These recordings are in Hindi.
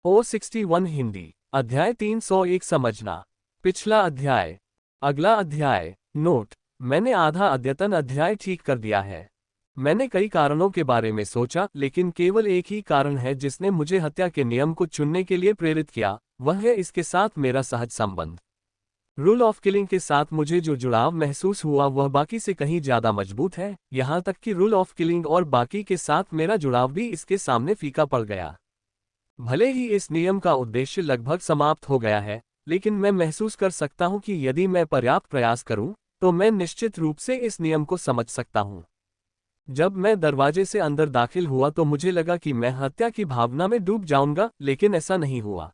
O61 हिंदी अध्याय 301 समझना। पिछला अध्याय। अगला अध्याय। नोट, मैंने आधा अद्यतन अध्याय ठीक कर दिया है। मैंने कई कारणों के बारे में सोचा, लेकिन केवल एक ही कारण है जिसने मुझे हत्या के नियम को चुनने के लिए प्रेरित किया, वह है इसके साथ मेरा सहज संबंध। रूल ऑफ किलिंग के साथ मुझे जो जुड़ाव महसूस हुआ वह बाकी से कहीं ज्यादा मजबूत है, यहाँ तक कि रूल ऑफ किलिंग और बाकी के साथ मेरा जुड़ाव भी इसके सामने फीका पड़ गया। भले ही इस नियम का उद्देश्य लगभग समाप्त हो गया है, लेकिन मैं महसूस कर सकता हूं कि यदि मैं पर्याप्त प्रयास करूं, तो मैं निश्चित रूप से इस नियम को समझ सकता हूं। जब मैं दरवाजे से अंदर दाखिल हुआ तो मुझे लगा कि मैं हत्या की भावना में डूब जाऊंगा, लेकिन ऐसा नहीं हुआ।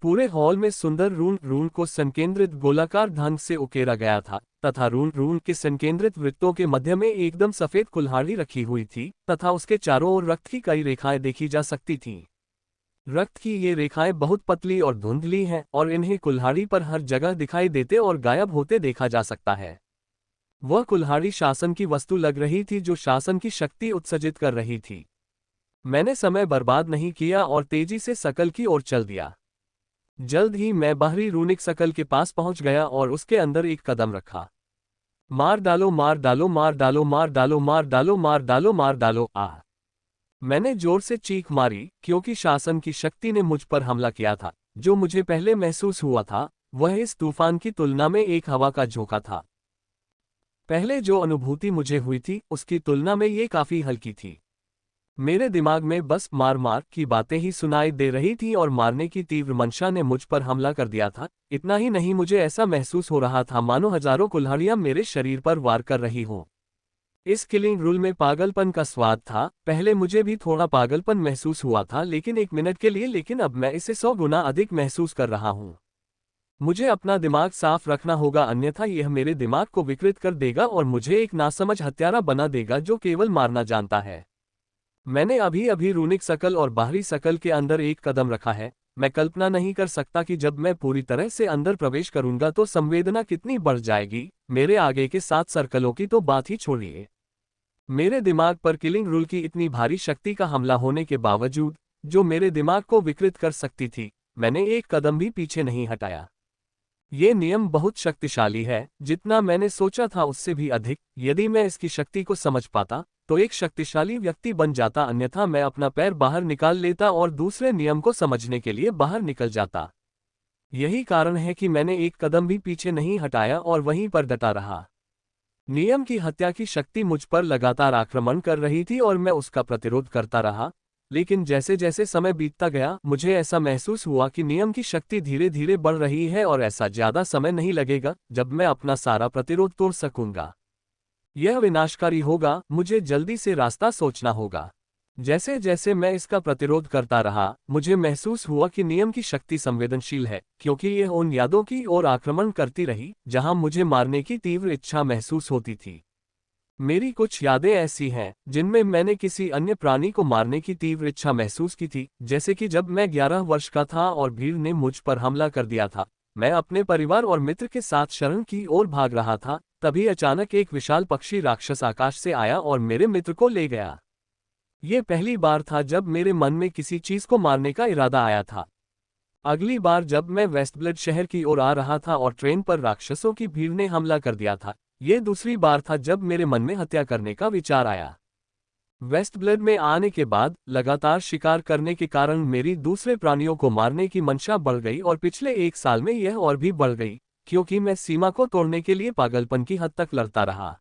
पूरे हॉल में सुंदर रून को संकेंद्रित गोलाकार ढंग से उकेरा गया था, तथा रून के संकेंद्रित वृत्तों के मध्य में एकदम सफेद कुल्हाड़ी रखी हुई थी, तथा उसके चारों ओर रक्त की कई रेखाएं देखी जा सकती थीं। रक्त की ये रेखाएं बहुत पतली और धुंधली हैं और इन्हें कुल्हाड़ी पर हर जगह दिखाई देते और गायब होते देखा जा सकता है। वह कुल्हाड़ी शासन की वस्तु लग रही थी जो शासन की शक्ति उत्सर्जित कर रही थी। मैंने समय बर्बाद नहीं किया और तेजी से सकल की ओर चल दिया। जल्द ही मैं बाहरी रूनिक सकल के पास पहुंच गया और उसके अंदर एक कदम रखा। मार डालो, मार डालो, मार डालो, मार डालो, मार डालो, मार डालो, मार डालो, आह! मैंने जोर से चीख मारी, क्योंकि शासन की शक्ति ने मुझ पर हमला किया था। जो मुझे पहले महसूस हुआ था, वह इस तूफान की तुलना में एक हवा का झोंका था। पहले जो अनुभूति मुझे हुई थी, उसकी तुलना में ये काफी हल्की थी। मेरे दिमाग में बस मार मार की बातें ही सुनाई दे रही थीं और मारने की तीव्र मंशा ने मुझ पर हमला कर दिया था। इतना ही नहीं, मुझे ऐसा महसूस हो रहा था मानो हजारों कुल्हाड़ियां मेरे शरीर पर वार कर रही हों। इस किलिंग रूल में पागलपन का स्वाद था। पहले मुझे भी थोड़ा पागलपन महसूस हुआ था, लेकिन एक मिनट के लिए, लेकिन अब मैं इसे 100 गुना अधिक महसूस कर रहा हूं। मुझे अपना दिमाग साफ रखना होगा, अन्यथा यह मेरे दिमाग को विकृत कर देगा और मुझे एक नासमझ हत्यारा बना देगा जो केवल मारना जानता है। मैंने अभी अभी रूनिक सकल और बाहरी सकल के अंदर एक कदम रखा है। मैं कल्पना नहीं कर सकता कि जब मैं पूरी तरह से अंदर प्रवेश करूंगा तो संवेदना कितनी बढ़ जाएगी। मेरे आगे के 7 सर्कलों की तो बात ही छोड़िए। मेरे दिमाग पर किलिंग रूल की इतनी भारी शक्ति का हमला होने के बावजूद, जो मेरे दिमाग को विकृत कर सकती थी, मैंने एक कदम भी पीछे नहीं हटाया। ये नियम बहुत शक्तिशाली है, जितना मैंने सोचा था उससे भी अधिक। यदि मैं इसकी शक्ति को समझ पाता, तो एक शक्तिशाली व्यक्ति बन जाता, अन्यथा मैं अपना पैर बाहर निकाल लेता और दूसरे नियम को समझने के लिए बाहर निकल जाता। यही कारण है कि मैंने एक कदम भी पीछे नहीं हटाया और वहीं पर डटा रहा। नियम की हत्या की शक्ति मुझ पर लगातार आक्रमण कर रही थी और मैं उसका प्रतिरोध करता रहा, लेकिन जैसे जैसे समय बीतता गया, मुझे ऐसा महसूस हुआ कि नियम की शक्ति धीरे धीरे बढ़ रही है और ऐसा ज्यादा समय नहीं लगेगा जब मैं अपना सारा प्रतिरोध तोड़ सकूंगा। यह विनाशकारी होगा, मुझे जल्दी से रास्ता सोचना होगा। जैसे जैसे मैं इसका प्रतिरोध करता रहा, मुझे महसूस हुआ कि नियम की शक्ति संवेदनशील है, क्योंकि यह उन यादों की ओर आक्रमण करती रही जहां मुझे मारने की तीव्र इच्छा महसूस होती थी। मेरी कुछ यादें ऐसी हैं जिनमें मैंने किसी अन्य प्राणी को मारने की तीव्र इच्छा महसूस की थी, जैसे कि जब मैं 11 वर्ष का था और भीड़ ने मुझ पर हमला कर दिया था। मैं अपने परिवार और मित्र के साथ शरण की ओर भाग रहा था, तभी अचानक एक विशाल पक्षी राक्षस आकाश से आया और मेरे मित्र को ले गया। ये पहली बार था जब मेरे मन में किसी चीज को मारने का इरादा आया था। अगली बार जब मैं वेस्टब्लड शहर की ओर आ रहा था और ट्रेन पर राक्षसों की भीड़ ने हमला कर दिया था। ये दूसरी बार था जब मेरे मन में हत्या करने का विचार आया। वेस्टब्लड में आने के बाद लगातार शिकार करने के कारण मेरी दूसरे प्राणियों को मारने की मंशा बढ़ गई और पिछले 1 साल में यह और भी बढ़ गई, क्योंकि मैं सीमा को तोड़ने के लिए पागलपन की हद तक लड़ता रहा।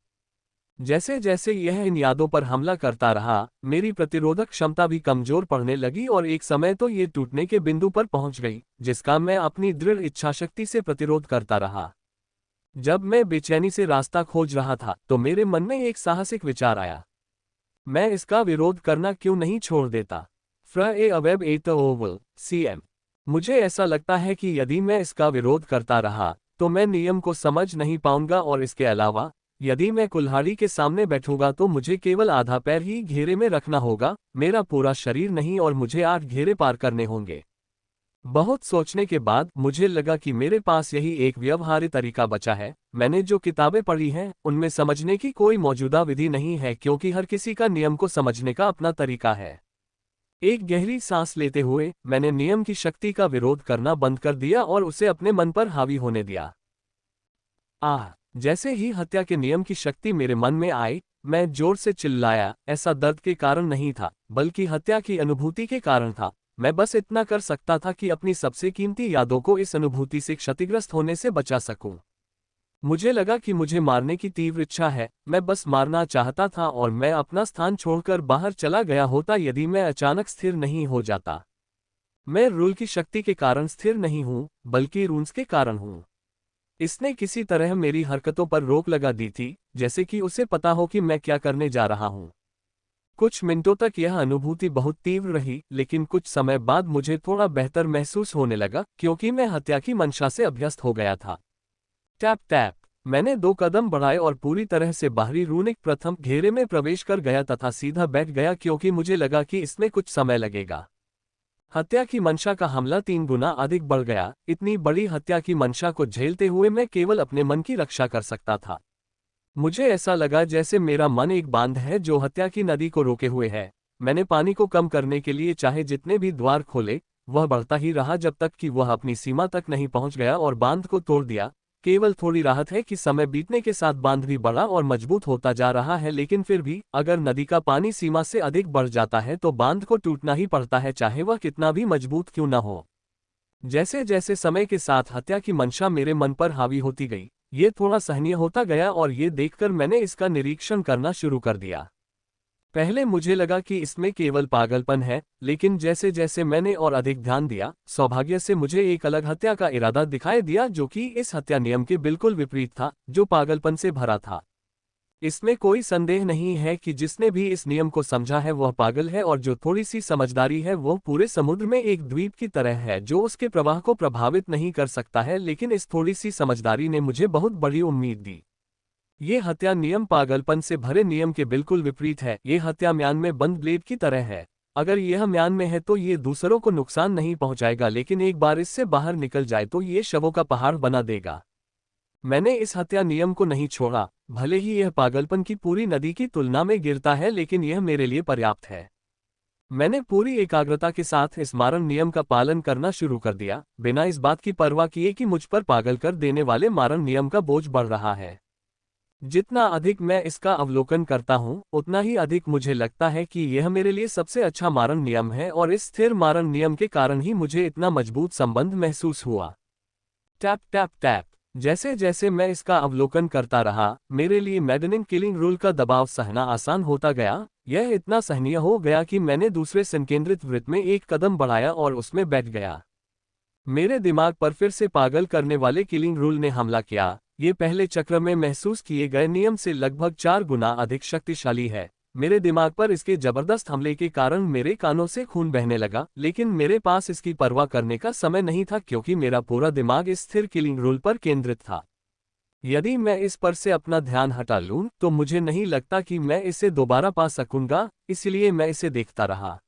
जैसे जैसे यह इन यादों पर हमला करता रहा, मेरी प्रतिरोधक क्षमता भी कमजोर पड़ने लगी और एक समय तो ये टूटने के बिंदु पर पहुंच गई, जिसका मैं अपनी दृढ़ इच्छाशक्ति से प्रतिरोध करता रहा। जब मैं बेचैनी से रास्ता खोज रहा था, तो मेरे मन में एक साहसिक विचार आया। मैं इसका विरोध करना क्यों नहीं छोड़ देता? फ्र ए वेब ए ओवल CM। मुझे ऐसा लगता है कि यदि मैं इसका विरोध करता रहा, तो मैं नियम को समझ नहीं पाऊंगा और इसके अलावा, यदि मैं कुल्हाड़ी के सामने बैठूंगा तो मुझे केवल आधा पैर ही घेरे में रखना होगा, मेरा पूरा शरीर नहीं, और मुझे 8 घेरे पार करने होंगे। बहुत सोचने के बाद मुझे लगा कि मेरे पास यही एक व्यवहार्य तरीका बचा है। मैंने जो किताबें पढ़ी हैं, उनमें समझने की कोई मौजूदा विधि नहीं है, क्योंकि हर किसी का नियम को समझने का अपना तरीका है। एक गहरी सांस लेते हुए मैंने नियम की शक्ति का विरोध करना बंद कर दिया और उसे अपने मन पर हावी होने दिया। जैसे ही हत्या के नियम की शक्ति मेरे मन में आई, मैं जोर से चिल्लाया। ऐसा दर्द के कारण नहीं था, बल्कि हत्या की अनुभूति के कारण था। मैं बस इतना कर सकता था कि अपनी सबसे कीमती यादों को इस अनुभूति से क्षतिग्रस्त होने से बचा सकूं। मुझे लगा कि मुझे मारने की तीव्र इच्छा है, मैं बस मारना चाहता था और मैं अपना स्थान छोड़कर बाहर चला गया होता यदि मैं अचानक स्थिर नहीं हो जाता। मैं रूल की शक्ति के कारण स्थिर नहीं हूं, बल्कि रूल्स के कारण हूं। इसने किसी तरह मेरी हरकतों पर रोक लगा दी थी, जैसे कि उसे पता हो कि मैं क्या करने जा रहा हूं। कुछ मिनटों तक यह अनुभूति बहुत तीव्र रही, लेकिन कुछ समय बाद मुझे थोड़ा बेहतर महसूस होने लगा, क्योंकि मैं हत्या की मंशा से अभ्यस्त हो गया था। Tap tap. मैंने 2 कदम बढ़ाए और पूरी तरह से बाहरी रूनिक प्रथम घेरे में प्रवेश कर गया तथा सीधा बैठ गया, क्योंकि मुझे लगा कि इसमें कुछ समय लगेगा। हत्या की मंशा का हमला 3 गुना अधिक बढ़ गया। इतनी बड़ी हत्या की मंशा को झेलते हुए मैं केवल अपने मन की रक्षा कर सकता था। मुझे ऐसा लगा जैसे मेरा मन एक बांध है जो हत्या की नदी को रोके हुए है। मैंने पानी को कम करने के लिए चाहे जितने भी द्वार खोले, वह बढ़ता ही रहा जब तक कि वह अपनी सीमा तक नहीं पहुंच गया और बांध को तोड़ दिया। केवल थोड़ी राहत है कि समय बीतने के साथ बांध भी बड़ा और मजबूत होता जा रहा है, लेकिन फिर भी अगर नदी का पानी सीमा से अधिक बढ़ जाता है तो बांध को टूटना ही पड़ता है, चाहे वह कितना भी मजबूत क्यों न हो। जैसे जैसे समय के साथ हत्या की मंशा मेरे मन पर हावी होती गई, ये थोड़ा सहनीय होता गया और ये देखकर मैंने इसका निरीक्षण करना शुरू कर दिया। पहले मुझे लगा कि इसमें केवल पागलपन है, लेकिन जैसे जैसे मैंने और अधिक ध्यान दिया, सौभाग्य से मुझे एक अलग हत्या का इरादा दिखाई दिया जो कि इस हत्या नियम के बिल्कुल विपरीत था, जो पागलपन से भरा था। इसमें कोई संदेह नहीं है कि जिसने भी इस नियम को समझा है वह पागल है, और जो थोड़ी सी समझदारी है वह पूरे समुद्र में एक द्वीप की तरह है जो उसके प्रवाह को प्रभावित नहीं कर सकता है। लेकिन इस थोड़ी सी समझदारी ने मुझे बहुत बड़ी उम्मीद दी। ये हत्या नियम पागलपन से भरे नियम के बिल्कुल विपरीत है। ये हत्या म्यान में बंद ब्लेड की तरह है। अगर यह म्यान में है तो ये दूसरों को नुकसान नहीं पहुंचाएगा, लेकिन एक बार इससे बाहर निकल जाए तो ये शवों का पहाड़ बना देगा। मैंने इस हत्या नियम को नहीं छोड़ा, भले ही यह पागलपन की पूरी नदी की तुलना में गिरता है, लेकिन यह मेरे लिए पर्याप्त है। मैंने पूरी एकाग्रता के साथ इस मारण नियम का पालन करना शुरू कर दिया, बिना इस बात की परवाह किए कि मुझ पर पागल कर देने वाले मारण नियम का बोझ बढ़ रहा है। जितना अधिक मैं इसका अवलोकन करता हूं, उतना ही अधिक मुझे लगता है कि यह मेरे लिए सबसे अच्छा मारण नियम है, और इस स्थिर मारण नियम के कारण ही मुझे इतना मजबूत संबंध महसूस हुआ। Tap tap tap. जैसे जैसे मैं इसका अवलोकन करता रहा, मेरे लिए मैडनिंग किलिंग रूल का दबाव सहना आसान होता गया। यह इतना सहनीय हो गया कि मैंने दूसरे संकेंद्रित वृत्त में एक कदम बढ़ाया और उसमें बैठ गया। मेरे दिमाग पर फिर से पागल करने वाले किलिंग रूल ने हमला किया। ये पहले चक्र में महसूस किए गए नियम से लगभग 4 गुना अधिक शक्तिशाली है। मेरे दिमाग पर इसके जबरदस्त हमले के कारण मेरे कानों से खून बहने लगा, लेकिन मेरे पास इसकी परवाह करने का समय नहीं था, क्योंकि मेरा पूरा दिमाग इस स्थिर किलिंग रूल पर केंद्रित था। यदि मैं इस पर से अपना ध्यान हटा लूं, तो मुझे नहीं लगता कि मैं इसे दोबारा पा सकूंगा, इसलिए मैं इसे देखता रहा।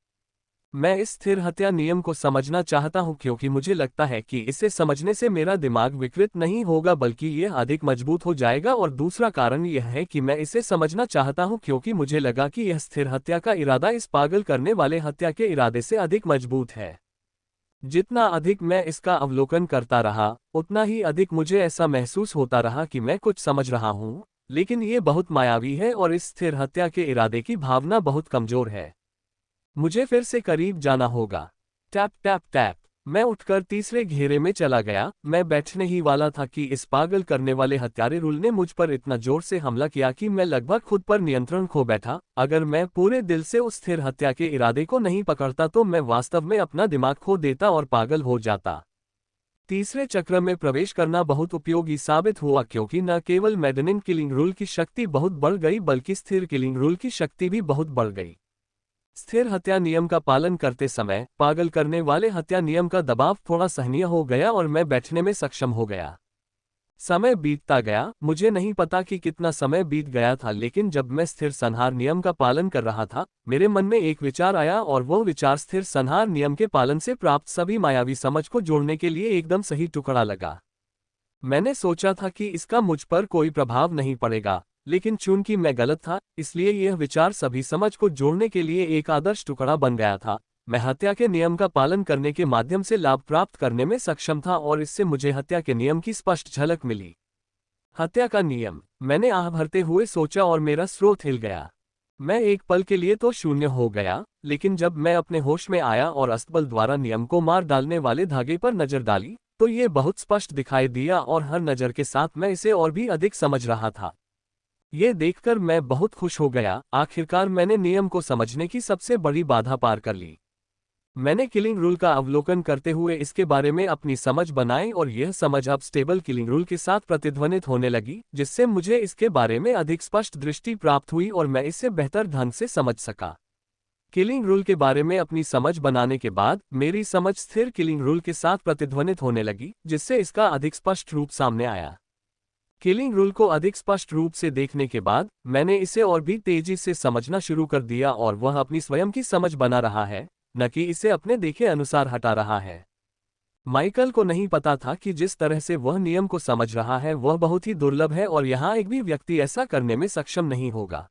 मैं इस स्थिर हत्या नियम को समझना चाहता हूं, क्योंकि मुझे लगता है कि इसे समझने से मेरा दिमाग विकृत नहीं होगा बल्कि यह अधिक मजबूत हो जाएगा। और दूसरा कारण यह है कि मैं इसे समझना चाहता हूं क्योंकि मुझे लगा कि यह स्थिर हत्या का इरादा इस पागल करने वाले हत्या के इरादे से अधिक मजबूत है। जितना अधिक मैं इसका अवलोकन करता रहा, उतना ही अधिक मुझे ऐसा महसूस होता रहा कि मैं कुछ समझ रहा हूं, लेकिन ये बहुत मायावी है और इस स्थिर हत्या के इरादे की भावना बहुत कमजोर है। मुझे फिर से करीब जाना होगा। Tap tap tap. मैं उठकर तीसरे घेरे में चला गया। मैं बैठने ही वाला था कि इस पागल करने वाले हत्यारे रूल ने मुझ पर इतना जोर से हमला किया कि मैं लगभग खुद पर नियंत्रण खो बैठा। अगर मैं पूरे दिल से उस स्थिर हत्या के इरादे को नहीं पकड़ता तो मैं वास्तव में अपना दिमाग खो देता और पागल हो जाता। तीसरे चक्र में प्रवेश करना बहुत उपयोगी साबित हुआ, क्योंकि न केवल मैडनिंग किलिंग रूल की शक्ति बहुत बढ़ गई, बल्कि स्थिर किलिंग रूल की शक्ति भी बहुत बढ़ गई। स्थिर हत्या नियम का पालन करते समय पागल करने वाले हत्या नियम का दबाव थोड़ा सहनीय हो गया और मैं बैठने में सक्षम हो गया। समय बीतता गया, मुझे नहीं पता कि कितना समय बीत गया था, लेकिन जब मैं स्थिर संहार नियम का पालन कर रहा था, मेरे मन में एक विचार आया, और वह विचार स्थिर संहार नियम के पालन से प्राप्त सभी मायावी समझ को जोड़ने के लिए एकदम सही टुकड़ा लगा। मैंने सोचा था कि इसका मुझ पर कोई प्रभाव नहीं पड़ेगा, लेकिन चूंकि मैं गलत था, इसलिए यह विचार सभी समझ को जोड़ने के लिए एक आदर्श टुकड़ा बन गया था। मैं हत्या के नियम का पालन करने के माध्यम से लाभ प्राप्त करने में सक्षम था और इससे मुझे हत्या के नियम की स्पष्ट झलक मिली। हत्या का नियम, मैंने आह भरते हुए सोचा और मेरा स्रोत हिल गया। मैं एक पल के लिए तो शून्य हो गया, लेकिन जब मैं अपने होश में आया और अस्तबल द्वारा नियम को मार डालने वाले धागे पर नजर डाली, तो ये बहुत स्पष्ट दिखाई दिया और हर नजर के साथ मैं इसे और भी अधिक समझ रहा था। ये देखकर मैं बहुत खुश हो गया, आखिरकार मैंने नियम को समझने की सबसे बड़ी बाधा पार कर ली। मैंने किलिंग रूल का अवलोकन करते हुए इसके बारे में अपनी समझ बनाई और यह समझ अब स्टेबल किलिंग रूल के साथ प्रतिध्वनित होने लगी, जिससे मुझे इसके बारे में अधिक स्पष्ट दृष्टि प्राप्त हुई और मैं इसे बेहतर ढंग से समझ सका। किलिंग रूल के बारे में अपनी समझ बनाने के बाद मेरी समझ स्थिर किलिंग रूल के साथ प्रतिध्वनित होने लगी, जिससे इसका अधिक स्पष्ट रूप सामने आया। किलिंग रूल को अधिक स्पष्ट रूप से देखने के बाद मैंने इसे और भी तेजी से समझना शुरू कर दिया और वह अपनी स्वयं की समझ बना रहा है, न कि इसे अपने देखे अनुसार हटा रहा है। माइकल को नहीं पता था कि जिस तरह से वह नियम को समझ रहा है वह बहुत ही दुर्लभ है और यहाँ एक भी व्यक्ति ऐसा करने में सक्षम नहीं होगा।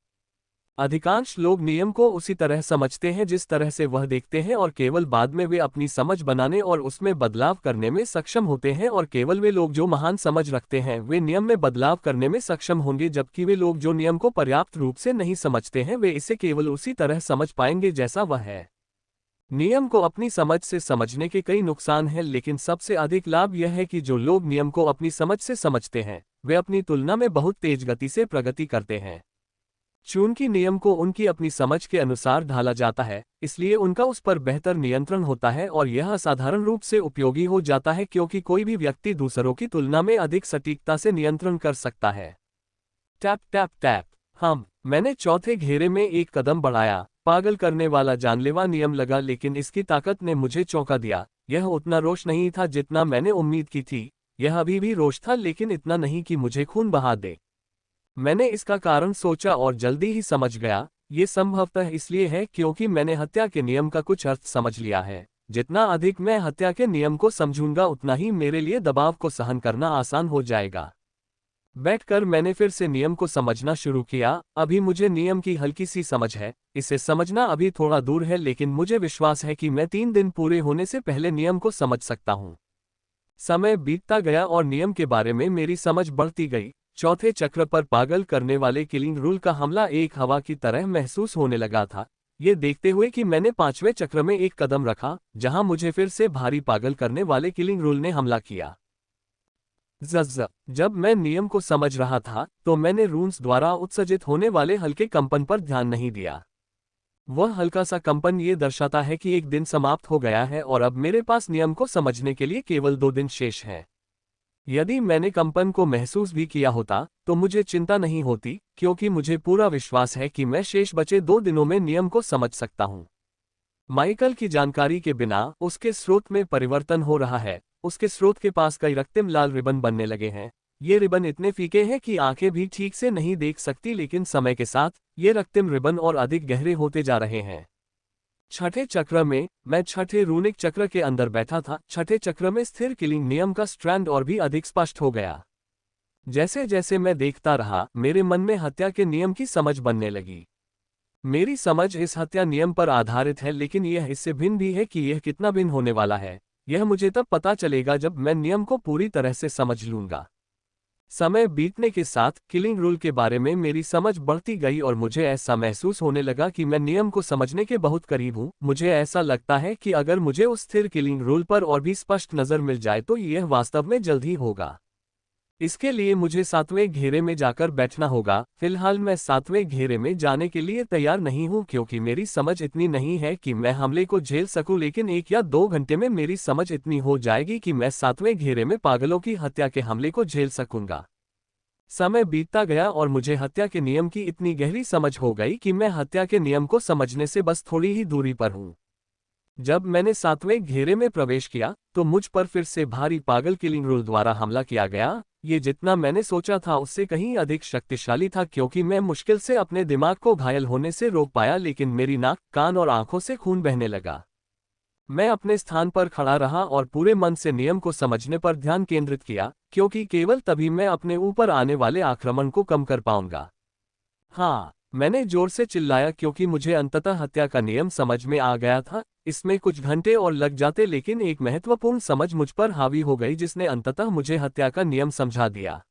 अधिकांश लोग नियम को उसी तरह समझते हैं जिस तरह से वह देखते हैं और केवल बाद में वे अपनी समझ बनाने और उसमें बदलाव करने में सक्षम होते हैं, और केवल वे लोग जो महान समझ रखते हैं वे नियम में बदलाव करने में सक्षम होंगे, जबकि वे लोग जो नियम को पर्याप्त रूप से नहीं समझते हैं वे इसे केवल उसी तरह समझ पाएंगे जैसा वह है। नियम को अपनी समझ से समझने के कई नुकसान हैं, लेकिन सबसे अधिक लाभ यह है कि जो लोग नियम को अपनी समझ से समझते हैं वे अपनी तुलना में बहुत तेज गति से प्रगति करते हैं। चूंकि नियम को उनकी अपनी समझ के अनुसार ढाला जाता है, इसलिए उनका उस पर बेहतर नियंत्रण होता है और यह असाधारण रूप से उपयोगी हो जाता है, क्योंकि कोई भी व्यक्ति दूसरों की तुलना में अधिक सटीकता से नियंत्रण कर सकता है। Tap tap tap. मैंने चौथे घेरे में एक कदम बढ़ाया। पागल करने वाला जानलेवा नियम लगा, लेकिन इसकी ताकत ने मुझे चौंका दिया। यह उतना रोश नहीं था जितना मैंने उम्मीद की थी। यह अभी भी रोश था, लेकिन इतना नहीं कि मुझे खून बहा दे। मैंने इसका कारण सोचा और जल्दी ही समझ गया। ये संभवतः इसलिए है क्योंकि मैंने हत्या के नियम का कुछ अर्थ समझ लिया है। जितना अधिक मैं हत्या के नियम को समझूंगा उतना ही मेरे लिए दबाव को सहन करना आसान हो जाएगा। बैठकर मैंने फिर से नियम को समझना शुरू किया। अभी मुझे नियम की हल्की सी समझ है, इसे समझना अभी थोड़ा दूर है, लेकिन मुझे विश्वास है कि मैं 3 दिन पूरे होने से पहले नियम को समझ सकता हूँ। समय बीतता गया और नियम के बारे में मेरी समझ बढ़ती गई। चौथे चक्र पर पागल करने वाले किलिंग रूल का हमला एक हवा की तरह महसूस होने लगा था। ये देखते हुए कि मैंने 5वें चक्र में एक कदम रखा, जहां मुझे फिर से भारी पागल करने वाले किलिंग रूल ने हमला किया। जब मैं नियम को समझ रहा था तो मैंने रून्स द्वारा उत्सर्जित होने वाले हल्के कंपन पर ध्यान नहीं दिया। वह हल्का सा कंपन ये दर्शाता है कि एक दिन समाप्त हो गया है और अब मेरे पास नियम को समझने के लिए केवल 2 दिन शेष हैं। यदि मैंने कंपन को महसूस भी किया होता तो मुझे चिंता नहीं होती, क्योंकि मुझे पूरा विश्वास है कि मैं शेष बचे 2 दिनों में नियम को समझ सकता हूँ। माइकल की जानकारी के बिना उसके स्रोत में परिवर्तन हो रहा है। उसके स्रोत के पास कई रक्तिम लाल रिबन बनने लगे हैं। ये रिबन इतने फीके हैं कि आंखें भी ठीक से नहीं देख सकती, लेकिन समय के साथ ये रक्तिम रिबन और अधिक गहरे होते जा रहे हैं। छठे चक्र में मैं छठे रूनिक चक्र के अंदर बैठा था। छठे चक्र में स्थिर किलिंग नियम का स्ट्रैंड और भी अधिक स्पष्ट हो गया। जैसे जैसे मैं देखता रहा मेरे मन में हत्या के नियम की समझ बनने लगी। मेरी समझ इस हत्या नियम पर आधारित है, लेकिन यह इससे भिन्न भी है कि यह कितना भिन्न होने वाला है यह मुझे तब पता चलेगा जब मैं नियम को पूरी तरह से समझ लूंगा। समय बीतने के साथ किलिंग रूल के बारे में मेरी समझ बढ़ती गई और मुझे ऐसा महसूस होने लगा कि मैं नियम को समझने के बहुत करीब हूँ। मुझे ऐसा लगता है कि अगर मुझे उस स्थिर किलिंग रूल पर और भी स्पष्ट नज़र मिल जाए तो यह वास्तव में जल्द ही होगा। इसके लिए मुझे 7वें घेरे में जाकर बैठना होगा। फिलहाल मैं 7वें घेरे में जाने के लिए तैयार नहीं हूँ, क्योंकि मेरी समझ इतनी नहीं है कि मैं हमले को झेल सकूं, लेकिन 1 या 2 घंटे में मेरी समझ इतनी हो जाएगी कि मैं 7वें घेरे में पागलों की हत्या के हमले को झेल सकूंगा। समय बीतता गया और मुझे हत्या के नियम की इतनी गहरी समझ हो गई कि मैं हत्या के नियम को समझने से बस थोड़ी ही दूरी पर हूँ। जब मैंने 7वें घेरे में प्रवेश किया तो मुझ पर फिर से भारी पागल किलिंग रूल द्वारा हमला किया गया। ये जितना मैंने सोचा था उससे कहीं अधिक शक्तिशाली था, क्योंकि मैं मुश्किल से अपने दिमाग को घायल होने से रोक पाया, लेकिन मेरी नाक, कान और आंखों से खून बहने लगा। मैं अपने स्थान पर खड़ा रहा और पूरे मन से नियम को समझने पर ध्यान केंद्रित किया, क्योंकि केवल तभी मैं अपने ऊपर आने वाले आक्रमण को कम कर पाऊंगा। हाँ, मैंने जोर से चिल्लाया क्योंकि मुझे अंततः हत्या का नियम समझ में आ गया था। इसमें कुछ घंटे और लग जाते, लेकिन एक महत्वपूर्ण समझ मुझ पर हावी हो गई जिसने अंततः मुझे हत्या का नियम समझा दिया।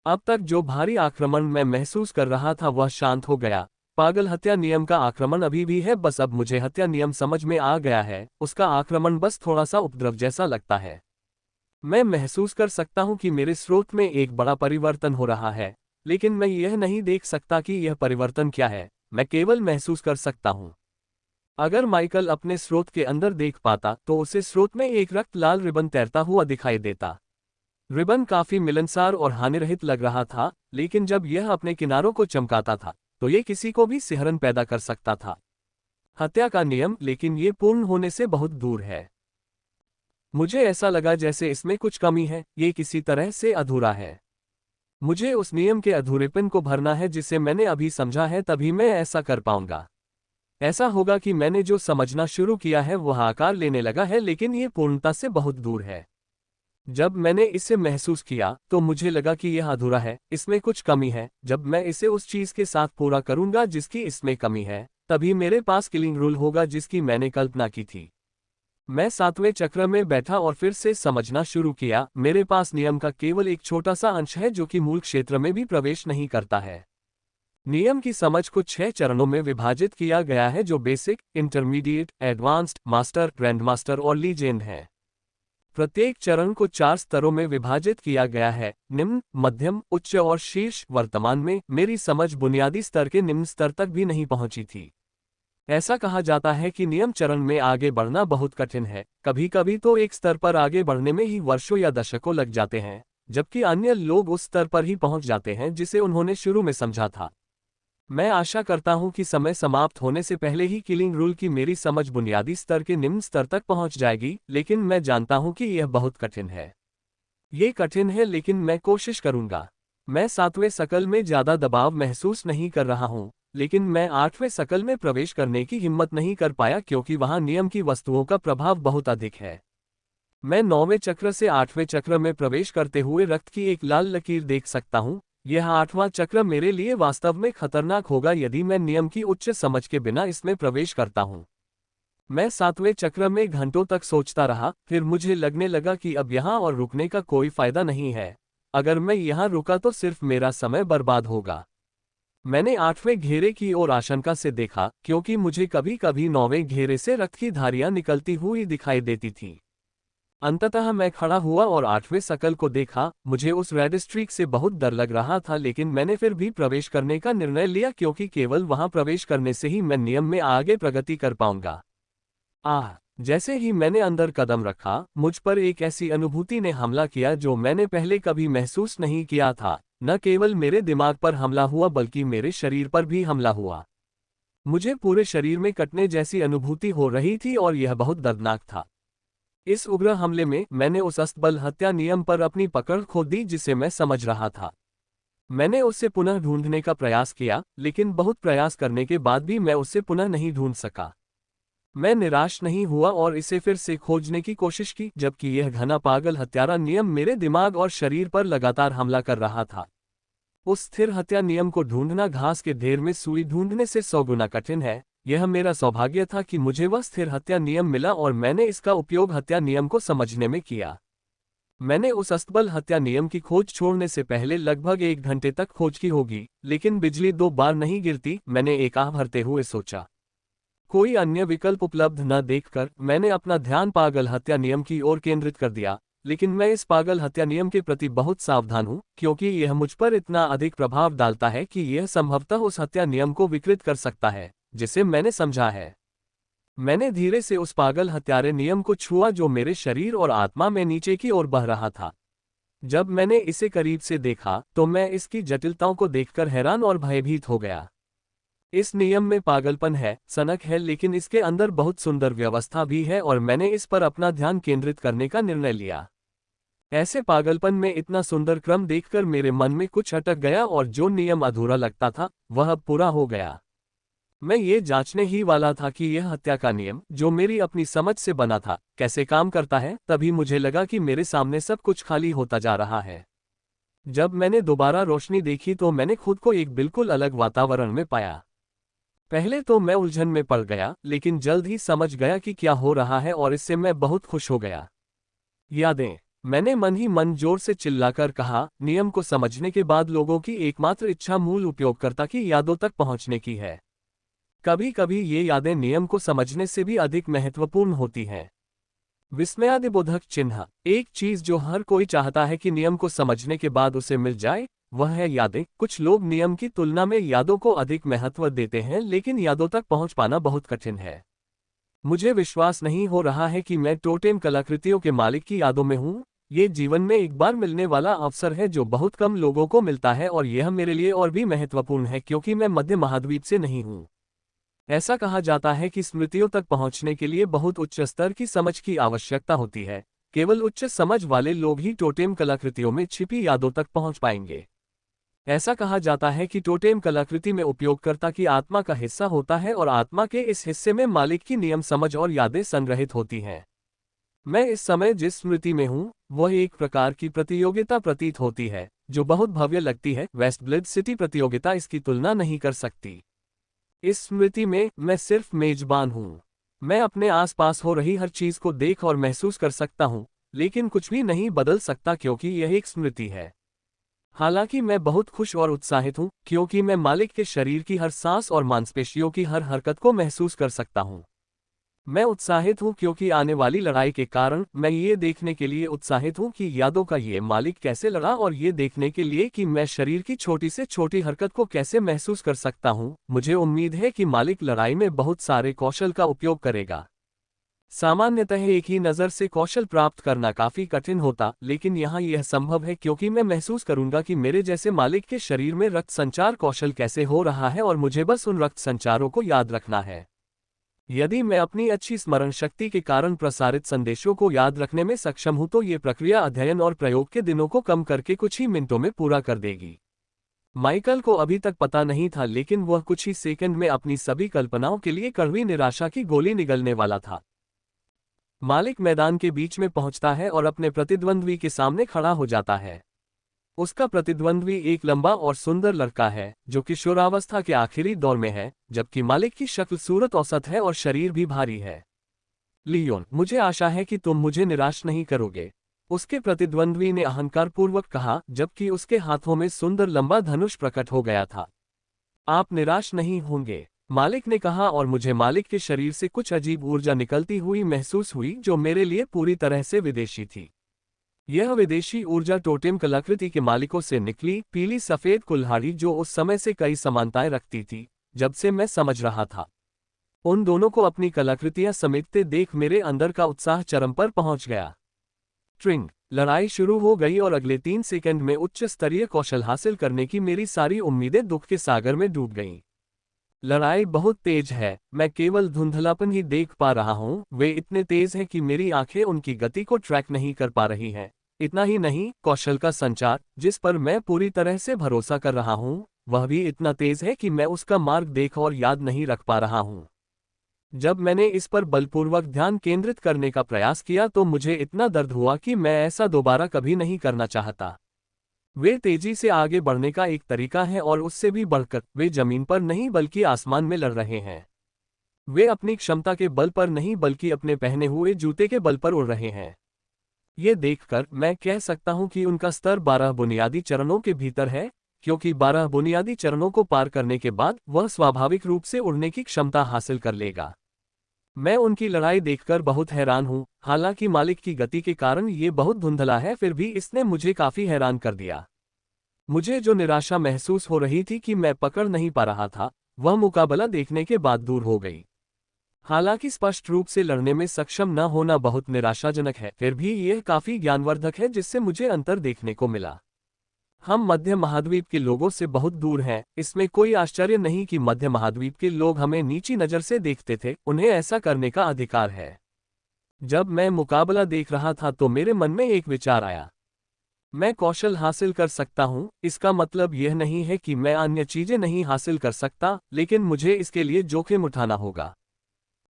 अब तक जो भारी आक्रमण मैं महसूस कर रहा था वह शांत हो गया। पागल हत्या नियम का आक्रमण अभी भी है, बस अब मुझे हत्या नियम समझ में आ गया है। उसका आक्रमण बस थोड़ा सा उपद्रव जैसा लगता है। मैं महसूस कर सकता हूं कि मेरे स्रोत में एक बड़ा परिवर्तन हो रहा है, लेकिन मैं यह नहीं देख सकता कि यह परिवर्तन क्या है। मैं केवल महसूस कर सकता हूं। अगर माइकल अपने स्रोत के अंदर देख पाता तो उसे स्रोत में एक रक्त लाल रिबन तैरता हुआ दिखाई देता। रिबन काफी मिलनसार और हानिरहित लग रहा था, लेकिन जब यह अपने किनारों को चमकाता था तो यह किसी को भी सिहरन पैदा कर सकता था। हत्या का नियम, लेकिन यह पूर्ण होने से बहुत दूर है। मुझे ऐसा लगा जैसे इसमें कुछ कमी है, ये किसी तरह से अधूरा है। मुझे उस नियम के अधूरेपन को भरना है जिसे मैंने अभी समझा है, तभी मैं ऐसा कर पाऊंगा। ऐसा होगा कि मैंने जो समझना शुरू किया है वह आकार लेने लगा है, लेकिन ये पूर्णता से बहुत दूर है। जब मैंने इसे महसूस किया तो मुझे लगा कि यह अधूरा है, इसमें कुछ कमी है। जब मैं इसे उस चीज के साथ पूरा करूंगा जिसकी इसमें कमी है, तभी मेरे पास किलिंग रूल होगा जिसकी मैंने कल्पना की थी। मैं 7वें चक्र में बैठा और फिर से समझना शुरू किया। मेरे पास नियम का केवल एक छोटा सा अंश है जो कि मूल क्षेत्र में भी प्रवेश नहीं करता है। नियम की समझ को 6 चरणों में विभाजित किया गया है, जो basic, intermediate, advanced, master, grandmaster और लीजेंड है। प्रत्येक चरण को 4 स्तरों में विभाजित किया गया है: निम्न, मध्यम, उच्च और शीर्ष। वर्तमान में मेरी समझ बुनियादी स्तर के निम्न स्तर तक भी नहीं पहुंची थी। ऐसा कहा जाता है कि नियम चरण में आगे बढ़ना बहुत कठिन है। कभी कभी तो एक स्तर पर आगे बढ़ने में ही वर्षों या दशकों लग जाते हैं, जबकि अन्य लोग उस स्तर पर ही पहुंच जाते हैं जिसे उन्होंने शुरू में समझा था। मैं आशा करता हूं कि समय समाप्त होने से पहले ही किलिंग रूल की मेरी समझ बुनियादी स्तर के निम्न स्तर तक पहुंच जाएगी, लेकिन मैं जानता हूं कि यह बहुत कठिन है। ये कठिन है, लेकिन मैं कोशिश करूंगा। मैं 7वें सकल में ज्यादा दबाव महसूस नहीं कर रहा हूं, लेकिन मैं 8वें सकल में प्रवेश करने की हिम्मत नहीं कर पाया क्योंकि वहां नियम की वस्तुओं का प्रभाव बहुत अधिक है। मैं 9वें चक्र से 8वें चक्र में प्रवेश करते हुए रक्त की एक लाल लकीर देख सकता हूं। यह 8वां चक्र मेरे लिए वास्तव में खतरनाक होगा यदि मैं नियम की उच्च समझ के बिना इसमें प्रवेश करता हूं। मैं 7वें चक्र में घंटों तक सोचता रहा, फिर मुझे लगने लगा कि अब यहां और रुकने का कोई फायदा नहीं है। अगर मैं यहां रुका तो सिर्फ मेरा समय बर्बाद होगा। मैंने 8वें घेरे की ओर आशंका से देखा, क्योंकि मुझे कभी कभी 9वें घेरे से रक्त की धारियां निकलती हुई दिखाई देती थी। अंततः मैं खड़ा हुआ और 8वें सकल को देखा। मुझे उस रेड स्ट्रीक से बहुत डर लग रहा था, लेकिन मैंने फिर भी प्रवेश करने का निर्णय लिया क्योंकि केवल वहां प्रवेश करने से ही मैं नियम में आगे प्रगति कर पाऊंगा। जैसे ही मैंने अंदर कदम रखा, मुझ पर एक ऐसी अनुभूति ने हमला किया जो मैंने पहले कभी महसूस नहीं किया था। न केवल मेरे दिमाग पर हमला हुआ बल्कि मेरे शरीर पर भी हमला हुआ। मुझे पूरे शरीर में कटने जैसी अनुभूति हो रही थी और यह बहुत दर्दनाक था। इस उग्र हमले में मैंने उस अस्तबल हत्या नियम पर अपनी पकड़ खो दी जिसे मैं समझ रहा था। मैंने उसे पुनः ढूंढने का प्रयास किया, लेकिन बहुत प्रयास करने के बाद भी मैं उसे पुनः नहीं ढूंढ सका। मैं निराश नहीं हुआ और इसे फिर से खोजने की कोशिश की, जबकि यह घना पागल हत्यारा नियम मेरे दिमाग और शरीर पर लगातार हमला कर रहा था। उस स्थिर हत्या नियम को ढूंढना घास के ढेर में सुई ढूंढने से 100 गुना कठिन है। यह मेरा सौभाग्य था कि मुझे वह स्थिर हत्या नियम मिला और मैंने इसका उपयोग हत्या नियम को समझने में किया। मैंने उस अस्तबल हत्या नियम की खोज छोड़ने से पहले लगभग 1 घंटे तक खोज की होगी, लेकिन बिजली 2 बार नहीं गिरती। मैंने एक आह भरते हुए सोचा। कोई अन्य विकल्प उपलब्ध न देखकर मैंने अपना ध्यान पागल हत्या नियम की ओर केंद्रित कर दिया। लेकिन मैं इस पागल हत्या नियम के प्रति बहुत सावधान हूं, क्योंकि यह मुझ पर इतना अधिक प्रभाव डालता है कि यह संभवतः उस हत्या नियम को विकृत कर सकता है जिसे मैंने समझा है। मैंने धीरे से उस पागल हत्यारे नियम को छुआ जो मेरे शरीर और आत्मा में नीचे की ओर बह रहा था। जब मैंने इसे करीब से देखा तो मैं इसकी जटिलताओं को देखकर हैरान और भयभीत हो गया। इस नियम में पागलपन है, सनक है, लेकिन इसके अंदर बहुत सुंदर व्यवस्था भी है और मैंने इस पर अपना ध्यान केंद्रित करने का निर्णय लिया। ऐसे पागलपन में इतना सुंदर क्रम देखकर मेरे मन में कुछ अटक गया और जो नियम अधूरा लगता था वह अब पूरा हो गया। मैं ये जांचने ही वाला था कि यह हत्या का नियम, जो मेरी अपनी समझ से बना था, कैसे काम करता है। तभी मुझे लगा कि मेरे सामने सब कुछ खाली होता जा रहा है। जब मैंने दोबारा रोशनी देखी तो मैंने खुद को एक बिल्कुल अलग वातावरण में पाया। पहले तो मैं उलझन में पड़ गया, लेकिन जल्द ही समझ गया कि क्या हो रहा है और इससे मैं बहुत खुश हो गया। यादें। मैंने मन ही मन जोर से चिल्लाकर कहा, नियम को समझने के बाद लोगों की एकमात्र इच्छा मूल उपयोगकर्ता की यादों तक पहुंचने की है। कभी कभी ये यादें नियम को समझने से भी अधिक महत्वपूर्ण होती हैं। विस्मयादिबोधक चिन्ह। एक चीज जो हर कोई चाहता है कि नियम को समझने के बाद उसे मिल जाए, वह है यादें। कुछ लोग नियम की तुलना में यादों को अधिक महत्व देते हैं, लेकिन यादों तक पहुंच पाना बहुत कठिन है। मुझे विश्वास नहीं हो रहा है कि मैं टोटेम कलाकृतियों के मालिक की यादों में हूं। ये जीवन में एक बार मिलने वाला अवसर है जो बहुत कम लोगों को मिलता है, और यह मेरे लिए और भी महत्वपूर्ण है क्योंकि मैं मध्य महाद्वीप से नहीं हूं। ऐसा कहा जाता है कि स्मृतियों तक पहुंचने के लिए बहुत उच्च स्तर की समझ की आवश्यकता होती है। केवल उच्च समझ वाले लोग ही टोटेम कलाकृतियों में छिपी यादों तक पहुंच पाएंगे। ऐसा कहा जाता है कि टोटेम कलाकृति में उपयोगकर्ता की आत्मा का हिस्सा होता है और आत्मा के इस हिस्से में मालिक की नियम समझ और यादें संग्रहित होती हैं। मैं इस समय जिस स्मृति में हूं, वह एक प्रकार की प्रतियोगिता प्रतीत होती है, जो बहुत भव्य लगती है। वेस्टब्लिड सिटी प्रतियोगिता इसकी तुलना नहीं कर सकती। इस स्मृति में मैं सिर्फ मेजबान हूँ। मैं अपने आसपास हो रही हर चीज को देख और महसूस कर सकता हूँ, लेकिन कुछ भी नहीं बदल सकता क्योंकि यह एक स्मृति है। हालांकि मैं बहुत खुश और उत्साहित हूँ क्योंकि मैं मालिक के शरीर की हर सांस और मांसपेशियों की हर हरकत को महसूस कर सकता हूँ। मैं उत्साहित हूँ क्योंकि आने वाली लड़ाई के कारण मैं ये देखने के लिए उत्साहित हूँ कि यादों का ये मालिक कैसे लड़ा, और ये देखने के लिए कि मैं शरीर की छोटी से छोटी हरकत को कैसे महसूस कर सकता हूँ। मुझे उम्मीद है कि मालिक लड़ाई में बहुत सारे कौशल का उपयोग करेगा। सामान्यतः एक ही नज़र से कौशल प्राप्त करना काफी कठिन होता, लेकिन यहाँ यह संभव है क्योंकि मैं महसूस करूंगा कि मेरे जैसे मालिक के शरीर में रक्त संचार कौशल कैसे हो रहा है, और मुझे बस उन रक्त संचारों को याद रखना है। यदि मैं अपनी अच्छी स्मरण शक्ति के कारण प्रसारित संदेशों को याद रखने में सक्षम हूं, तो ये प्रक्रिया अध्ययन और प्रयोग के दिनों को कम करके कुछ ही मिनटों में पूरा कर देगी। माइकल को अभी तक पता नहीं था, लेकिन वह कुछ ही सेकंड में अपनी सभी कल्पनाओं के लिए कड़वी निराशा की गोली निगलने वाला था। मालिक मैदान के बीच में पहुंचता है और अपने प्रतिद्वंद्वी के सामने खड़ा हो जाता है। उसका प्रतिद्वंद्वी एक लंबा और सुंदर लड़का है जो किशोरावस्था के आखिरी दौर में है, जबकि मालिक की शक्ल सूरत औसत है और शरीर भी भारी है। लियोन, मुझे आशा है कि तुम मुझे निराश नहीं करोगे, उसके प्रतिद्वंद्वी ने अहंकारपूर्वक कहा, जबकि उसके हाथों में सुंदर लंबा धनुष प्रकट हो गया था। आप निराश नहीं होंगे, मालिक ने कहा, और मुझे मालिक के शरीर से कुछ अजीब ऊर्जा निकलती हुई महसूस हुई जो मेरे लिए पूरी तरह से विदेशी थी। यह विदेशी ऊर्जा टोटेम कलाकृति के मालिकों से निकली, पीली सफेद कुल्हाड़ी जो उस समय से कई समानताएं रखती थी जब से मैं समझ रहा था। उन दोनों को अपनी कलाकृतियां समेटते देख मेरे अंदर का उत्साह चरम पर पहुंच गया। ट्रिंग। लड़ाई शुरू हो गई और अगले 3 सेकंड में उच्च स्तरीय कौशल हासिल करने की मेरी सारी उम्मीदें दुख के सागर में डूब गईं। लड़ाई बहुत तेज है, मैं केवल धुंधलापन ही देख पा रहा हूँ। वे इतने तेज हैं कि मेरी आंखें उनकी गति को ट्रैक नहीं कर पा रही हैं। इतना ही नहीं, कौशल का संचार, जिस पर मैं पूरी तरह से भरोसा कर रहा हूँ, वह भी इतना तेज है कि मैं उसका मार्ग देख और याद नहीं रख पा रहा हूँ। जब मैंने इस पर बलपूर्वक ध्यान केंद्रित करने का प्रयास किया तो मुझे इतना दर्द हुआ कि मैं ऐसा दोबारा कभी नहीं करना चाहता। वे तेजी से आगे बढ़ने का एक तरीका है, और उससे भी बढ़कर वे जमीन पर नहीं बल्कि आसमान में लड़ रहे हैं। वे अपनी क्षमता के बल पर नहीं बल्कि अपने पहने हुए जूते के बल पर उड़ रहे हैं। ये देखकर मैं कह सकता हूं कि उनका स्तर 12 बुनियादी चरणों के भीतर है, क्योंकि 12 बुनियादी चरणों को पार करने के बाद वह स्वाभाविक रूप से उड़ने की क्षमता हासिल कर लेगा। मैं उनकी लड़ाई देखकर बहुत हैरान हूं। हालांकि मालिक की गति के कारण ये बहुत धुंधला है, फिर भी इसने मुझे काफी हैरान कर दिया। मुझे जो निराशा महसूस हो रही थी कि मैं पकड़ नहीं पा रहा था, वह मुकाबला देखने के बाद दूर हो गई। हालांकि स्पष्ट रूप से लड़ने में सक्षम न होना बहुत निराशाजनक है, फिर भी यह काफी ज्ञानवर्धक है जिससे मुझे अंतर देखने को मिला। हम मध्य महाद्वीप के लोगों से बहुत दूर हैं। इसमें कोई आश्चर्य नहीं कि मध्य महाद्वीप के लोग हमें नीची नज़र से देखते थे, उन्हें ऐसा करने का अधिकार है। जब मैं मुकाबला देख रहा था तो मेरे मन में एक विचार आया, मैं कौशल हासिल कर सकता हूं, इसका मतलब यह नहीं है कि मैं अन्य चीजें नहीं हासिल कर सकता, लेकिन मुझे इसके लिए जोखिम उठाना होगा।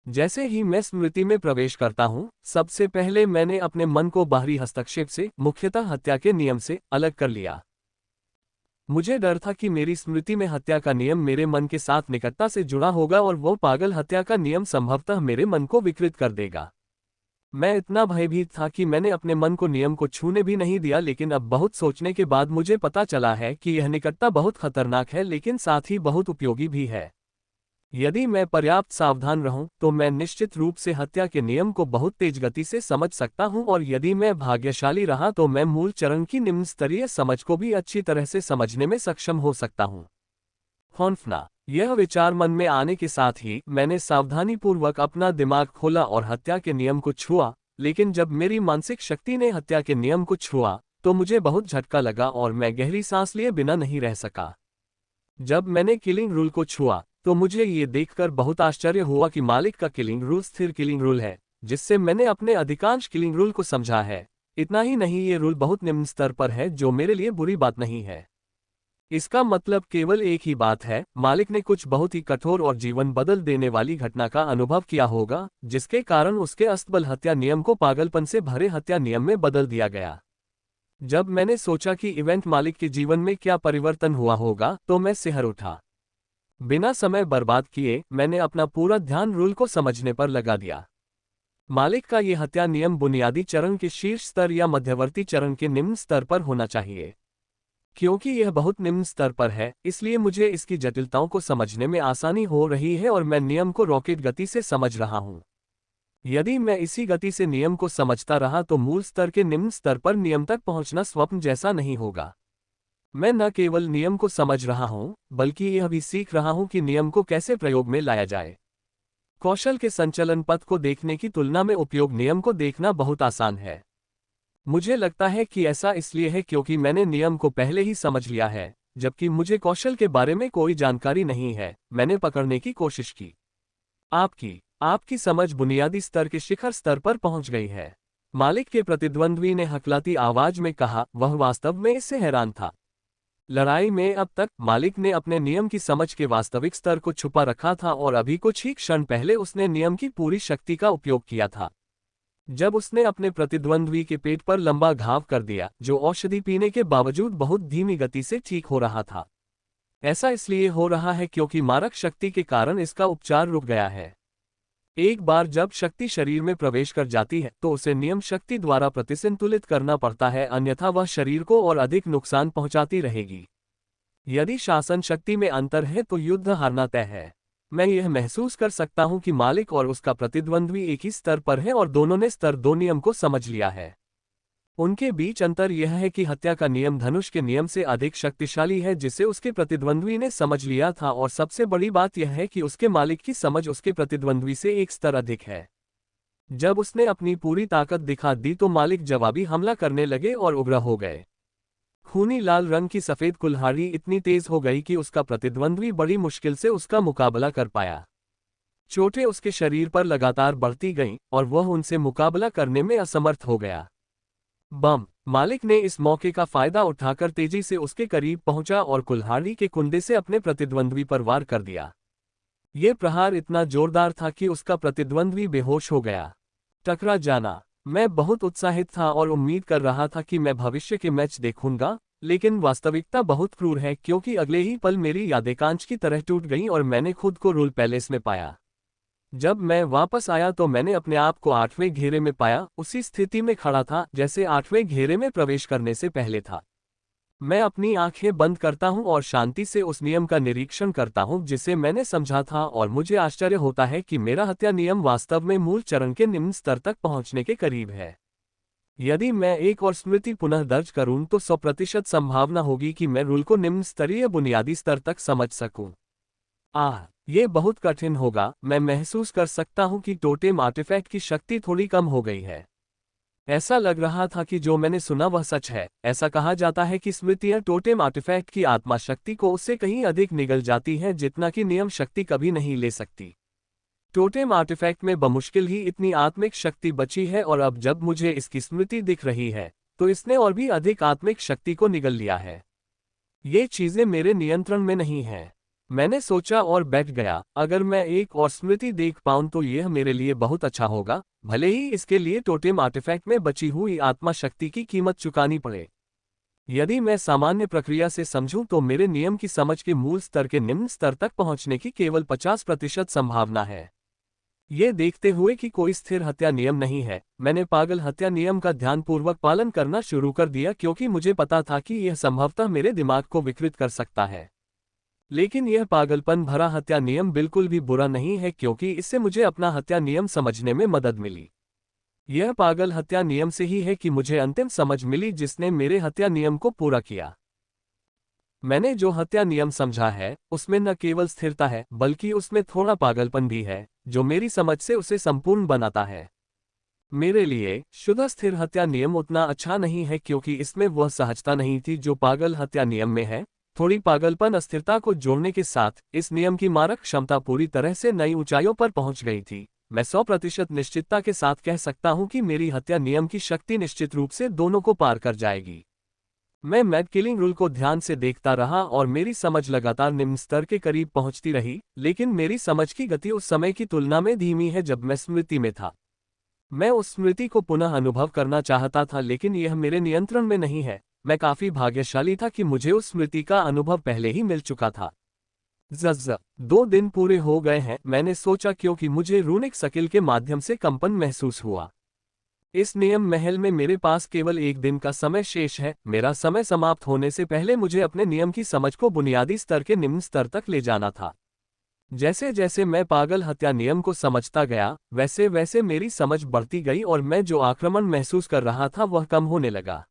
जैसे ही मैं स्मृति में प्रवेश करता हूं, सबसे पहले मैंने अपने मन को बाहरी हस्तक्षेप से, मुख्यतः हत्या के नियम से, अलग कर लिया। मुझे डर था कि मेरी स्मृति में हत्या का नियम मेरे मन के साथ निकटता से जुड़ा होगा और वो पागल हत्या का नियम संभवतः मेरे मन को विकृत कर देगा। मैं इतना भयभीत था कि मैंने अपने मन को नियम को छूने भी नहीं दिया, लेकिन अब बहुत सोचने के बाद मुझे पता चला है कि यह निकटता बहुत खतरनाक है लेकिन साथ ही बहुत उपयोगी भी है। यदि मैं पर्याप्त सावधान रहूं तो मैं निश्चित रूप से हत्या के नियम को बहुत तेज गति से समझ सकता हूं, और यदि मैं भाग्यशाली रहा तो मैं मूल चरण की निम्न स्तरीय समझ को भी अच्छी तरह से समझने में सक्षम हो सकता हूं। फौंफना। यह विचार मन में आने के साथ ही मैंने सावधानीपूर्वक अपना दिमाग खोला और हत्या के नियम को छुआ, लेकिन जब मेरी मानसिक शक्ति ने हत्या के नियम को छुआ तो मुझे बहुत झटका लगा और मैं गहरी सांस लिए बिना नहीं रह सका। जब मैंने किलिंग रूल को छुआ तो मुझे ये देखकर बहुत आश्चर्य हुआ कि मालिक का किलिंग रूल स्थिर किलिंग रूल है, जिससे मैंने अपने अधिकांश किलिंग रूल को समझा है। इतना ही नहीं, ये रूल बहुत निम्न स्तर पर है, जो मेरे लिए बुरी बात नहीं है। इसका मतलब केवल एक ही बात है, मालिक ने कुछ बहुत ही कठोर और जीवन बदल देने वाली घटना का अनुभव किया होगा, जिसके कारण उसके अस्तबल हत्या नियम को पागलपन से भरे हत्या नियम में बदल दिया गया। जब मैंने सोचा कि इवेंट मालिक के जीवन में क्या परिवर्तन हुआ होगा तो मैं सिहर उठा। बिना समय बर्बाद किए मैंने अपना पूरा ध्यान रूल को समझने पर लगा दिया। मालिक का यह हत्या नियम बुनियादी चरण के शीर्ष स्तर या मध्यवर्ती चरण के निम्न स्तर पर होना चाहिए। क्योंकि यह बहुत निम्न स्तर पर है, इसलिए मुझे इसकी जटिलताओं को समझने में आसानी हो रही है और मैं नियम को रॉकेट गति से समझ रहा हूं। यदि मैं इसी गति से नियम को समझता रहा तो मूल स्तर के निम्न स्तर पर नियम तक पहुंचना स्वप्न जैसा नहीं होगा। मैं न केवल नियम को समझ रहा हूं, बल्कि यह भी सीख रहा हूं कि नियम को कैसे प्रयोग में लाया जाए। कौशल के संचलन पथ को देखने की तुलना में उपयोग नियम को देखना बहुत आसान है। मुझे लगता है कि ऐसा इसलिए है क्योंकि मैंने नियम को पहले ही समझ लिया है, जबकि मुझे कौशल के बारे में कोई जानकारी नहीं है। मैंने पकड़ने की कोशिश की। आपकी समझ बुनियादी स्तर के शिखर स्तर पर पहुंच गई है, मालिक के प्रतिद्वंद्वी ने हकलाती आवाज में कहा। वह वास्तव में इससे हैरान था। लड़ाई में अब तक मालिक ने अपने नियम की समझ के वास्तविक स्तर को छुपा रखा था और अभी कुछ ही क्षण पहले उसने नियम की पूरी शक्ति का उपयोग किया था। जब उसने अपने प्रतिद्वंद्वी के पेट पर लंबा घाव कर दिया, जो औषधि पीने के बावजूद बहुत धीमी गति से ठीक हो रहा था। ऐसा इसलिए हो रहा है क्योंकि मारक शक्ति के कारण इसका उपचार रुक गया है। एक बार जब शक्ति शरीर में प्रवेश कर जाती है तो उसे नियम शक्ति द्वारा प्रतिसंतुलित करना पड़ता है, अन्यथा वह शरीर को और अधिक नुकसान पहुंचाती रहेगी। यदि शासन शक्ति में अंतर है तो युद्ध हारना तय है। मैं यह महसूस कर सकता हूं कि मालिक और उसका प्रतिद्वंद्वी एक ही स्तर पर है और दोनों ने स्तर 2 नियम को समझ लिया है। उनके बीच अंतर यह है कि हत्या का नियम धनुष के नियम से अधिक शक्तिशाली है, जिसे उसके प्रतिद्वंद्वी ने समझ लिया था, और सबसे बड़ी बात यह है कि उसके मालिक की समझ उसके प्रतिद्वंद्वी से एक स्तर अधिक है। जब उसने अपनी पूरी ताकत दिखा दी तो मालिक जवाबी हमला करने लगे और उग्र हो गए। खूनी लाल रंग की सफेद कुल्हाड़ी इतनी तेज हो गई कि उसका प्रतिद्वंद्वी बड़ी मुश्किल से उसका मुकाबला कर पाया। चोटें उसके शरीर पर लगातार बढ़ती गईं और वह उनसे मुकाबला करने में असमर्थ हो गया। मालिक ने इस मौके का फायदा उठाकर तेजी से उसके करीब पहुंचा और कुल्हाड़ी के कुंडे से अपने प्रतिद्वंद्वी पर वार कर दिया। यह प्रहार इतना जोरदार था कि उसका प्रतिद्वंद्वी बेहोश हो गया। टकरा जाना। मैं बहुत उत्साहित था और उम्मीद कर रहा था कि मैं भविष्य के मैच देखूंगा, लेकिन वास्तविकता बहुत क्रूर है क्योंकि अगले ही पल मेरी यादें कांच की तरह टूट गईं और मैंने खुद को रूल पैलेस में पाया। जब मैं वापस आया तो मैंने अपने आप को 8वें घेरे में पाया, उसी स्थिति में खड़ा था जैसे 8वें घेरे में प्रवेश करने से पहले था। मैं अपनी आंखें बंद करता हूं और शांति से उस नियम का निरीक्षण करता हूं जिसे मैंने समझा था, और मुझे आश्चर्य होता है कि मेरा हत्या नियम वास्तव में मूल चरण के निम्न स्तर तक पहुंचने के करीब है। यदि मैं एक और स्मृति पुनः दर्ज करूं तो 100% संभावना होगी कि मैं रूल को निम्न स्तरीय बुनियादी स्तर तक समझ सकूं। ये बहुत कठिन होगा। मैं महसूस कर सकता हूं कि टोटेम आर्टिफैक्ट की शक्ति थोड़ी कम हो गई है। ऐसा लग रहा था कि जो मैंने सुना वह सच है। ऐसा कहा जाता है कि स्मृतियां टोटेम आर्टिफैक्ट की आत्मा शक्ति को उससे कहीं अधिक निगल जाती हैं जितना कि नियम शक्ति कभी नहीं ले सकती। टोटेम आर्टिफैक्ट में बमुश्किल ही इतनी आत्मिक शक्ति बची है, और अब जब मुझे इसकी स्मृति दिख रही है तो इसने और भी अधिक आत्मिक शक्ति को निगल लिया है। ये चीजें मेरे नियंत्रण में नहीं हैं। मैंने सोचा और बैठ गया। अगर मैं एक और स्मृति देख पाऊं तो यह मेरे लिए बहुत अच्छा होगा, भले ही इसके लिए टोटेम आर्टिफैक्ट में बची हुई आत्मा शक्ति की कीमत चुकानी पड़े। यदि मैं सामान्य प्रक्रिया से समझूं तो मेरे नियम की समझ के मूल स्तर के निम्न स्तर तक पहुंचने की केवल 50% संभावना है। ये देखते हुए कि कोई स्थिर हत्या नियम नहीं है, मैंने पागल हत्या नियम का ध्यानपूर्वक पालन करना शुरू कर दिया क्योंकि मुझे पता था कि यह संभवतः मेरे दिमाग को विकृत कर सकता है। लेकिन यह पागलपन भरा हत्या नियम बिल्कुल भी बुरा नहीं है क्योंकि इससे मुझे अपना हत्या नियम समझने में मदद मिली। यह पागल हत्या नियम से ही है कि मुझे अंतिम समझ मिली जिसने मेरे हत्या नियम को पूरा किया। मैंने जो हत्या नियम समझा है उसमें न केवल स्थिरता है बल्कि उसमें थोड़ा पागलपन भी है जो मेरी समझ से उसे संपूर्ण बनाता है। मेरे लिए शुद्ध स्थिर हत्या नियम उतना अच्छा नहीं है क्योंकि इसमें वह सहजता नहीं थी जो पागल हत्या नियम में है। थोड़ी पागलपन अस्थिरता को जोड़ने के साथ इस नियम की मारक क्षमता पूरी तरह से नई ऊंचाइयों पर पहुंच गई थी। मैं 100% निश्चितता के साथ कह सकता हूं कि मेरी हत्या नियम की शक्ति निश्चित रूप से दोनों को पार कर जाएगी। मैं मैड किलिंग रूल को ध्यान से देखता रहा और मेरी समझ लगातार निम्न स्तर के करीब पहुंचती रही, लेकिन मेरी समझ की गति उस समय की तुलना में धीमी है जब मैं स्मृति में था। मैं उस स्मृति को पुनः अनुभव करना चाहता था लेकिन यह मेरे नियंत्रण में नहीं है। मैं काफी भाग्यशाली था कि मुझे उस स्मृति का अनुभव पहले ही मिल चुका था। 2 दिन पूरे हो गए हैं, मैंने सोचा क्योंकि मुझे रूनिक स्किल के माध्यम से कंपन महसूस हुआ। इस नियम महल में मेरे पास केवल 1 दिन का समय शेष है। मेरा समय समाप्त होने से पहले मुझे अपने नियम की समझ को बुनियादी स्तर के निम्न स्तर तक ले जाना था। जैसे जैसे मैं पागल हत्या नियम को समझता गया वैसे वैसे मेरी समझ बढ़ती गई और मैं जो आक्रमण महसूस कर रहा था वह कम होने लगा।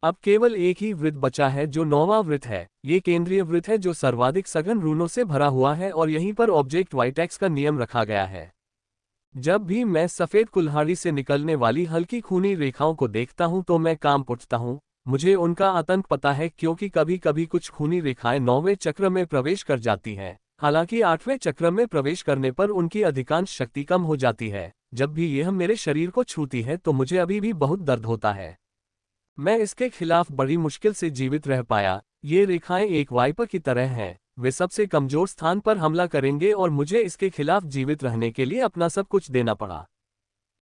अब केवल एक ही वृत्त बचा है जो 9वां वृत्त है। ये केंद्रीय वृत्त है जो सर्वाधिक सघन रूनों से भरा हुआ है और यहीं पर ऑब्जेक्ट वाइटेक्स का नियम रखा गया है। जब भी मैं सफेद कुल्हाड़ी से निकलने वाली हल्की खूनी रेखाओं को देखता हूं तो मैं कांप उठता हूं। मुझे उनका आतंक पता है क्योंकि कभी कभी कुछ खूनी रेखाएं 9वें चक्र में प्रवेश कर जाती हैं। हालांकि 8वें चक्र में प्रवेश करने पर उनकी अधिकांश शक्ति कम हो जाती है। जब भी यह मेरे शरीर को छूती है तो मुझे अभी भी बहुत दर्द होता है। मैं इसके खिलाफ बड़ी मुश्किल से जीवित रह पाया। ये रेखाएं एक वाइपर की तरह हैं, वे सबसे कमजोर स्थान पर हमला करेंगे और मुझे इसके खिलाफ जीवित रहने के लिए अपना सब कुछ देना पड़ा।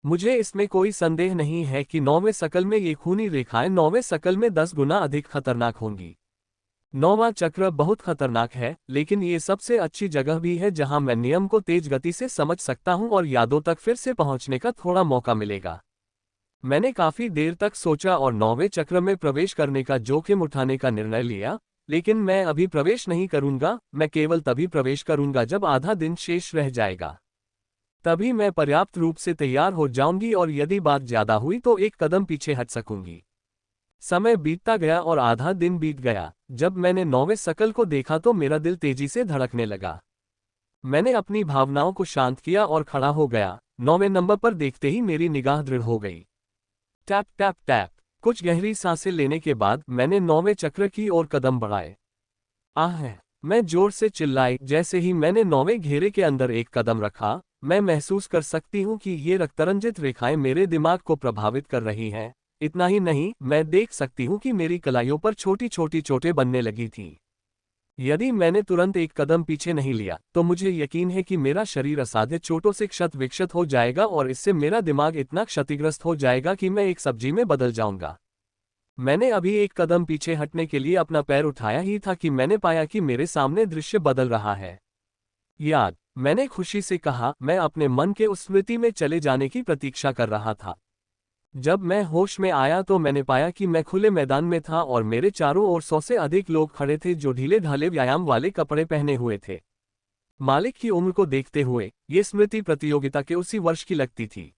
मुझे इसमें कोई संदेह नहीं है कि 9वें शकल में ये खूनी रेखाएं 9वें शकल में 10 गुना अधिक खतरनाक होंगी। 9वां चक्र बहुत खतरनाक है, लेकिन ये सबसे अच्छी जगह भी है जहां मैं नियम को तेज गति से समझ सकता हूं और यादों तक फिर से पहुंचने का थोड़ा मौका मिलेगा। मैंने काफी देर तक सोचा और 9वें चक्र में प्रवेश करने का जोखिम उठाने का निर्णय लिया, लेकिन मैं अभी प्रवेश नहीं करूंगा। मैं केवल तभी प्रवेश करूंगा जब आधा दिन शेष रह जाएगा। तभी मैं पर्याप्त रूप से तैयार हो जाऊंगी और यदि बात ज्यादा हुई तो एक कदम पीछे हट सकूंगी। समय बीतता गया और आधा दिन बीत गया। जब मैंने 9वें शकल को देखा तो मेरा दिल तेजी से धड़कने लगा। मैंने अपनी भावनाओं को शांत किया और खड़ा हो गया। 9वें नंबर पर देखते ही मेरी निगाह दृढ़ हो गई। Tap tap tap. कुछ गहरी सांसें लेने के बाद मैंने 9वें चक्र की ओर कदम बढ़ाए। आह! मैं जोर से चिल्लाई। जैसे ही मैंने 9वें घेरे के अंदर एक कदम रखा, मैं महसूस कर सकती हूँ कि ये रक्तरंजित रेखाएं मेरे दिमाग को प्रभावित कर रही हैं। इतना ही नहीं, मैं देख सकती हूँ कि मेरी कलाइयों पर छोटी छोटी चोटें बनने लगी थीं। यदि मैंने तुरंत एक कदम पीछे नहीं लिया तो मुझे यकीन है कि मेरा शरीर असाध्य चोटों से क्षत विक्षत हो जाएगा और इससे मेरा दिमाग इतना क्षतिग्रस्त हो जाएगा कि मैं एक सब्जी में बदल जाऊंगा। मैंने अभी एक कदम पीछे हटने के लिए अपना पैर उठाया ही था कि मैंने पाया कि मेरे सामने दृश्य बदल रहा है। याद, मैंने खुशी से कहा। मैं अपने मन के उस स्मृति में चले जाने की प्रतीक्षा कर रहा था। जब मैं होश में आया तो मैंने पाया कि मैं खुले मैदान में था और मेरे चारों ओर 100 से अधिक लोग खड़े थे जो ढीले ढाले व्यायाम वाले कपड़े पहने हुए थे। मालिक की उम्र को देखते हुए ये स्मृति प्रतियोगिता के उसी वर्ष की लगती थी।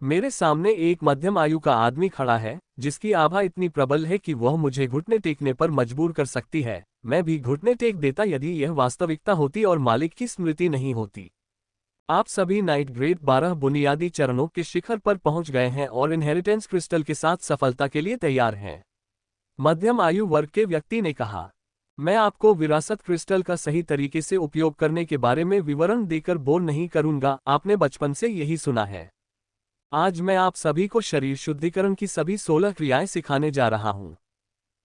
मेरे सामने एक मध्यम आयु का आदमी खड़ा है जिसकी आभा इतनी प्रबल है कि वह मुझे घुटने टेकने पर मजबूर कर सकती है। मैं भी घुटने टेक देता यदि यह वास्तविकता होती और मालिक की स्मृति नहीं होती। आप सभी नाइट ग्रेड 12 बुनियादी चरणों के शिखर पर पहुंच गए हैं और इनहेरिटेंस क्रिस्टल के साथ सफलता के लिए तैयार हैं। मध्यम आयु वर्ग के व्यक्ति ने कहा। मैं आपको विरासत क्रिस्टल का सही तरीके से उपयोग करने के बारे में विवरण देकर बोर नहीं करूंगा, आपने बचपन से यही सुना है। आज मैं आप सभी को शरीर शुद्धिकरण की सभी 16 क्रियाएं सिखाने जा रहा हूं।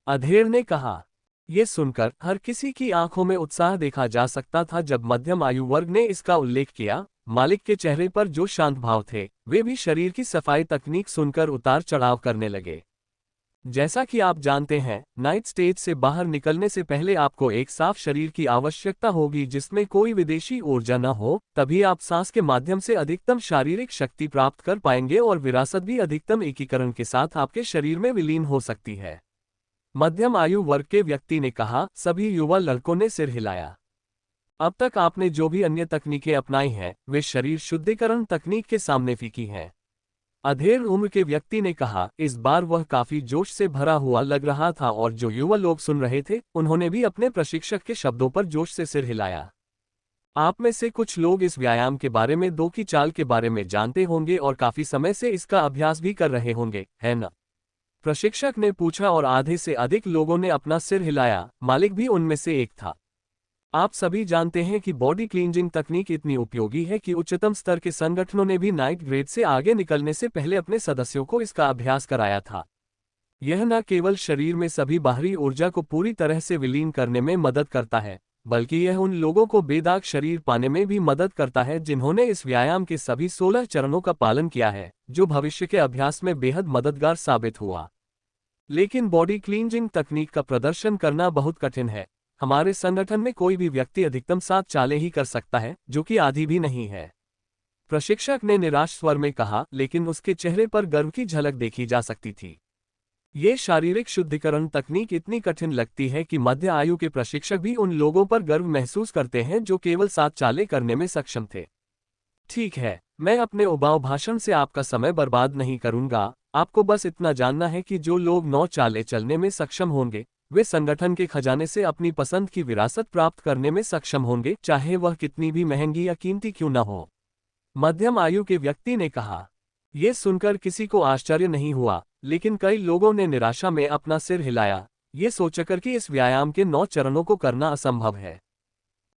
अधेर ने कहा। यह सुनकर हर किसी की आंखों में उत्साह देखा जा सकता था जब मध्यम आयु वर्ग ने इसका उल्लेख किया। मालिक के चेहरे पर जो शांत भाव थे वे भी शरीर की सफाई तकनीक सुनकर उतार चढ़ाव करने लगे। जैसा कि आप जानते हैं, नाइट स्टेज से बाहर निकलने से पहले आपको एक साफ शरीर की आवश्यकता होगी जिसमें कोई विदेशी ऊर्जा न हो, तभी आप सांस के माध्यम से अधिकतम शारीरिक शक्ति प्राप्त कर पाएंगे और विरासत भी अधिकतम एकीकरण के साथ आपके शरीर में विलीन हो सकती है। मध्यम आयु वर्ग के व्यक्ति ने कहा। सभी युवा लड़कों ने सिर हिलाया। अब तक आपने जो भी अन्य तकनीकें अपनाई हैं, वे शरीर शुद्धिकरण तकनीक के सामने फीकी हैं। अधेड़ उम्र के व्यक्ति ने कहा। इस बार वह काफी जोश से भरा हुआ लग रहा था और जो युवा लोग सुन रहे थे, उन्होंने भी अपने प्रशिक्षक के शब्दों पर जोश से सिर हिलाया। आप में से कुछ लोग इस व्यायाम के बारे में 2 की चाल के बारे में जानते होंगे और काफी समय से इसका अभ्यास भी कर रहे होंगे, है ना? प्रशिक्षक ने पूछा और आधे से अधिक लोगों ने अपना सिर हिलाया। मालिक भी उनमें से एक था। आप सभी जानते हैं कि बॉडी क्लींजिंग तकनीक इतनी उपयोगी है कि उच्चतम स्तर के संगठनों ने भी नाइट ग्रेड से आगे निकलने से पहले अपने सदस्यों को इसका अभ्यास कराया था। यह न केवल शरीर में सभी बाहरी ऊर्जा को पूरी तरह से विलीन करने में मदद करता है, बल्कि यह उन लोगों को बेदाग शरीर पाने में भी मदद करता है जिन्होंने इस व्यायाम के सभी 16 चरणों का पालन किया है, जो भविष्य के अभ्यास में बेहद मददगार साबित हुआ। लेकिन बॉडी क्लींजिंग तकनीक का प्रदर्शन करना बहुत कठिन है। हमारे संगठन में कोई भी व्यक्ति अधिकतम 7 चालें ही कर सकता है, जो कि आधी भी नहीं है। प्रशिक्षक ने निराश स्वर में कहा, लेकिन उसके चेहरे पर गर्व की झलक देखी जा सकती थी। ये शारीरिक शुद्धिकरण तकनीक इतनी कठिन लगती है कि मध्य आयु के प्रशिक्षक भी उन लोगों पर गर्व महसूस करते हैं जो केवल 7 चालें करने में सक्षम थे। ठीक है, मैं अपने उबाऊ भाषण से आपका समय बर्बाद नहीं करूंगा। आपको बस इतना जानना है कि जो लोग 9 चालें चलने में सक्षम होंगे, वे संगठन के खजाने से अपनी पसंद की विरासत प्राप्त करने में सक्षम होंगे, चाहे वह कितनी भी महंगी या कीमती क्यों न हो। मध्यम आयु के व्यक्ति ने कहा। यह सुनकर किसी को आश्चर्य नहीं हुआ, लेकिन कई लोगों ने निराशा में अपना सिर हिलाया, ये सोचकर कि इस व्यायाम के 9 चरणों को करना असंभव है।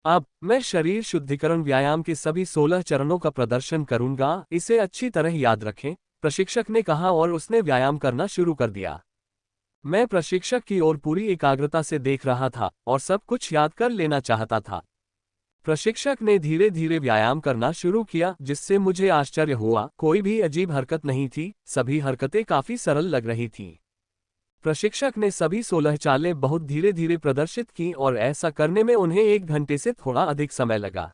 अब मैं शरीर शुद्धिकरण व्यायाम के सभी 16 चरणों का प्रदर्शन करूंगा, इसे अच्छी तरह याद रखें, प्रशिक्षक ने कहा और उसने व्यायाम करना शुरू कर दिया। मैं प्रशिक्षक की ओर पूरी एकाग्रता से देख रहा था और सब कुछ याद कर लेना चाहता था। प्रशिक्षक ने धीरे धीरे व्यायाम करना शुरू किया, जिससे मुझे आश्चर्य हुआ। कोई भी अजीब हरकत नहीं थी, सभी हरकतें काफी सरल लग रही थीं। प्रशिक्षक ने सभी 16 चालें बहुत धीरे धीरे प्रदर्शित की और ऐसा करने में उन्हें 1 घंटे से थोड़ा अधिक समय लगा।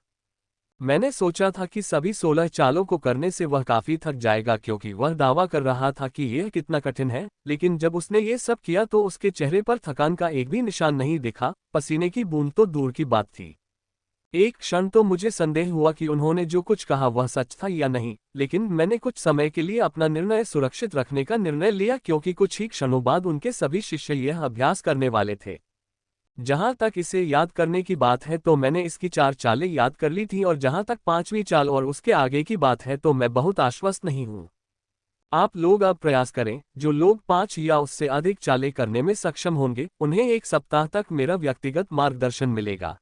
मैंने सोचा था कि सभी 16 चालों को करने से वह काफी थक जाएगा, क्योंकि वह दावा कर रहा था कि यह कितना कठिन है, लेकिन जब उसने ये सब किया तो उसके चेहरे पर थकान का एक भी निशान नहीं दिखा, पसीने की बूंद तो दूर की बात थी। एक क्षण तो मुझे संदेह हुआ कि उन्होंने जो कुछ कहा वह सच था या नहीं, लेकिन मैंने कुछ समय के लिए अपना निर्णय सुरक्षित रखने का निर्णय लिया, क्योंकि कुछ ही क्षणों बाद उनके सभी शिष्य यह अभ्यास करने वाले थे। जहां तक इसे याद करने की बात है तो मैंने इसकी 4 चालें याद कर ली थीं, और जहां तक 5वीं चाल और उसके आगे की बात है तो मैं बहुत आश्वस्त नहीं हूं। आप लोग अब प्रयास करें। जो लोग 5 या उससे अधिक चालें करने में सक्षम होंगे, उन्हें 1 सप्ताह तक मेरा व्यक्तिगत मार्गदर्शन मिलेगा।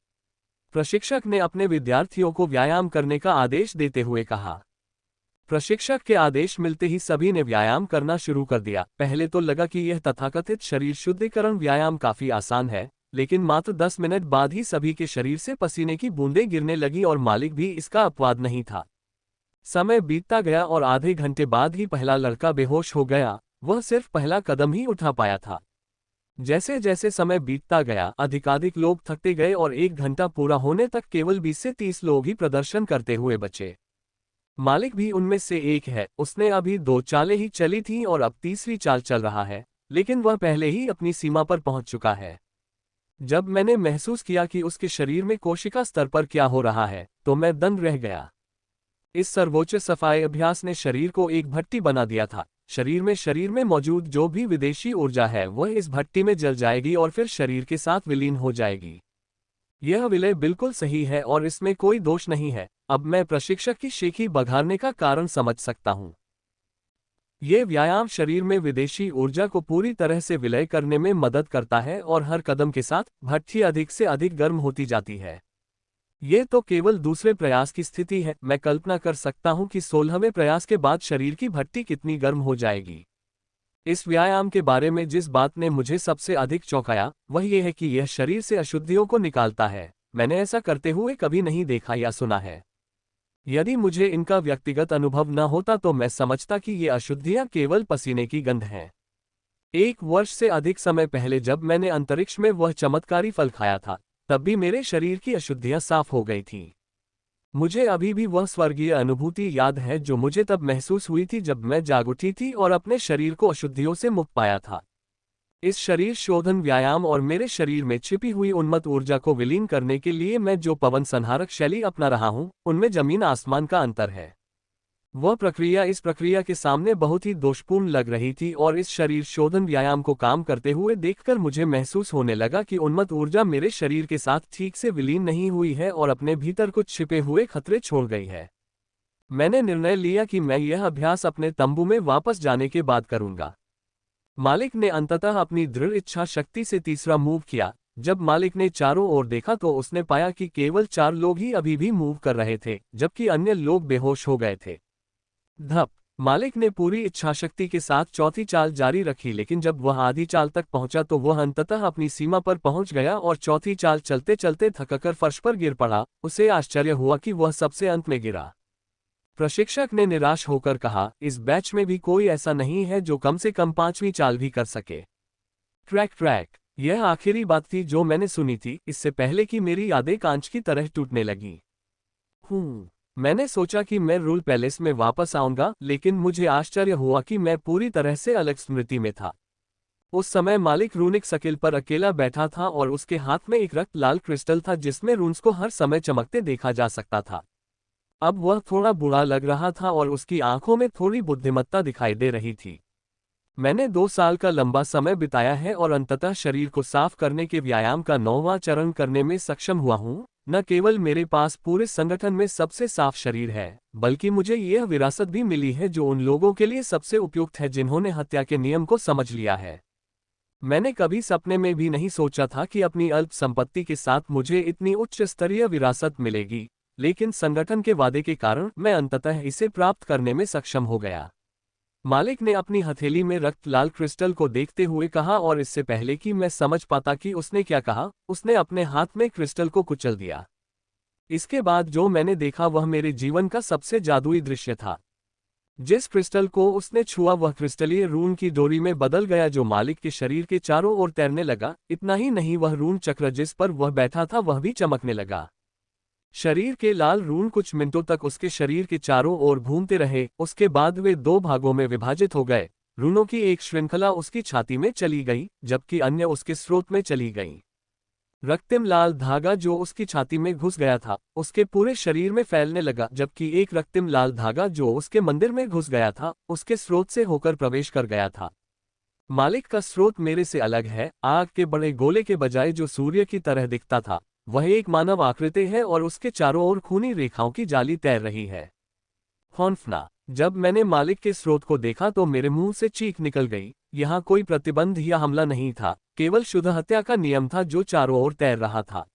प्रशिक्षक ने अपने विद्यार्थियों को व्यायाम करने का आदेश देते हुए कहा। प्रशिक्षक के आदेश मिलते ही सभी ने व्यायाम करना शुरू कर दिया। पहले तो लगा कि यह तथाकथित शरीर शुद्धिकरण व्यायाम काफी आसान है, लेकिन मात्र 10 मिनट बाद ही सभी के शरीर से पसीने की बूंदें गिरने लगी और मालिक भी इसका अपवाद नहीं था। समय बीतता गया और आधे घंटे बाद ही पहला लड़का बेहोश हो गया। वह सिर्फ पहला कदम ही उठा पाया था। जैसे जैसे समय बीतता गया, अधिकाधिक लोग थकते गए और 1 घंटा पूरा होने तक केवल 20 से 30 लोग ही प्रदर्शन करते हुए बचे। मालिक भी उनमें से एक है। उसने अभी 2 चालें ही चली थीं और अब तीसरी चाल चल रहा है, लेकिन वह पहले ही अपनी सीमा पर पहुंच चुका है। जब मैंने महसूस किया कि उसके शरीर में कोशिका स्तर पर क्या हो रहा है, तो मैं दंग रह गया। इस सर्वोच्च सफाई अभ्यास ने शरीर को एक भट्टी बना दिया था। शरीर में मौजूद जो भी विदेशी ऊर्जा है वह इस भट्टी में जल जाएगी और फिर शरीर के साथ विलीन हो जाएगी। यह विलय बिल्कुल सही है और इसमें कोई दोष नहीं है। अब मैं प्रशिक्षक की शेखी बघारने का कारण समझ सकता हूं। यह व्यायाम शरीर में विदेशी ऊर्जा को पूरी तरह से विलय करने में मदद करता है और हर कदम के साथ भट्टी अधिक से अधिक गर्म होती जाती है। यह तो केवल दूसरे प्रयास की स्थिति है। मैं कल्पना कर सकता हूं कि 16वें प्रयास के बाद शरीर की भट्टी कितनी गर्म हो जाएगी। इस व्यायाम के बारे में जिस बात ने मुझे सबसे अधिक चौंकाया वह यह है कि यह शरीर से अशुद्धियों को निकालता है। मैंने ऐसा करते हुए कभी नहीं देखा या सुना है। यदि मुझे इनका व्यक्तिगत अनुभव न होता तो मैं समझता कि ये अशुद्धियां केवल पसीने की गंध हैं। 1 वर्ष से अधिक समय पहले जब मैंने अंतरिक्ष में वह चमत्कारी फल खाया था, तब भी मेरे शरीर की अशुद्धियां साफ हो गई थीं। मुझे अभी भी वह स्वर्गीय अनुभूति याद है जो मुझे तब महसूस हुई थी जब मैं जाग उठी थी और अपने शरीर को अशुद्धियों से मुक्त पाया था। इस शरीर शोधन व्यायाम और मेरे शरीर में छिपी हुई उन्मत्त ऊर्जा को विलीन करने के लिए मैं जो पवन संहारक शैली अपना रहा हूं, उनमें जमीन आसमान का अंतर है। वह प्रक्रिया इस प्रक्रिया के सामने बहुत ही दोषपूर्ण लग रही थी और इस शरीर शोधन व्यायाम को काम करते हुए देखकर मुझे महसूस होने लगा कि उन्मत्त ऊर्जा मेरे शरीर के साथ ठीक से विलीन नहीं हुई है और अपने भीतर कुछ छिपे हुए खतरे छोड़ गई है। मैंने निर्णय लिया कि मैं यह अभ्यास अपने तंबू में वापस जाने के बाद करूंगा। मालिक ने अंततः अपनी दृढ़ इच्छा शक्ति से तीसरा मूव किया। जब मालिक ने चारों ओर देखा तो उसने पाया कि केवल 4 लोग ही अभी भी मूव कर रहे थे, जबकि अन्य लोग बेहोश हो गए थे। धप! मालिक ने पूरी इच्छाशक्ति के साथ चौथी चाल जारी रखी, लेकिन जब वह आधी चाल तक पहुंचा तो वह अंततः अपनी सीमा पर पहुंच गया और चौथी चाल चलते चलते थककर फर्श पर गिर पड़ा। उसे आश्चर्य हुआ कि वह सबसे अंत में गिरा। प्रशिक्षक ने निराश होकर कहा, इस बैच में भी कोई ऐसा नहीं है जो कम से कम 5वीं चाल भी कर सके। Track track! यह आखिरी बात थी जो मैंने सुनी थी, इससे पहले कि मेरी यादें कांच की तरह टूटने लगीं। मैंने सोचा कि मैं रूल पैलेस में वापस आऊंगा, लेकिन मुझे आश्चर्य हुआ कि मैं पूरी तरह से अलग स्मृति में था। उस समय मालिक रूनिक सकिल पर अकेला बैठा था और उसके हाथ में एक रक्त लाल क्रिस्टल था जिसमें रून्स को हर समय चमकते देखा जा सकता था। अब वह थोड़ा बुरा लग रहा था और उसकी आंखों में थोड़ी बुद्धिमत्ता दिखाई दे रही थी। मैंने 2 साल का लंबा समय बिताया है और अंततः शरीर को साफ करने के व्यायाम का 9वां चरण करने में सक्षम हुआ हूं। न केवल मेरे पास पूरे संगठन में सबसे साफ शरीर है, बल्कि मुझे यह विरासत भी मिली है जो उन लोगों के लिए सबसे उपयुक्त है जिन्होंने हत्या के नियम को समझ लिया है। मैंने कभी सपने में भी नहीं सोचा था कि अपनी अल्प संपत्ति के साथ मुझे इतनी उच्च स्तरीय विरासत मिलेगी, लेकिन संगठन के वादे के कारण मैं अंततः इसे प्राप्त करने में सक्षम हो गया। मालिक ने अपनी हथेली में रक्त लाल क्रिस्टल को देखते हुए कहा और इससे पहले कि मैं समझ पाता कि उसने क्या कहा, उसने अपने हाथ में क्रिस्टल को कुचल दिया। इसके बाद जो मैंने देखा वह मेरे जीवन का सबसे जादुई दृश्य था। जिस क्रिस्टल को उसने छुआ वह क्रिस्टलीय रून की डोरी में बदल गया जो मालिक के शरीर के चारों ओर तैरने लगा। इतना ही नहीं, वह रून चक्र जिस पर वह बैठा था वह भी चमकने लगा। शरीर के लाल रून कुछ मिनटों तक उसके शरीर के चारों ओर घूमते रहे, उसके बाद वे 2 भागों में विभाजित हो गए। रूनों की एक श्रृंखला उसकी छाती में चली गई, जबकि अन्य उसके स्रोत में चली गई। रक्तिम लाल धागा जो उसकी छाती में घुस गया था, उसके पूरे शरीर में फैलने लगा, जबकि एक रक्तिम लाल धागा जो उसके मंदिर में घुस गया था, उसके स्रोत से होकर प्रवेश कर गया था। मालिक का स्रोत मेरे से अलग है। आग के बड़े गोले के बजाय जो सूर्य की तरह दिखता था, वह एक मानव आकृति है और उसके चारों ओर खूनी रेखाओं की जाली तैर रही है। हौंफना! जब मैंने मालिक के स्रोत को देखा तो मेरे मुंह से चीख निकल गई। यहाँ कोई प्रतिबंध या हमला नहीं था, केवल शुद्ध हत्या का नियम था जो चारों ओर तैर रहा था।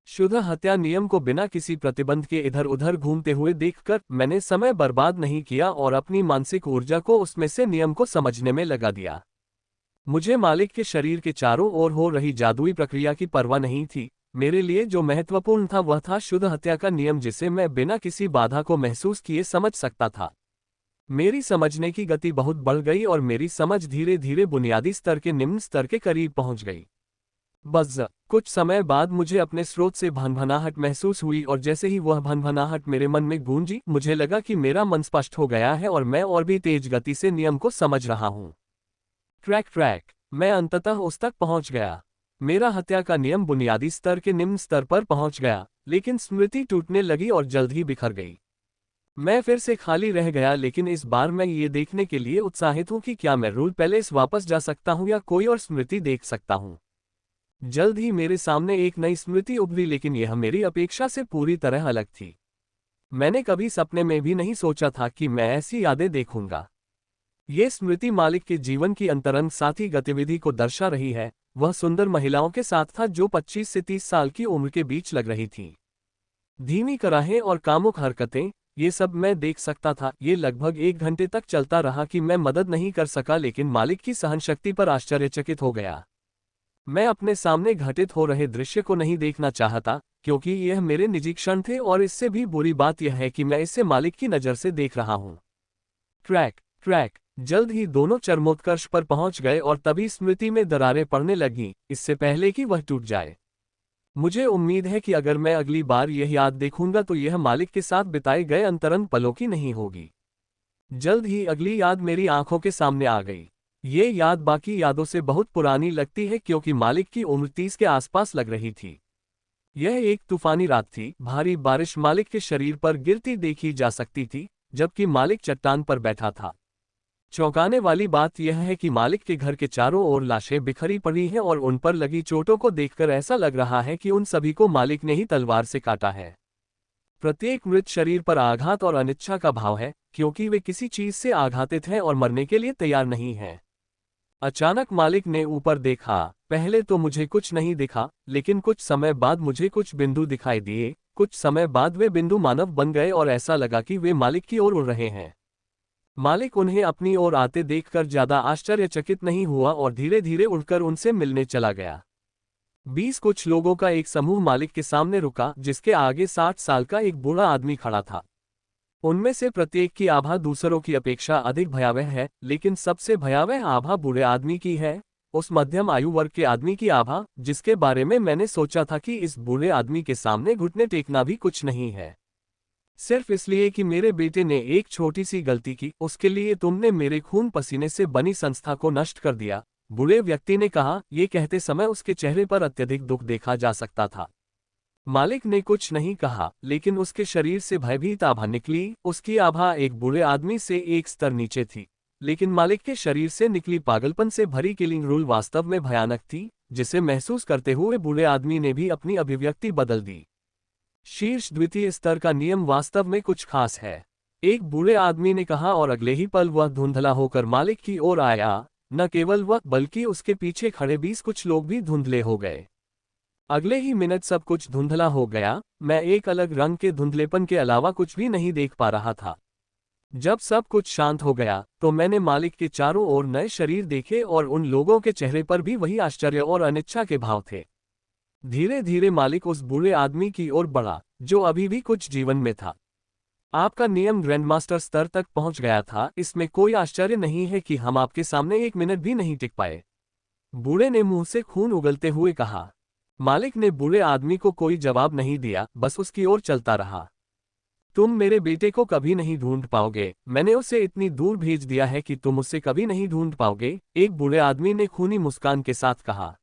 शुद्ध हत्या नियम को बिना किसी प्रतिबंध के इधर उधर घूमते हुए देखकर मैंने समय बर्बाद नहीं किया और अपनी मानसिक ऊर्जा को उसमें से नियम को समझने में लगा दिया। मुझे मालिक के शरीर के चारों ओर हो रही जादुई प्रक्रिया की परवाह नहीं थी। मेरे लिए जो महत्वपूर्ण था वह था शुद्ध हत्या का नियम जिसे मैं बिना किसी बाधा को महसूस किए समझ सकता था। मेरी समझने की गति बहुत बढ़ गई और मेरी समझ धीरे धीरे बुनियादी स्तर के निम्न स्तर के करीब पहुंच गई। बस कुछ समय बाद मुझे अपने स्रोत से भनभनाहट महसूस हुई और जैसे ही वह भनभनाहट मेरे मन में गूंजी, मुझे लगा कि मेरा मन स्पष्ट हो गया है और मैं और भी तेज गति से नियम को समझ रहा हूं। Track track! मैं अंततः उस तक पहुंच गया। मेरा हत्या का नियम बुनियादी स्तर के निम्न स्तर पर पहुंच गया, लेकिन स्मृति टूटने लगी और जल्द ही बिखर गई। मैं फिर से खाली रह गया, लेकिन इस बार मैं ये देखने के लिए उत्साहित हूं कि क्या मैं रूल पैलेस वापस जा सकता हूं या कोई और स्मृति देख सकता हूं। जल्द ही मेरे सामने एक नई स्मृति उभरी, लेकिन यह मेरी अपेक्षा से पूरी तरह अलग थी। मैंने कभी सपने में भी नहीं सोचा था कि मैं ऐसी यादें देखूंगा। ये स्मृति मालिक के जीवन की अंतरंग साथी गतिविधि को दर्शा रही है। वह सुंदर महिलाओं के साथ था जो 25 से 30 साल की उम्र के बीच लग रही थीं। धीमी कराहें और कामुक हरकतें, ये सब मैं देख सकता था। ये लगभग 1 घंटे तक चलता रहा कि मैं मदद नहीं कर सका, लेकिन मालिक की सहनशक्ति पर आश्चर्यचकित हो गया। मैं अपने सामने घटित हो रहे दृश्य को नहीं देखना चाहता, क्योंकि यह मेरे निजी क्षण थे और इससे भी बुरी बात यह है कि मैं इसे मालिक की नज़र से देख रहा हूं। Track track! जल्द ही दोनों चरमोत्कर्ष पर पहुंच गए और तभी स्मृति में दरारें पड़ने लगीं, इससे पहले कि वह टूट जाए। मुझे उम्मीद है कि अगर मैं अगली बार यह याद देखूंगा तो यह मालिक के साथ बिताए गए अंतरंग पलों की नहीं होगी। जल्द ही अगली याद मेरी आंखों के सामने आ गई। ये याद बाकी यादों से बहुत पुरानी लगती है क्योंकि मालिक की उम्र 30 के आसपास लग रही थी। यह एक तूफानी रात थी, भारी बारिश मालिक के शरीर पर गिरती देखी जा सकती थी, जबकि मालिक चट्टान पर बैठा था। चौंकाने वाली बात यह है कि मालिक के घर के चारों ओर लाशें बिखरी पड़ी हैं और उन पर लगी चोटों को देखकर ऐसा लग रहा है कि उन सभी को मालिक ने ही तलवार से काटा है। प्रत्येक मृत शरीर पर आघात और अनिच्छा का भाव है, क्योंकि वे किसी चीज से आघातित हैं और मरने के लिए तैयार नहीं हैं। अचानक मालिक ने ऊपर देखा। पहले तो मुझे कुछ नहीं दिखा, लेकिन कुछ समय बाद मुझे कुछ बिंदु दिखाई दिए। कुछ समय बाद वे बिंदु मानव बन गए और ऐसा लगा कि वे मालिक की ओर उड़ रहे हैं। मालिक उन्हें अपनी ओर आते देखकर ज्यादा आश्चर्यचकित नहीं हुआ और धीरे धीरे उड़कर उनसे मिलने चला गया। 20 कुछ लोगों का एक समूह मालिक के सामने रुका, जिसके आगे 60 साल का एक बूढ़ा आदमी खड़ा था। उनमें से प्रत्येक की आभा दूसरों की अपेक्षा अधिक भयावह है, लेकिन सबसे भयावह आभा बूढ़े आदमी की है, उस मध्यम आयु वर्ग के आदमी की आभा, जिसके बारे में मैंने सोचा था कि इस बूढ़े आदमी के सामने घुटने टेकना भी कुछ नहीं है। सिर्फ इसलिए कि मेरे बेटे ने एक छोटी सी गलती की, उसके लिए तुमने मेरे खून पसीने से बनी संस्था को नष्ट कर दिया, बूढ़े व्यक्ति ने कहा। ये कहते समय उसके चेहरे पर अत्यधिक दुख देखा जा सकता था। मालिक ने कुछ नहीं कहा, लेकिन उसके शरीर से भयभीत आभा निकली। उसकी आभा एक बूढ़े आदमी से एक स्तर नीचे थी, लेकिन मालिक के शरीर से निकली पागलपन से भरी किलिंग रूल वास्तव में भयानक थी, जिसे महसूस करते हुए बूढ़े आदमी ने भी अपनी अभिव्यक्ति बदल दी। शीर्ष द्वितीय स्तर का नियम वास्तव में कुछ खास है, एक बूढ़े आदमी ने कहा, और अगले ही पल वह धुंधला होकर मालिक की ओर आया। न केवल वह, बल्कि उसके पीछे खड़े 20 कुछ लोग भी धुंधले हो गए। अगले ही मिनट सब कुछ धुंधला हो गया। मैं एक अलग रंग के धुंधलेपन के अलावा कुछ भी नहीं देख पा रहा था। जब सब कुछ शांत हो गया तो मैंने मालिक के चारों ओर नए शरीर देखे और उन लोगों के चेहरे पर भी वही आश्चर्य और अनिच्छा के भाव थे। धीरे धीरे मालिक उस बूढ़े आदमी की ओर बढ़ा, जो अभी भी कुछ जीवन में था। आपका नियम ग्रैंडमास्टर स्तर तक पहुंच गया था, इसमें कोई आश्चर्य नहीं है कि हम आपके सामने एक मिनट भी नहीं टिक पाए, बूढ़े ने मुंह से खून उगलते हुए कहा। मालिक ने बूढ़े आदमी को कोई जवाब नहीं दिया, बस उसकी ओर चलता रहा। तुम मेरे बेटे को कभी नहीं ढूंढ पाओगे, मैंने उसे इतनी दूर भेज दिया है कि तुम उसे कभी नहीं ढूंढ पाओगे, एक बूढ़े आदमी ने खूनी मुस्कान के साथ कहा।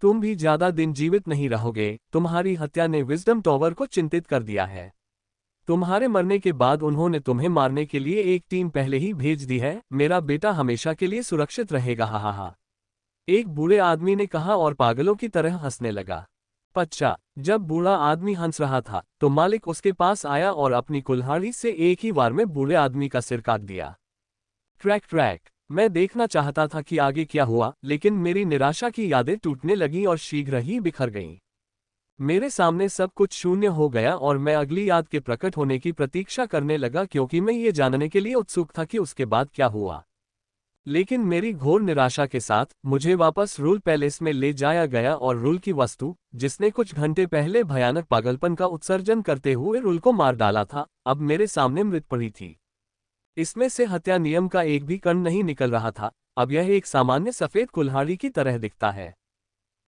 तुम भी ज्यादा दिन जीवित नहीं रहोगे, तुम्हारी हत्या ने विजडम टॉवर को चिंतित कर दिया है। तुम्हारे मरने के बाद उन्होंने तुम्हें मारने के लिए एक टीम पहले ही भेज दी है। मेरा बेटा हमेशा के लिए सुरक्षित रहेगा, हा हा हा, एक बूढ़े आदमी ने कहा और पागलों की तरह हंसने लगा। पच्चा, जब बूढ़ा आदमी हंस रहा था तो मालिक उसके पास आया और अपनी कुल्हाड़ी से एक ही वार में बूढ़े आदमी का सिर काट दिया। ट्रैक ट्रैक, मैं देखना चाहता था कि आगे क्या हुआ, लेकिन मेरी निराशा की यादें टूटने लगीं और शीघ्र ही बिखर गईं। मेरे सामने सब कुछ शून्य हो गया और मैं अगली याद के प्रकट होने की प्रतीक्षा करने लगा, क्योंकि मैं ये जानने के लिए उत्सुक था कि उसके बाद क्या हुआ। लेकिन मेरी घोर निराशा के साथ मुझे वापस रूल पैलेस में ले जाया गया और रूल की वस्तु, जिसने कुछ घंटे पहले भयानक पागलपन का उत्सर्जन करते हुए रूल को मार डाला था, अब मेरे सामने मृत पड़ी थी। इसमें से हत्या नियम का एक भी कण नहीं निकल रहा था। अब यह एक सामान्य सफेद कुल्हाड़ी की तरह दिखता है।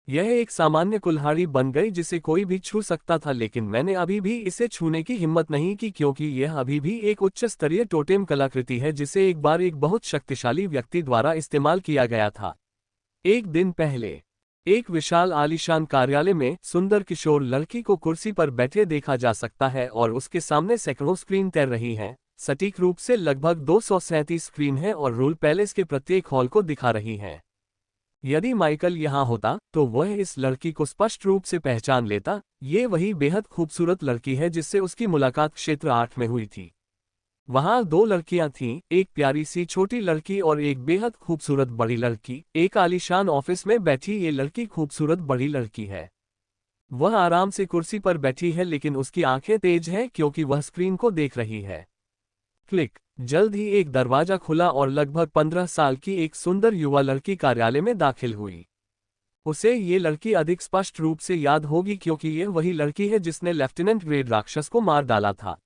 यह एक सामान्य कुल्हाड़ी बन गई जिसे कोई भी छू सकता था, लेकिन मैंने अभी भी इसे छूने की हिम्मत नहीं की, क्योंकि यह अभी भी एक उच्च स्तरीय टोटेम कलाकृति है जिसे एक बार एक बहुत शक्तिशाली व्यक्ति द्वारा इस्तेमाल किया गया था। एक दिन पहले एक विशाल आलीशान कार्यालय में सुंदर किशोर लड़की को कुर्सी पर बैठे देखा जा सकता है और उसके सामने सैकड़ों स्क्रीन तैर रही हैं। सटीक रूप से लगभग 237 स्क्रीन है और रूल पैलेस के प्रत्येक हॉल को दिखा रही हैं। यदि माइकल यहाँ होता तो वह इस लड़की को स्पष्ट रूप से पहचान लेता। ये वही बेहद खूबसूरत लड़की है जिससे उसकी मुलाकात क्षेत्र 8 में हुई थी। वहाँ 2 लड़कियां थीं, एक प्यारी सी छोटी लड़की और एक बेहद खूबसूरत बड़ी लड़की। एक आलीशान ऑफिस में बैठी ये लड़की खूबसूरत बड़ी लड़की है। वह आराम से कुर्सी पर बैठी है, लेकिन उसकी आंखें तेज हैं क्योंकि वह स्क्रीन को देख रही है। क्लिक, जल्द ही एक दरवाजा खुला और लगभग 15 साल की एक सुंदर युवा लड़की कार्यालय में दाखिल हुई। उसे ये लड़की अधिक स्पष्ट रूप से याद होगी क्योंकि यह वही लड़की है जिसने लेफ्टिनेंट ग्रेड राक्षस को मार डाला था।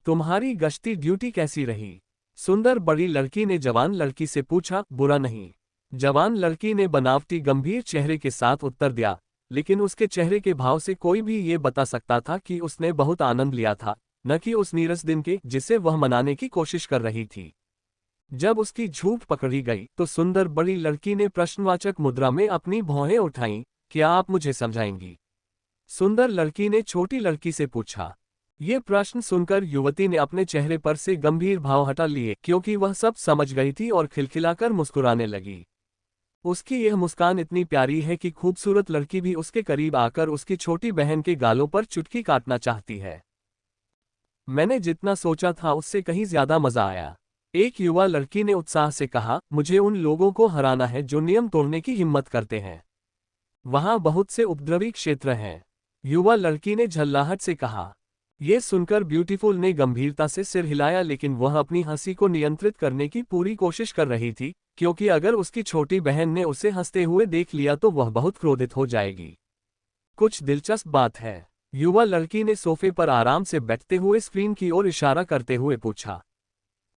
तुम्हारी गश्ती ड्यूटी कैसी रही? सुंदर बड़ी लड़की ने जवान लड़की से पूछा, बुरा नहीं। जवान लड़की ने बनावटी गंभीर चेहरे के साथ उत्तर दिया, लेकिन उसके चेहरे के भाव से कोई भी ये बता सकता था कि उसने बहुत आनंद लिया था, न कि उस नीरस दिन के जिसे वह मनाने की कोशिश कर रही थी। जब उसकी झूठ पकड़ी गई तो सुंदर बड़ी लड़की ने प्रश्नवाचक मुद्रा में अपनी भौहें उठाईं, क्या आप मुझे समझाएंगी? सुंदर लड़की ने छोटी लड़की से पूछा। ये प्रश्न सुनकर युवती ने अपने चेहरे पर से गंभीर भाव हटा लिए, क्योंकि वह सब समझ गई थी और खिलखिलाकर मुस्कुराने लगी। उसकी यह मुस्कान इतनी प्यारी है कि खूबसूरत लड़की भी उसके करीब आकर उसकी छोटी बहन के गालों पर चुटकी काटना चाहती है। मैंने जितना सोचा था उससे कहीं ज्यादा मजा आया, एक युवा लड़की ने उत्साह से कहा। मुझे उन लोगों को हराना है जो नियम तोड़ने की हिम्मत करते हैं। वहां बहुत से उपद्रवी क्षेत्र हैं, युवा लड़की ने झल्लाहट से कहा। यह सुनकर ब्यूटीफुल ने गंभीरता से सिर हिलाया, लेकिन वह अपनी हंसी को नियंत्रित करने की पूरी कोशिश कर रही थी, क्योंकि अगर उसकी छोटी बहन ने उसे हंसते हुए देख लिया तो वह बहुत क्रोधित हो जाएगी। कुछ दिलचस्प बात है, युवा लड़की ने सोफे पर आराम से बैठते हुए स्क्रीन की ओर इशारा करते हुए पूछा।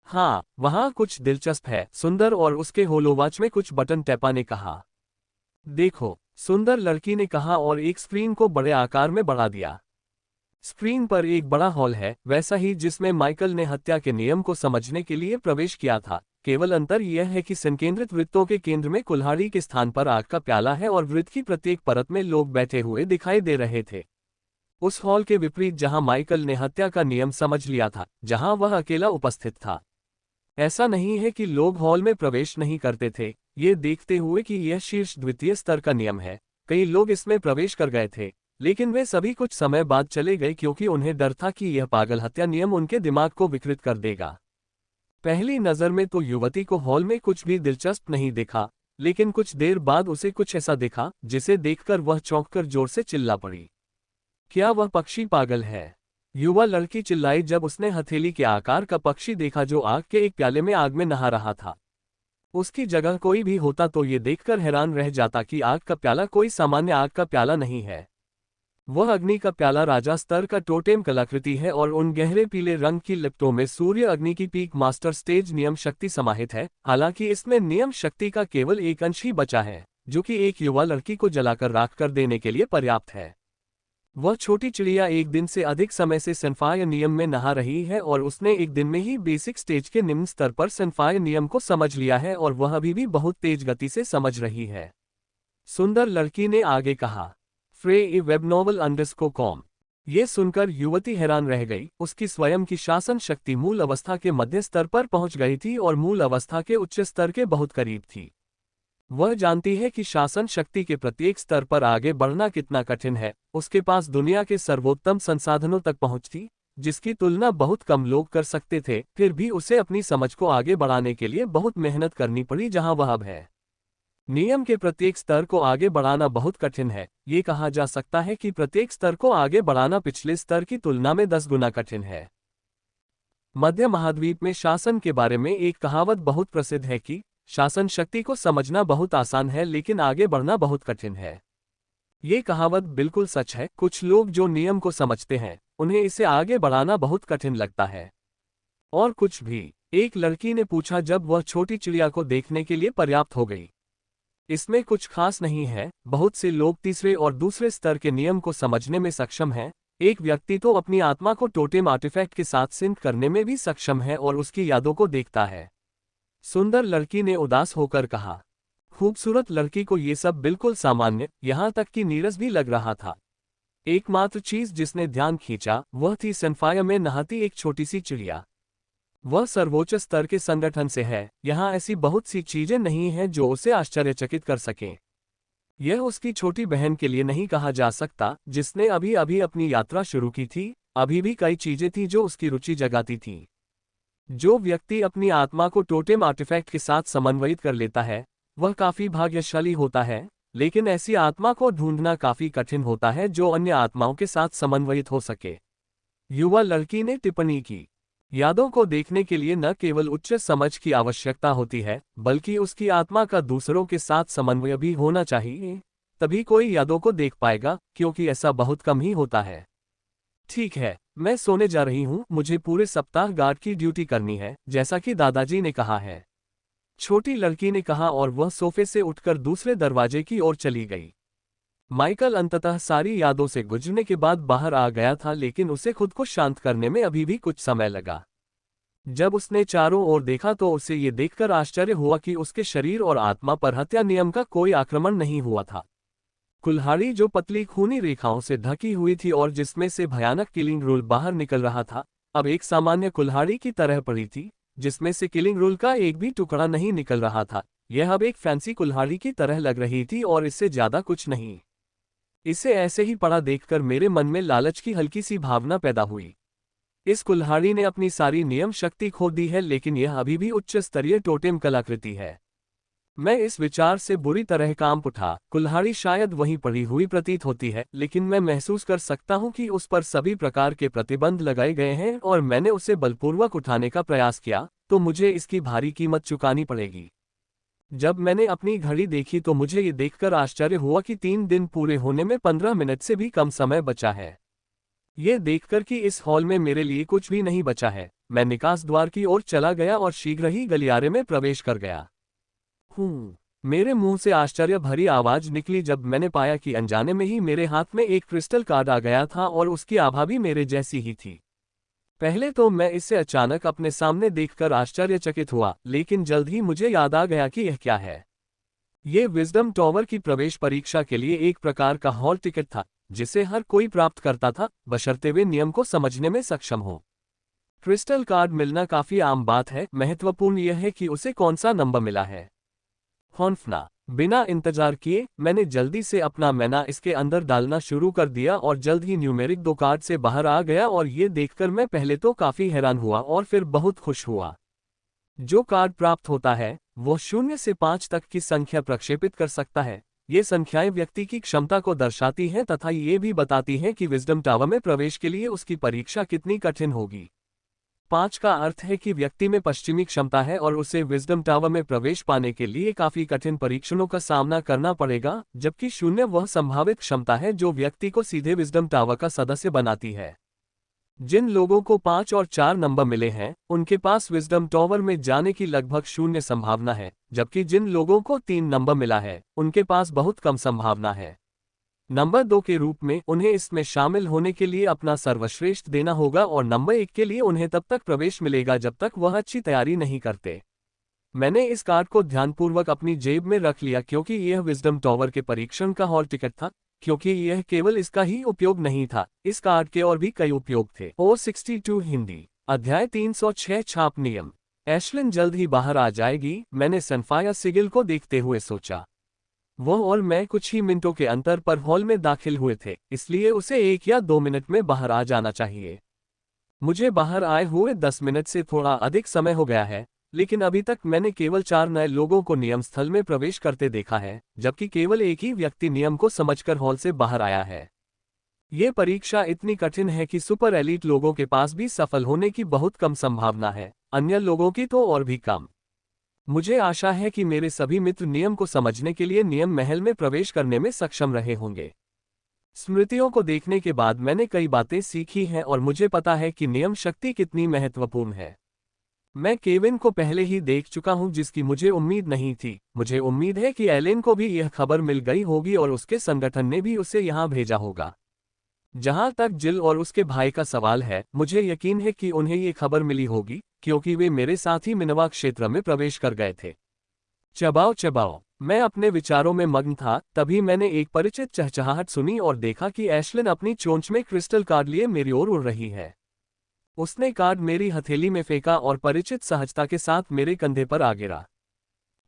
हाँ, वहां कुछ दिलचस्प है, सुंदर और उसके होलोवॉच में कुछ बटन टैपा ने कहा। देखो, सुंदर लड़की ने कहा और एक स्क्रीन को बड़े आकार में बढ़ा दिया। स्क्रीन पर एक बड़ा हॉल है, वैसा ही जिसमें माइकल ने हत्या के नियम को समझने के लिए प्रवेश किया था। केवल अंतर यह है कि संकेंद्रित वृत्तों के केंद्र में कुल्हाड़ी के स्थान पर आग का प्याला है और वृत्त की प्रत्येक परत में लोग बैठे हुए दिखाई दे रहे थे। उस हॉल के विपरीत जहां माइकल ने हत्या का नियम समझ लिया था, जहां वह अकेला उपस्थित था। ऐसा नहीं है कि लोग हॉल में प्रवेश नहीं करते थे, ये देखते हुए कि यह शीर्ष द्वितीय स्तर का नियम है। कई लोग इसमें प्रवेश कर गए थे, लेकिन वे सभी कुछ समय बाद चले गए, क्योंकि उन्हें डर था कि यह पागल हत्या नियम उनके दिमाग को विकृत कर देगा। पहली नज़र में तो युवती को हॉल में कुछ भी दिलचस्प नहीं दिखा, लेकिन कुछ देर बाद उसे कुछ ऐसा दिखा जिसे देखकर वह चौंककर जोर से चिल्ला पड़ी। क्या वह पक्षी पागल है? युवा लड़की चिल्लाई जब उसने हथेली के आकार का पक्षी देखा जो आग के एक प्याले में आग में नहा रहा था। उसकी जगह कोई भी होता तो ये देखकर हैरान रह जाता कि आग का प्याला कोई सामान्य आग का प्याला नहीं है। वह अग्नि का प्याला राजा स्तर का टोटेम कलाकृति है और उन गहरे पीले रंग की लिप्टों में सूर्य अग्नि की पीक मास्टर स्टेज नियम शक्ति समाहित है। हालांकि इसमें नियम शक्ति का केवल एक अंश ही बचा है, जो कि एक युवा लड़की को जलाकर राख कर देने के लिए पर्याप्त है। वह छोटी चिड़िया एक दिन से अधिक समय से सनफायर नियम में नहा रही है और उसने एक दिन में ही बेसिक स्टेज के निम्न स्तर पर सनफायर नियम को समझ लिया है और वह अभी भी बहुत तेज गति से समझ रही है। सुंदर लड़की ने आगे कहा। frey-webnovel_com। ये सुनकर युवती हैरान रह गई। उसकी स्वयं की शासन शक्ति मूल अवस्था के मध्य स्तर पर पहुंच गई थी और मूल अवस्था के उच्च स्तर के बहुत करीब थी। वह जानती है कि शासन शक्ति के प्रत्येक स्तर पर आगे बढ़ना कितना कठिन है। उसके पास दुनिया के सर्वोत्तम संसाधनों तक पहुंच थी, जिसकी तुलना बहुत कम लोग कर सकते थे। फिर भी उसे अपनी समझ को आगे बढ़ाने के लिए बहुत मेहनत करनी पड़ी जहां वह अब है। नियम के प्रत्येक स्तर को आगे बढ़ाना बहुत कठिन है। ये कहा जा सकता है कि प्रत्येक स्तर को आगे बढ़ाना पिछले स्तर की तुलना में 10 गुना कठिन है। मध्य महाद्वीप में शासन के बारे में एक कहावत बहुत प्रसिद्ध है कि शासन शक्ति को समझना बहुत आसान है, लेकिन आगे बढ़ना बहुत कठिन है। ये कहावत बिल्कुल सच है। कुछ लोग जो नियम को समझते हैं, उन्हें इसे आगे बढ़ाना बहुत कठिन लगता है। और कुछ भी, एक लड़की ने पूछा जब वह छोटी चिड़िया को देखने के लिए पर्याप्त हो गई। इसमें कुछ खास नहीं है। बहुत से लोग तीसरे और दूसरे स्तर के नियम को समझने में सक्षम हैं। एक व्यक्ति तो अपनी आत्मा को टोटेम आर्टिफैक्ट के साथ सिंक करने में भी सक्षम है और उसकी यादों को देखता है। सुंदर लड़की ने उदास होकर कहा। खूबसूरत लड़की को ये सब बिल्कुल सामान्य, यहाँ तक कि नीरस भी लग रहा था। एकमात्र चीज जिसने ध्यान खींचा वह थी सनफायर में नहाती एक छोटी सी चिड़िया। वह सर्वोच्च स्तर के संगठन से है। यहाँ ऐसी बहुत सी चीजें नहीं हैं जो उसे आश्चर्यचकित कर सकें। यह उसकी छोटी बहन के लिए नहीं कहा जा सकता, जिसने अभी अभी अपनी यात्रा शुरू की थी। अभी भी कई चीजें थी जो उसकी रुचि जगाती थीं। जो व्यक्ति अपनी आत्मा को टोटेम आर्टिफैक्ट के साथ समन्वयित कर लेता है, वह काफी भाग्यशाली होता है, लेकिन ऐसी आत्मा को ढूंढना काफी कठिन होता है जो अन्य आत्माओं के साथ समन्वयित हो सके। युवा लड़की ने टिप्पणी की। यादों को देखने के लिए न केवल उच्च समझ की आवश्यकता होती है, बल्कि उसकी आत्मा का दूसरों के साथ समन्वय भी होना चाहिए। तभी कोई यादों को देख पाएगा, क्योंकि ऐसा बहुत कम ही होता है। ठीक है, मैं सोने जा रही हूँ, मुझे पूरे सप्ताह गार्ड की ड्यूटी करनी है, जैसा कि दादाजी ने कहा है। छोटी लड़की ने कहा और वह सोफे से उठकर दूसरे दरवाजे की ओर चली गई। माइकल अंततः सारी यादों से गुजरने के बाद बाहर आ गया था, लेकिन उसे खुद को शांत करने में अभी भी कुछ समय लगा। जब उसने चारों ओर देखा तो उसे ये देखकर आश्चर्य हुआ कि उसके शरीर और आत्मा पर हत्या नियम का कोई आक्रमण नहीं हुआ था। कुल्हाड़ी जो पतली खूनी रेखाओं से ढकी हुई थी और जिसमें से भयानक किलिंग रूल बाहर निकल रहा था, अब एक सामान्य कुल्हाड़ी की तरह पड़ी थी, जिसमें से किलिंग रूल का एक भी टुकड़ा नहीं निकल रहा था। यह अब एक फैंसी कुल्हाड़ी की तरह लग रही थी और इससे ज्यादा कुछ नहीं। इसे ऐसे ही पड़ा देखकर मेरे मन में लालच की हल्की सी भावना पैदा हुई। इस कुल्हाड़ी ने अपनी सारी नियम शक्ति खो दी है, लेकिन यह अभी भी उच्च स्तरीय टोटेम कलाकृति है। मैं इस विचार से बुरी तरह कांप उठा। कुल्हाड़ी शायद वहीं पड़ी हुई प्रतीत होती है, लेकिन मैं महसूस कर सकता हूं कि उस पर सभी प्रकार के प्रतिबंध लगाए गए हैं और मैंने उसे बलपूर्वक उठाने का प्रयास किया तो मुझे इसकी भारी कीमत चुकानी पड़ेगी। जब मैंने अपनी घड़ी देखी तो मुझे ये देखकर आश्चर्य हुआ कि 3 दिन पूरे होने में 15 मिनट से भी कम समय बचा है। ये देखकर कि इस हॉल में मेरे लिए कुछ भी नहीं बचा है, मैं निकास द्वार की ओर चला गया और शीघ्र ही गलियारे में प्रवेश कर गया। मेरे मुंह से आश्चर्य भरी आवाज निकली जब मैंने पाया कि अनजाने में ही मेरे हाथ में एक क्रिस्टल कार्ड आ गया था और उसकी आभा भी मेरे जैसी ही थी। पहले तो मैं इसे अचानक अपने सामने देखकर आश्चर्यचकित हुआ, लेकिन जल्द ही मुझे याद आ गया कि यह क्या है। ये विजडम टॉवर की प्रवेश परीक्षा के लिए एक प्रकार का हॉल टिकट था, जिसे हर कोई प्राप्त करता था, बशर्ते वे नियम को समझने में सक्षम हो। क्रिस्टल कार्ड मिलना काफी आम बात है, महत्वपूर्ण यह है कि उसे कौन सा नंबर मिला है। हॉन्फना बिना इंतजार किए मैंने जल्दी से अपना मैना इसके अंदर डालना शुरू कर दिया और जल्द ही न्यूमेरिक 2 कार्ड से बाहर आ गया और ये देखकर मैं पहले तो काफी हैरान हुआ और फिर बहुत खुश हुआ। जो कार्ड प्राप्त होता है वो 0 से 5 तक की संख्या प्रक्षेपित कर सकता है। ये संख्याएं व्यक्ति की क्षमता को दर्शाती हैं तथा ये भी बताती हैं कि विजडम टावर में प्रवेश के लिए उसकी परीक्षा कितनी कठिन होगी। 5 का अर्थ है कि व्यक्ति में पश्चिमी क्षमता है और उसे विजडम टावर में प्रवेश पाने के लिए काफी कठिन परीक्षणों का सामना करना पड़ेगा, जबकि 0 वह संभावित क्षमता है जो व्यक्ति को सीधे विजडम टावर का सदस्य बनाती है। जिन लोगों को 5 और 4 नंबर मिले हैं, उनके पास विजडम टावर में जाने की लगभग 0 संभावना है, जबकि जिन लोगों को 3 नंबर मिला है, उनके पास बहुत कम संभावना है। नंबर 2 के रूप में उन्हें इसमें शामिल होने के लिए अपना सर्वश्रेष्ठ देना होगा और नंबर 1 के लिए उन्हें तब तक प्रवेश मिलेगा जब तक वह अच्छी तैयारी नहीं करते। मैंने इस कार्ड को ध्यानपूर्वक अपनी जेब में रख लिया क्योंकि यह विजडम टावर के परीक्षण का हॉल टिकट था, क्योंकि यह केवल इसका ही उपयोग नहीं था, इस कार्ड के और भी कई उपयोग थे। O62 हिंदी अध्याय 306 छाप नियम। एशलिन जल्द ही बाहर आ जाएगी, मैंने सनफायर सिगिल को देखते हुए सोचा। वो और मैं कुछ ही मिनटों के अंतर पर हॉल में दाखिल हुए थे, इसलिए उसे 1 या 2 मिनट में बाहर आ जाना चाहिए। मुझे बाहर आए हुए 10 मिनट से थोड़ा अधिक समय हो गया है, लेकिन अभी तक मैंने केवल 4 नए लोगों को नियम स्थल में प्रवेश करते देखा है, जबकि केवल एक ही व्यक्ति नियम को समझकर हॉल से बाहर आया है। ये परीक्षा इतनी कठिन है कि सुपर एलीट लोगों के पास भी सफल होने की बहुत कम संभावना है, अन्य लोगों की तो और भी कम। मुझे आशा है कि मेरे सभी मित्र नियम को समझने के लिए नियम महल में प्रवेश करने में सक्षम रहे होंगे। स्मृतियों को देखने के बाद मैंने कई बातें सीखी हैं और मुझे पता है कि नियम शक्ति कितनी महत्वपूर्ण है। मैं केविन को पहले ही देख चुका हूं, जिसकी मुझे उम्मीद नहीं थी। मुझे उम्मीद है कि एलेन को भी यह खबर मिल गई होगी और उसके संगठन ने भी उसे यहां भेजा होगा। जहां तक जिल और उसके भाई का सवाल है, मुझे यकीन है कि उन्हें ये खबर मिली होगी, क्योंकि वे मेरे साथ ही मिनवा क्षेत्र में प्रवेश कर गए थे। चबाओ चबाओ, मैं अपने विचारों में मग्न था, तभी मैंने एक परिचित चहचहाहट सुनी और देखा कि एशलिन अपनी चोंच में क्रिस्टल कार्ड लिए मेरी ओर उड़ रही है। उसने कार्ड मेरी हथेली में फेंका और परिचित सहजता के साथ मेरे कंधे पर आ गिरा।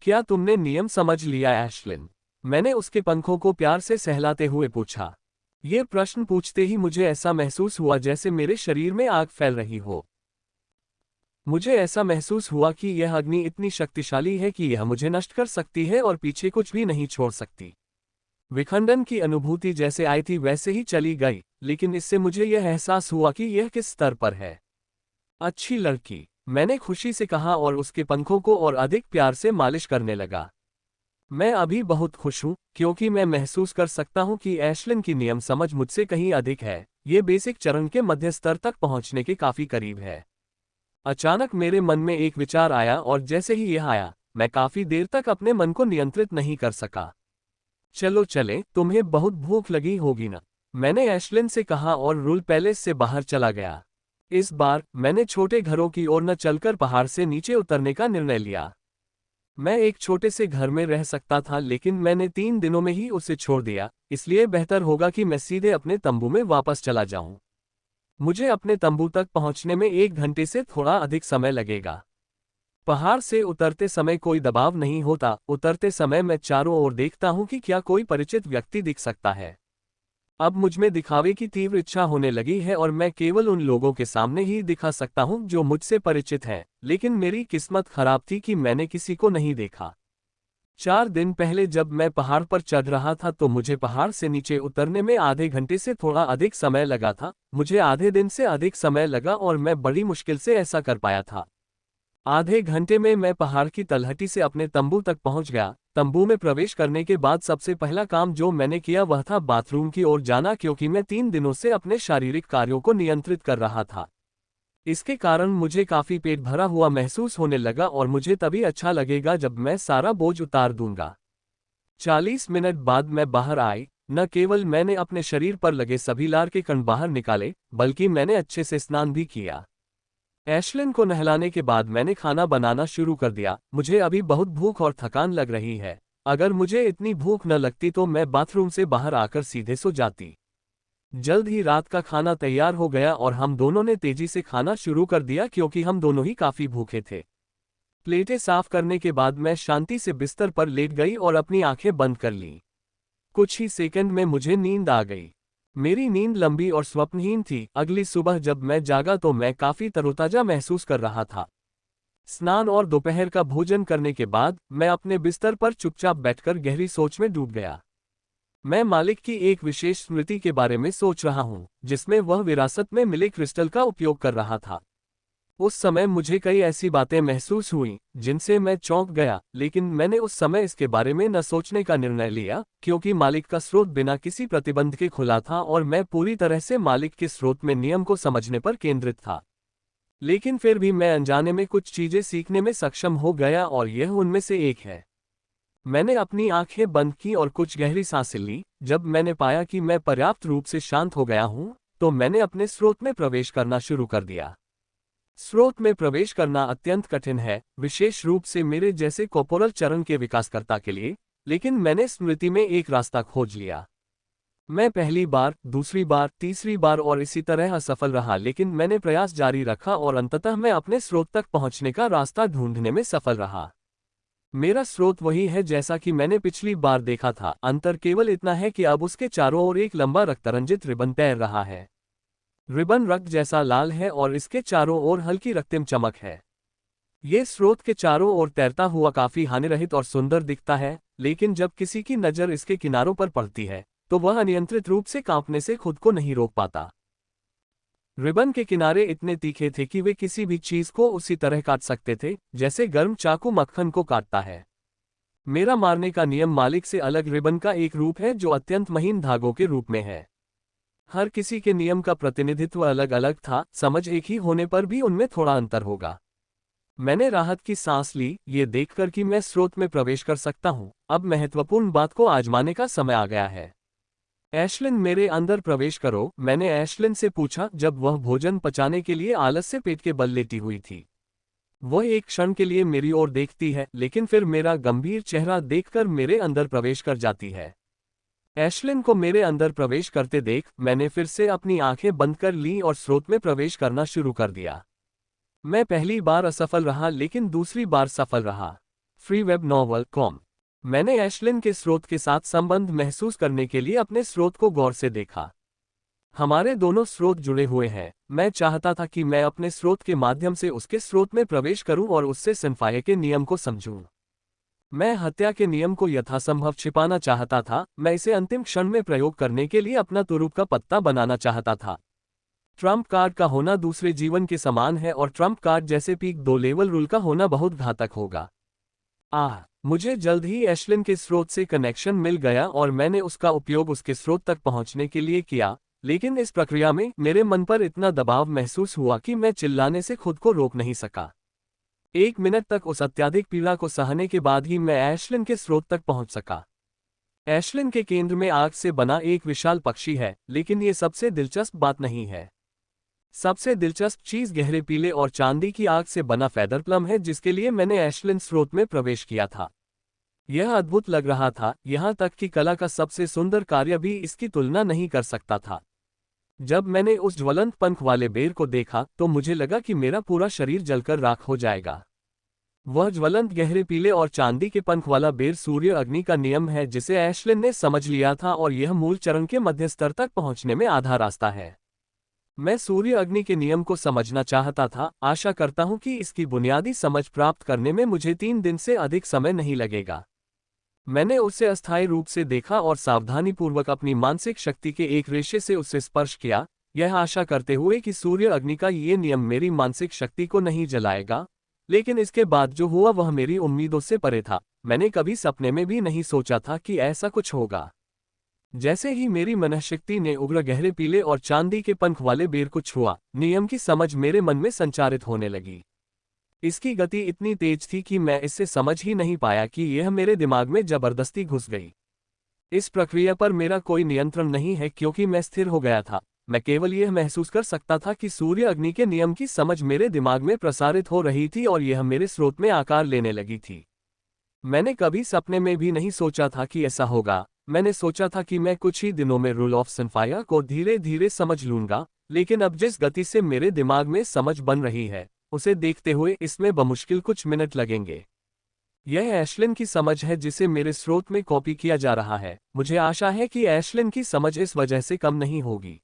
क्या तुमने नियम समझ लिया एशलिन? मैंने उसके पंखों को प्यार से सहलाते हुए पूछा। ये प्रश्न पूछते ही मुझे ऐसा महसूस हुआ जैसे मेरे शरीर में आग फैल रही हो। मुझे ऐसा महसूस हुआ कि यह अग्नि इतनी शक्तिशाली है कि यह मुझे नष्ट कर सकती है और पीछे कुछ भी नहीं छोड़ सकती। विखंडन की अनुभूति जैसे आई थी वैसे ही चली गई, लेकिन इससे मुझे यह एहसास हुआ कि यह किस स्तर पर है। अच्छी लड़की, मैंने खुशी से कहा और उसके पंखों को और अधिक प्यार से मालिश करने लगा। मैं अभी बहुत खुश हूँ क्योंकि मैं महसूस कर सकता हूँ कि एशलिन की नियम समझ मुझसे कहीं अधिक है। ये बेसिक चरण के मध्य स्तर तक पहुँचने के काफी करीब है। अचानक मेरे मन में एक विचार आया और जैसे ही यह आया, मैं काफी देर तक अपने मन को नियंत्रित नहीं कर सका। चलो चले, तुम्हें बहुत भूख लगी होगी ना, मैंने एशलिन से कहा और रूल पैलेस से बाहर चला गया। इस बार मैंने छोटे घरों की ओर न चलकर पहाड़ से नीचे उतरने का निर्णय लिया। मैं एक छोटे से घर में रह सकता था लेकिन मैंने 3 दिनों में ही उसे छोड़ दिया, इसलिए बेहतर होगा कि मैं सीधे अपने तंबू में वापस चला जाऊं। मुझे अपने तंबू तक पहुंचने में 1 घंटे से थोड़ा अधिक समय लगेगा। पहाड़ से उतरते समय कोई दबाव नहीं होता। उतरते समय मैं चारों ओर देखता हूं कि क्या कोई परिचित व्यक्ति दिख सकता है। अब मुझमें दिखावे की तीव्र इच्छा होने लगी है और मैं केवल उन लोगों के सामने ही दिखा सकता हूं जो मुझसे परिचित हैं, लेकिन मेरी किस्मत खराब थी कि मैंने किसी को नहीं देखा। 4 दिन पहले जब मैं पहाड़ पर चढ़ रहा था तो मुझे पहाड़ से नीचे उतरने में आधे घंटे से थोड़ा अधिक समय लगा था। मुझे आधे दिन से अधिक समय लगा और मैं बड़ी मुश्किल से ऐसा कर पाया था। आधे घंटे में मैं पहाड़ की तलहटी से अपने तंबू तक पहुंच गया। तंबू में प्रवेश करने के बाद सबसे पहला काम जो मैंने किया वह था बाथरूम की ओर जाना, क्योंकि मैं 3 दिनों से अपने शारीरिक कार्यों को नियंत्रित कर रहा था। इसके कारण मुझे काफी पेट भरा हुआ महसूस होने लगा और मुझे तभी अच्छा लगेगा जब मैं सारा बोझ उतार दूंगा। 40 मिनट बाद मैं बाहर आई। न केवल मैंने अपने शरीर पर लगे सभी लार के कण बाहर निकाले, बल्कि मैंने अच्छे से स्नान भी किया। एशलिन को नहलाने के बाद मैंने खाना बनाना शुरू कर दिया। मुझे अभी बहुत भूख और थकान लग रही है। अगर मुझे इतनी भूख न लगती तो मैं बाथरूम से बाहर आकर सीधे सो जाती। जल्द ही रात का खाना तैयार हो गया और हम दोनों ने तेजी से खाना शुरू कर दिया क्योंकि हम दोनों ही काफी भूखे थे। प्लेटें साफ करने के बाद मैं शांति से बिस्तर पर लेट गई और अपनी आंखें बंद कर लीं। कुछ ही सेकंड में मुझे नींद आ गई। मेरी नींद लंबी और स्वप्नहीन थी। अगली सुबह जब मैं जागा तो मैं काफी तरोताजा महसूस कर रहा था। स्नान और दोपहर का भोजन करने के बाद मैं अपने बिस्तर पर चुपचाप बैठकर गहरी सोच में डूब गया। मैं मालिक की एक विशेष स्मृति के बारे में सोच रहा हूँ, जिसमें वह विरासत में मिले क्रिस्टल का उपयोग कर रहा था। उस समय मुझे कई ऐसी बातें महसूस हुईं जिनसे मैं चौंक गया, लेकिन मैंने उस समय इसके बारे में न सोचने का निर्णय लिया, क्योंकि मालिक का स्रोत बिना किसी प्रतिबंध के खुला था और मैं पूरी तरह से मालिक के स्रोत में नियम को समझने पर केंद्रित था। लेकिन फिर भी मैं अनजाने में कुछ चीजें सीखने में सक्षम हो गया और यह उनमें से एक है। मैंने अपनी आंखें बंद की और कुछ गहरी सांसें ली। जब मैंने पाया कि मैं पर्याप्त रूप से शांत हो गया हूं, तो मैंने अपने स्रोत में प्रवेश करना शुरू कर दिया। स्रोत में प्रवेश करना अत्यंत कठिन है, विशेष रूप से मेरे जैसे कॉर्पोरल चरण के विकासकर्ता के लिए, लेकिन मैंने स्मृति में एक रास्ता खोज लिया। मैं पहली बार, दूसरी बार, तीसरी बार और इसी तरह असफल रहा, लेकिन मैंने प्रयास जारी रखा और अंततः मैं अपने स्रोत तक पहुंचने का रास्ता ढूंढने में सफल रहा। मेरा स्रोत वही है जैसा कि मैंने पिछली बार देखा था। अंतर केवल इतना है कि अब उसके चारों ओर एक लंबा रक्तरंजित रिबन तैर रहा है। रिबन रक्त जैसा लाल है और इसके चारों ओर हल्की रक्तिम चमक है। ये स्रोत के चारों ओर तैरता हुआ काफी हानिरहित और सुंदर दिखता है, लेकिन जब किसी की नजर इसके किनारों पर पड़ती है तो वह अनियंत्रित रूप से कांपने से खुद को नहीं रोक पाता। रिबन के किनारे इतने तीखे थे कि वे किसी भी चीज को उसी तरह काट सकते थे जैसे गर्म चाकू मक्खन को काटता है। मेरा मारने का नियम मालिक से अलग रिबन का एक रूप है जो अत्यंत महीन धागों के रूप में है। हर किसी के नियम का प्रतिनिधित्व अलग अलग था, समझ एक ही होने पर भी उनमें थोड़ा अंतर होगा। मैंने राहत की सांस ली, ये देखकर कि मैं स्रोत में प्रवेश कर सकता हूं। अब महत्वपूर्ण बात को आजमाने का समय आ गया है। एशलिन, मेरे अंदर प्रवेश करो, मैंने एशलिन से पूछा जब वह भोजन पचाने के लिए आलस से पेट के बल लेटी हुई थी। वह एक क्षण के लिए मेरी ओर देखती है, लेकिन फिर मेरा गंभीर चेहरा देखकर मेरे अंदर प्रवेश कर जाती है। एशलिन को मेरे अंदर प्रवेश करते देख मैंने फिर से अपनी आंखें बंद कर लीं और स्रोत में प्रवेश करना शुरू कर दिया। मैं पहली बार असफल रहा, लेकिन दूसरी बार सफल रहा। Free web novel com. मैंने एशलिन के स्रोत के साथ संबंध महसूस करने के लिए अपने स्रोत को गौर से देखा। हमारे दोनों स्रोत जुड़े हुए हैं। मैं चाहता था कि मैं अपने स्रोत के माध्यम से उसके स्रोत में प्रवेश करूं और उससे सिनफाये के नियम को समझूं। मैं हत्या के नियम को यथासंभव छिपाना चाहता था। मैं इसे अंतिम क्षण में प्रयोग करने के लिए अपना तुरुप का पत्ता बनाना चाहता था। ट्रम्प कार्ड का होना दूसरे जीवन के समान है और ट्रम्प कार्ड जैसे पीक 2 लेवल रूल का होना बहुत घातक होगा। मुझे जल्द ही एशलिन के स्रोत से कनेक्शन मिल गया और मैंने उसका उपयोग उसके स्रोत तक पहुंचने के लिए किया, लेकिन इस प्रक्रिया में मेरे मन पर इतना दबाव महसूस हुआ कि मैं चिल्लाने से खुद को रोक नहीं सका। 1 मिनट तक उस अत्यधिक पीड़ा को सहने के बाद ही मैं एशलिन के स्रोत तक पहुंच सका। एशलिन के केंद्र में आग से बना एक विशाल पक्षी है, लेकिन ये सबसे दिलचस्प बात नहीं है। सबसे दिलचस्प चीज गहरे पीले और चांदी की आग से बना फेदर प्लम है, जिसके लिए मैंने एशलिन स्रोत में प्रवेश किया था। यह अद्भुत लग रहा था, यहाँ तक कि कला का सबसे सुंदर कार्य भी इसकी तुलना नहीं कर सकता था। जब मैंने उस ज्वलंत पंख वाले बेर को देखा तो मुझे लगा कि मेरा पूरा शरीर जलकर राख हो जाएगा। वह ज्वलंत गहरे पीले और चांदी के पंख वाला बेर सूर्य अग्नि का नियम है, जिसे एशलिन ने समझ लिया था, और यह मूल चरण के मध्य स्तर तक पहुंचने में आधा रास्ता है। मैं सूर्य अग्नि के नियम को समझना चाहता था। आशा करता हूं कि इसकी बुनियादी समझ प्राप्त करने में मुझे 3 दिन से अधिक समय नहीं लगेगा। मैंने उसे अस्थायी रूप से देखा और सावधानीपूर्वक अपनी मानसिक शक्ति के एक रेशे से उसे स्पर्श किया, यह आशा करते हुए कि सूर्य अग्नि का ये नियम मेरी मानसिक शक्ति को नहीं जलाएगा। लेकिन इसके बाद जो हुआ वह मेरी उम्मीदों से परे था। मैंने कभी सपने में भी नहीं सोचा था कि ऐसा कुछ होगा। जैसे ही मेरी मनःशक्ति ने उग्र गहरे पीले और चांदी के पंख वाले बेर को छुआ, नियम की समझ मेरे मन में संचारित होने लगी। इसकी गति इतनी तेज थी कि मैं इससे समझ ही नहीं पाया कि यह मेरे दिमाग में जबरदस्ती घुस गई। इस प्रक्रिया पर मेरा कोई नियंत्रण नहीं है, क्योंकि मैं स्थिर हो गया था। मैं केवल यह महसूस कर सकता था कि सूर्य अग्नि के नियम की समझ मेरे दिमाग में प्रसारित हो रही थी और यह मेरे स्रोत में आकार लेने लगी थी। मैंने कभी सपने में भी नहीं सोचा था कि ऐसा होगा। मैंने सोचा था कि मैं कुछ ही दिनों में रूल ऑफ सनफायर को धीरे धीरे समझ लूंगा, लेकिन अब जिस गति से मेरे दिमाग में समझ बन रही है, उसे देखते हुए इसमें बमुश्किल कुछ मिनट लगेंगे। यह एशलिन की समझ है जिसे मेरे स्रोत में कॉपी किया जा रहा है। मुझे आशा है कि एशलिन की समझ इस वजह से कम नहीं होगी।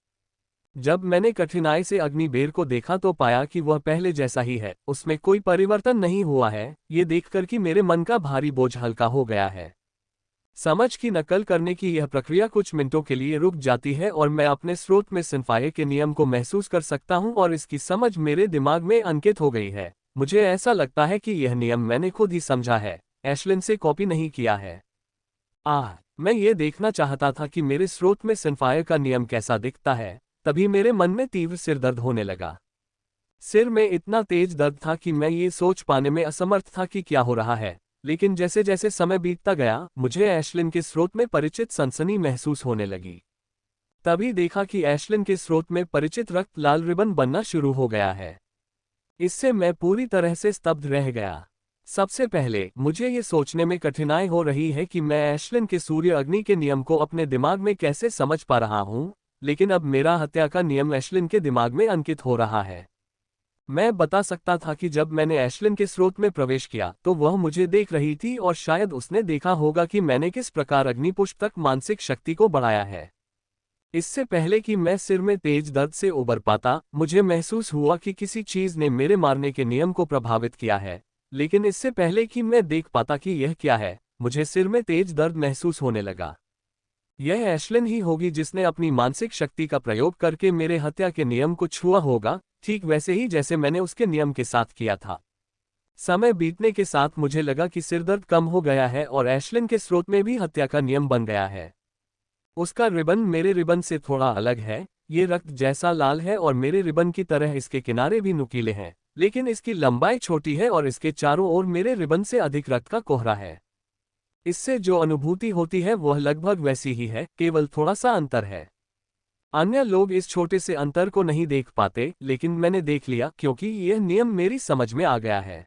जब मैंने कठिनाई से अग्निबेर को देखा तो पाया कि वह पहले जैसा ही है, उसमें कोई परिवर्तन नहीं हुआ है। ये देखकर कि मेरे मन का भारी बोझ हल्का हो गया है। समझ की नकल करने की यह प्रक्रिया कुछ मिनटों के लिए रुक जाती है और मैं अपने स्रोत में सिनफाये के नियम को महसूस कर सकता हूं और इसकी समझ मेरे दिमाग में अंकित हो गई है। मुझे ऐसा लगता है कि यह नियम मैंने खुद ही समझा है, एशलिन से कॉपी नहीं किया है। मैं ये देखना चाहता था कि मेरे स्रोत में सिनफाये का नियम कैसा दिखता है। तभी मेरे मन में तीव्र सिरदर्द होने लगा। सिर में इतना तेज दर्द था कि मैं ये सोच पाने में असमर्थ था कि क्या हो रहा है। लेकिन जैसे जैसे समय बीतता गया, मुझे एशलिन के स्रोत में परिचित सनसनी महसूस होने लगी। तभी देखा कि एशलिन के स्रोत में परिचित रक्त लाल रिबन बनना शुरू हो गया है। इससे मैं पूरी तरह से स्तब्ध रह गया। सबसे पहले मुझे ये सोचने में कठिनाई हो रही है कि मैं एशलिन के सूर्य अग्नि के नियम को अपने दिमाग में कैसे समझ पा रहा हूं, लेकिन अब मेरा हत्या का नियम एशलिन के दिमाग में अंकित हो रहा है। मैं बता सकता था कि जब मैंने एशलिन के स्रोत में प्रवेश किया तो वह मुझे देख रही थी और शायद उसने देखा होगा कि मैंने किस प्रकार अग्निपुष्प तक मानसिक शक्ति को बढ़ाया है। इससे पहले कि मैं सिर में तेज दर्द से उबर पाता, मुझे महसूस हुआ कि किसी चीज ने मेरे मारने के नियम को प्रभावित किया है। लेकिन इससे पहले कि मैं देख पाता कि यह क्या है, मुझे सिर में तेज दर्द महसूस होने लगा। यह एशलिन ही होगी जिसने अपनी मानसिक शक्ति का प्रयोग करके मेरे हत्या के नियम को छुआ होगा, ठीक वैसे ही जैसे मैंने उसके नियम के साथ किया था। समय बीतने के साथ मुझे लगा कि सिरदर्द कम हो गया है और एशलिन के स्रोत में भी हत्या का नियम बन गया है। उसका रिबन मेरे रिबन से थोड़ा अलग है। ये रक्त जैसा लाल है और मेरे रिबन की तरह इसके किनारे भी नुकीले हैं, लेकिन इसकी लंबाई छोटी है और इसके चारों ओर मेरे रिबन से अधिक रक्त का कोहरा है। इससे जो अनुभूति होती है वह लगभग वैसी ही है, केवल थोड़ा सा अंतर है। अन्य लोग इस छोटे से अंतर को नहीं देख पाते, लेकिन मैंने देख लिया क्योंकि यह नियम मेरी समझ में आ गया है।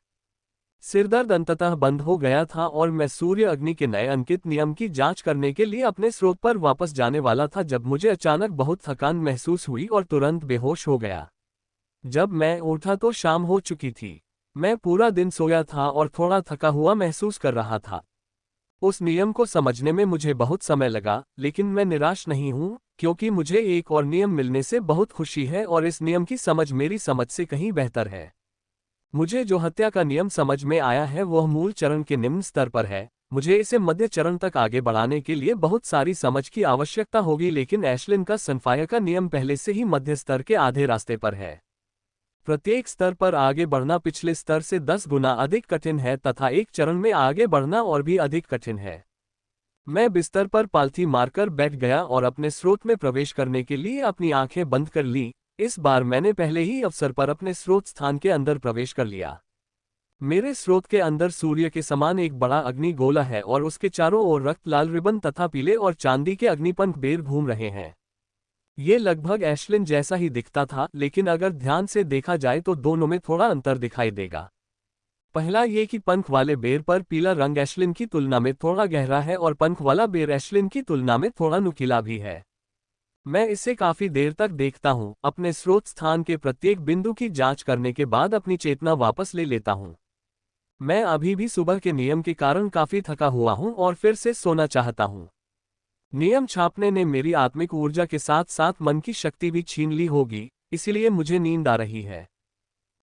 सिरदर्द अंततः बंद हो गया था और मैं सूर्य अग्नि के नए अंकित नियम की जांच करने के लिए अपने स्रोत पर वापस जाने वाला था जब मुझे अचानक बहुत थकान महसूस हुई और तुरंत बेहोश हो गया। जब मैं उठा तो शाम हो चुकी थी। मैं पूरा दिन सोया था और थोड़ा थका हुआ महसूस कर रहा था। उस नियम को समझने में मुझे बहुत समय लगा, लेकिन मैं निराश नहीं हूं, क्योंकि मुझे एक और नियम मिलने से बहुत खुशी है और इस नियम की समझ मेरी समझ से कहीं बेहतर है। मुझे जो हत्या का नियम समझ में आया है वह मूल चरण के निम्न स्तर पर है। मुझे इसे मध्य चरण तक आगे बढ़ाने के लिए बहुत सारी समझ की आवश्यकता होगी, लेकिन एशलिन का सनफायर का नियम पहले से ही मध्य स्तर के आधे रास्ते पर है। प्रत्येक स्तर पर आगे बढ़ना पिछले स्तर से 10 गुना अधिक कठिन है तथा एक चरण में आगे बढ़ना और भी अधिक कठिन है। मैं बिस्तर पर पालथी मारकर बैठ गया और अपने स्रोत में प्रवेश करने के लिए अपनी आंखें बंद कर ली। इस बार मैंने पहले ही अवसर पर अपने स्रोत स्थान के अंदर प्रवेश कर लिया। मेरे स्रोत के अंदर सूर्य के समान एक बड़ा अग्नि गोला है और उसके चारों ओर रक्त लाल रिबन तथा पीले और चांदी के अग्निपंख बेर घूम रहे हैं। ये लगभग एशलिन जैसा ही दिखता था, लेकिन अगर ध्यान से देखा जाए तो दोनों में थोड़ा अंतर दिखाई देगा। पहला ये कि पंख वाले बेर पर पीला रंग एशलिन की तुलना में थोड़ा गहरा है और पंख वाला बेर एशलिन की तुलना में थोड़ा नुकीला भी है। मैं इसे काफी देर तक देखता हूं, अपने स्रोत स्थान के प्रत्येक बिंदु की जांच करने के बाद अपनी चेतना वापस ले लेता हूं। मैं अभी भी सुबह के नियम के कारण काफी थका हुआ हूं और फिर से सोना चाहता हूं। नियम छापने ने मेरी आत्मिक ऊर्जा के साथ साथ मन की शक्ति भी छीन ली होगी, इसलिए मुझे नींद आ रही है।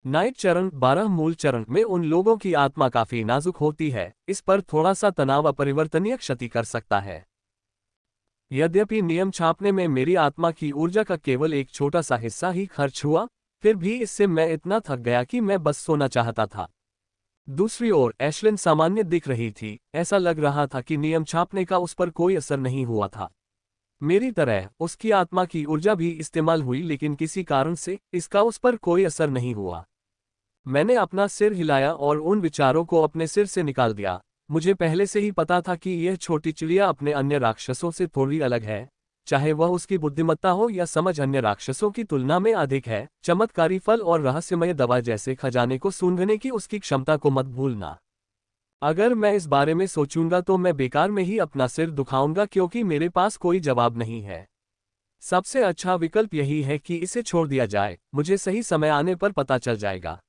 नाइट चरण 12 मूल चरण में उन लोगों की आत्मा काफी नाजुक होती है, इस पर थोड़ा सा तनाव अपरिवर्तनीय क्षति कर सकता है। यद्यपि नियम छापने में मेरी आत्मा की ऊर्जा का केवल एक छोटा सा हिस्सा ही खर्च हुआ, फिर भी इससे मैं इतना थक गया कि मैं बस सोना चाहता था। दूसरी ओर एशलिन सामान्य दिख रही थी, ऐसा लग रहा था कि नियम छापने का उस पर कोई असर नहीं हुआ था। मेरी तरह उसकी आत्मा की ऊर्जा भी इस्तेमाल हुई, लेकिन किसी कारण से इसका उस पर कोई असर नहीं हुआ। मैंने अपना सिर हिलाया और उन विचारों को अपने सिर से निकाल दिया। मुझे पहले से ही पता था कि यह छोटी चिड़िया अपने अन्य राक्षसों से थोड़ी अलग है, चाहे वह उसकी बुद्धिमत्ता हो या समझ अन्य राक्षसों की तुलना में अधिक है। चमत्कारी फल और रहस्यमय दवा जैसे खजाने को सूंघने की उसकी क्षमता को मत भूलना। अगर मैं इस बारे में सोचूंगा तो मैं बेकार में ही अपना सिर दुखाऊंगा, क्योंकि मेरे पास कोई जवाब नहीं है। सबसे अच्छा विकल्प यही है कि इसे छोड़ दिया जाए, मुझे सही समय आने पर पता चल जाएगा।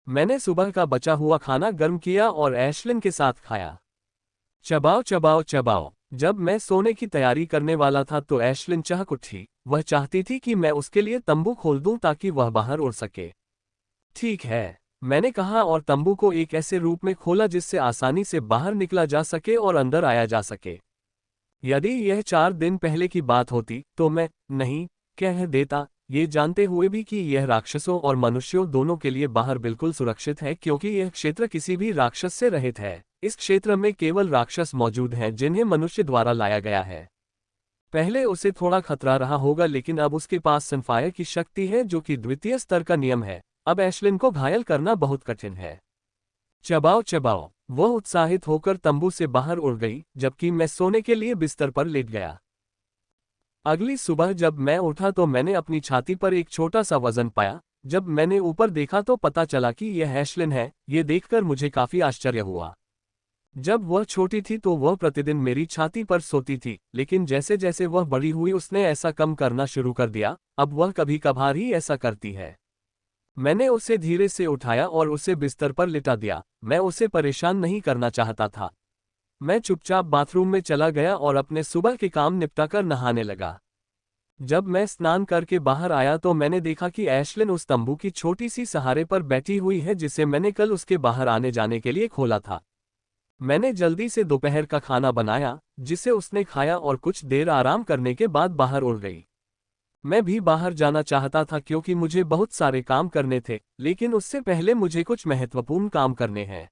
मैंने सुबह का बचा हुआ खाना गर्म किया और एशलिन के साथ खाया। चबाओ चबाओ चबाओ। जब मैं सोने की तैयारी करने वाला था तो एशलिन चहक उठी। वह चाहती थी कि मैं उसके लिए तंबू खोल दूं ताकि वह बाहर उड़ सके। ठीक है, मैंने कहा और तंबू को एक ऐसे रूप में खोला जिससे आसानी से बाहर निकला जा सके और अंदर आया जा सके। यदि यह 4 दिन पहले की बात होती तो मैं नहीं कह देता, ये जानते हुए भी कि यह राक्षसों और मनुष्यों दोनों के लिए बाहर बिल्कुल सुरक्षित है, क्योंकि यह क्षेत्र किसी भी राक्षस से रहित है। इस क्षेत्र में केवल राक्षस मौजूद हैं जिन्हें मनुष्य द्वारा लाया गया है। पहले उसे थोड़ा खतरा रहा होगा, लेकिन अब उसके पास सनफायर की शक्ति है जो कि द्वितीय स्तर का नियम है। अब एशलिन को घायल करना बहुत कठिन है। चबाओ चबाओ। वह उत्साहित होकर तंबू से बाहर उड़ गई, जबकि मैं सोने के लिए बिस्तर पर लेट गया। अगली सुबह जब मैं उठा तो मैंने अपनी छाती पर एक छोटा सा वजन पाया। जब मैंने ऊपर देखा तो पता चला कि यह एशलिन है। ये देखकर मुझे काफी आश्चर्य हुआ। जब वह छोटी थी तो वह प्रतिदिन मेरी छाती पर सोती थी, लेकिन जैसे जैसे वह बड़ी हुई उसने ऐसा कम करना शुरू कर दिया। अब वह कभी कभार ही ऐसा करती है। मैंने उसे धीरे से उठाया और उसे बिस्तर पर लिटा दिया। मैं उसे परेशान नहीं करना चाहता था। मैं चुपचाप बाथरूम में चला गया और अपने सुबह के काम निपटाकर नहाने लगा। जब मैं स्नान करके बाहर आया तो मैंने देखा कि एशलिन उस तंबू की छोटी सी सहारे पर बैठी हुई है जिसे मैंने कल उसके बाहर आने जाने के लिए खोला था। मैंने जल्दी से दोपहर का खाना बनाया, जिसे उसने खाया और कुछ देर आराम करने के बाद बाहर उड़ गई। मैं भी बाहर जाना चाहता था क्योंकि मुझे बहुत सारे काम करने थे, लेकिन उससे पहले मुझे कुछ महत्वपूर्ण काम करने हैं।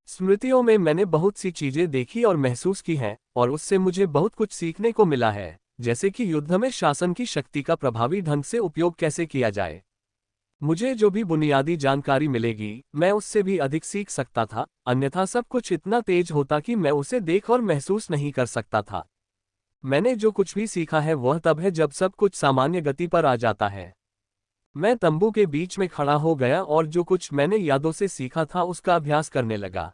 स्मृतियों में मैंने बहुत सी चीजें देखी और महसूस की हैं, और उससे मुझे बहुत कुछ सीखने को मिला है, जैसे कि युद्ध में शासन की शक्ति का प्रभावी ढंग से उपयोग कैसे किया जाए। मुझे जो भी बुनियादी जानकारी मिलेगी, मैं उससे भी अधिक सीख सकता था, अन्यथा सब कुछ इतना तेज होता कि मैं उसे देख और महसूस नहीं कर सकता था। मैंने जो कुछ भी सीखा है वह तब है जब सब कुछ सामान्य गति पर आ जाता है। मैं तंबू के बीच में खड़ा हो गया और जो कुछ मैंने यादों से सीखा था उसका अभ्यास करने लगा।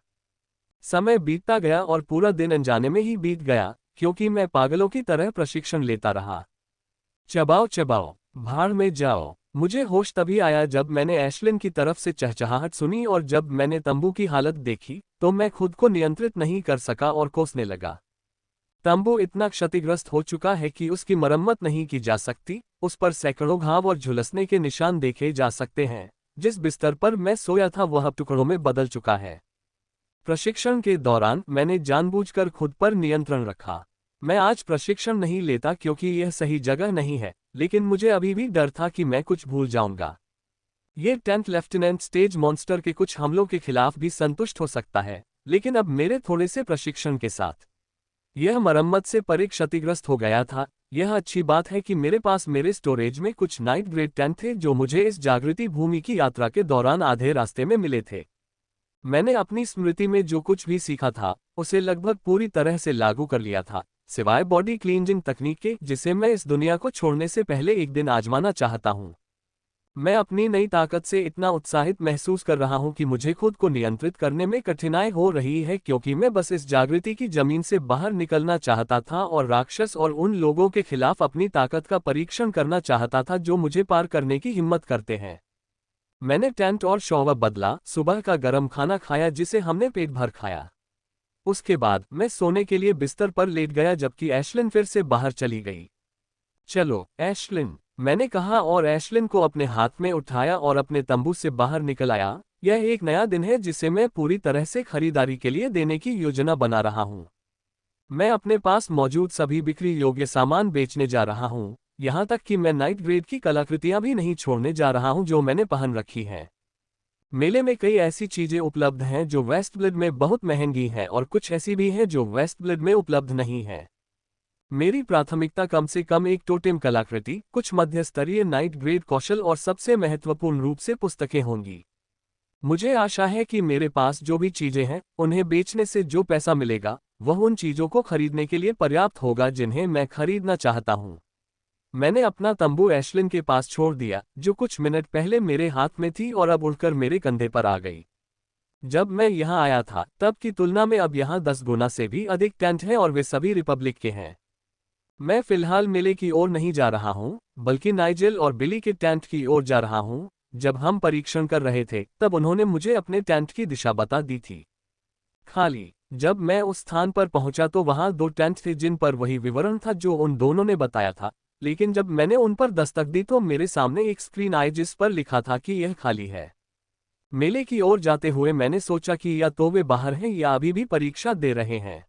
समय बीतता गया और पूरा दिन अनजाने में ही बीत गया, क्योंकि मैं पागलों की तरह प्रशिक्षण लेता रहा। चबाओ चबाओ, भाड़ में जाओ। मुझे होश तभी आया जब मैंने एशलिन की तरफ से चहचहाहट सुनी, और जब मैंने तंबू की हालत देखी तो मैं खुद को नियंत्रित नहीं कर सका और कोसने लगा। तंबू इतना क्षतिग्रस्त हो चुका है कि उसकी मरम्मत नहीं की जा सकती। उस पर सैकड़ों घाव और झुलसने के निशान देखे जा सकते हैं। जिस बिस्तर पर मैं सोया था वह अब टुकड़ों में बदल चुका है। प्रशिक्षण के दौरान मैंने जानबूझकर खुद पर नियंत्रण रखा। मैं आज प्रशिक्षण नहीं लेता क्योंकि यह सही जगह नहीं है, लेकिन मुझे अभी भी डर था कि मैं कुछ भूल जाऊंगा। ये टेंट लेफ्टिनेंट स्टेज मॉन्स्टर के कुछ हमलों के खिलाफ भी संतुष्ट हो सकता है, लेकिन अब मेरे थोड़े से प्रशिक्षण के साथ यह मरम्मत से परे क्षतिग्रस्त हो गया था। यह अच्छी बात है कि मेरे पास मेरे स्टोरेज में कुछ नाइट ग्रेड टेंट थे जो मुझे इस जागृति भूमि की यात्रा के दौरान आधे रास्ते में मिले थे। मैंने अपनी स्मृति में जो कुछ भी सीखा था उसे लगभग पूरी तरह से लागू कर लिया था, सिवाय बॉडी क्लींजिंग तकनीक के, जिसे मैं इस दुनिया को छोड़ने से पहले एक दिन आजमाना चाहता हूं। मैं अपनी नई ताकत से इतना उत्साहित महसूस कर रहा हूं कि मुझे खुद को नियंत्रित करने में कठिनाई हो रही है, क्योंकि मैं बस इस जागृति की जमीन से बाहर निकलना चाहता था और राक्षस और उन लोगों के खिलाफ अपनी ताकत का परीक्षण करना चाहता था जो मुझे पार करने की हिम्मत करते हैं। मैंने टेंट और शॉवर बदला, सुबह का गर्म खाना खाया जिसे हमने पेट भर खाया। उसके बाद मैं सोने के लिए बिस्तर पर लेट गया जबकि एशलिन फिर से बाहर चली गई। चलो एशलिन, मैंने कहा और एशलिन को अपने हाथ में उठाया और अपने तंबू से बाहर निकल आया। यह एक नया दिन है जिसे मैं पूरी तरह से खरीदारी के लिए देने की योजना बना रहा हूँ। मैं अपने पास मौजूद सभी बिक्री योग्य सामान बेचने जा रहा हूँ, यहाँ तक कि मैं नाइट ग्रेड की कलाकृतियाँ भी नहीं छोड़ने जा रहा हूँ जो मैंने पहन रखी हैं। मेले में कई ऐसी चीजें उपलब्ध हैं जो वेस्टब्लिड में बहुत महंगी हैं और कुछ ऐसी भी हैं जो वेस्टब्लिड में उपलब्ध नहीं है। मेरी प्राथमिकता कम से कम एक टोटेम कलाकृति, कुछ मध्य स्तरीय नाइट ग्रेड कौशल और सबसे महत्वपूर्ण रूप से पुस्तकें होंगी। मुझे आशा है कि मेरे पास जो भी चीजें हैं उन्हें बेचने से जो पैसा मिलेगा वह उन चीजों को खरीदने के लिए पर्याप्त होगा जिन्हें मैं खरीदना चाहता हूं। मैंने अपना तंबू एशलिन के पास छोड़ दिया, जो कुछ मिनट पहले मेरे हाथ में थी और अब उड़कर मेरे कंधे पर आ गई। जब मैं यहाँ आया था तब की तुलना में अब यहाँ 10 गुना से भी अधिक टेंट हैं और वे सभी रिपब्लिक के हैं। मैं फिलहाल मेले की ओर नहीं जा रहा हूँ, बल्कि नाइजेल और बिली के टेंट की ओर जा रहा हूँ। जब हम परीक्षण कर रहे थे तब उन्होंने मुझे अपने टेंट की दिशा बता दी थी। खाली। जब मैं उस स्थान पर पहुंचा तो वहां 2 टेंट थे जिन पर वही विवरण था जो उन दोनों ने बताया था, लेकिन जब मैंने उन पर दस्तक दी तो मेरे सामने एक स्क्रीन आई जिस पर लिखा था कि यह खाली है। मेले की ओर जाते हुए मैंने सोचा कि या तो वे बाहर हैं या अभी भी परीक्षा दे रहे हैं।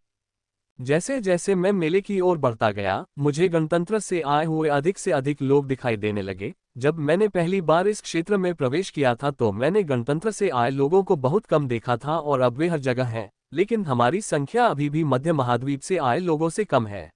जैसे जैसे मैं मेले की ओर बढ़ता गया, मुझे गणतंत्र से आए हुए अधिक से अधिक लोग दिखाई देने लगे। जब मैंने पहली बार इस क्षेत्र में प्रवेश किया था तो मैंने गणतंत्र से आए लोगों को बहुत कम देखा था और अब वे हर जगह हैं, लेकिन हमारी संख्या अभी भी मध्य महाद्वीप से आए लोगों से कम है।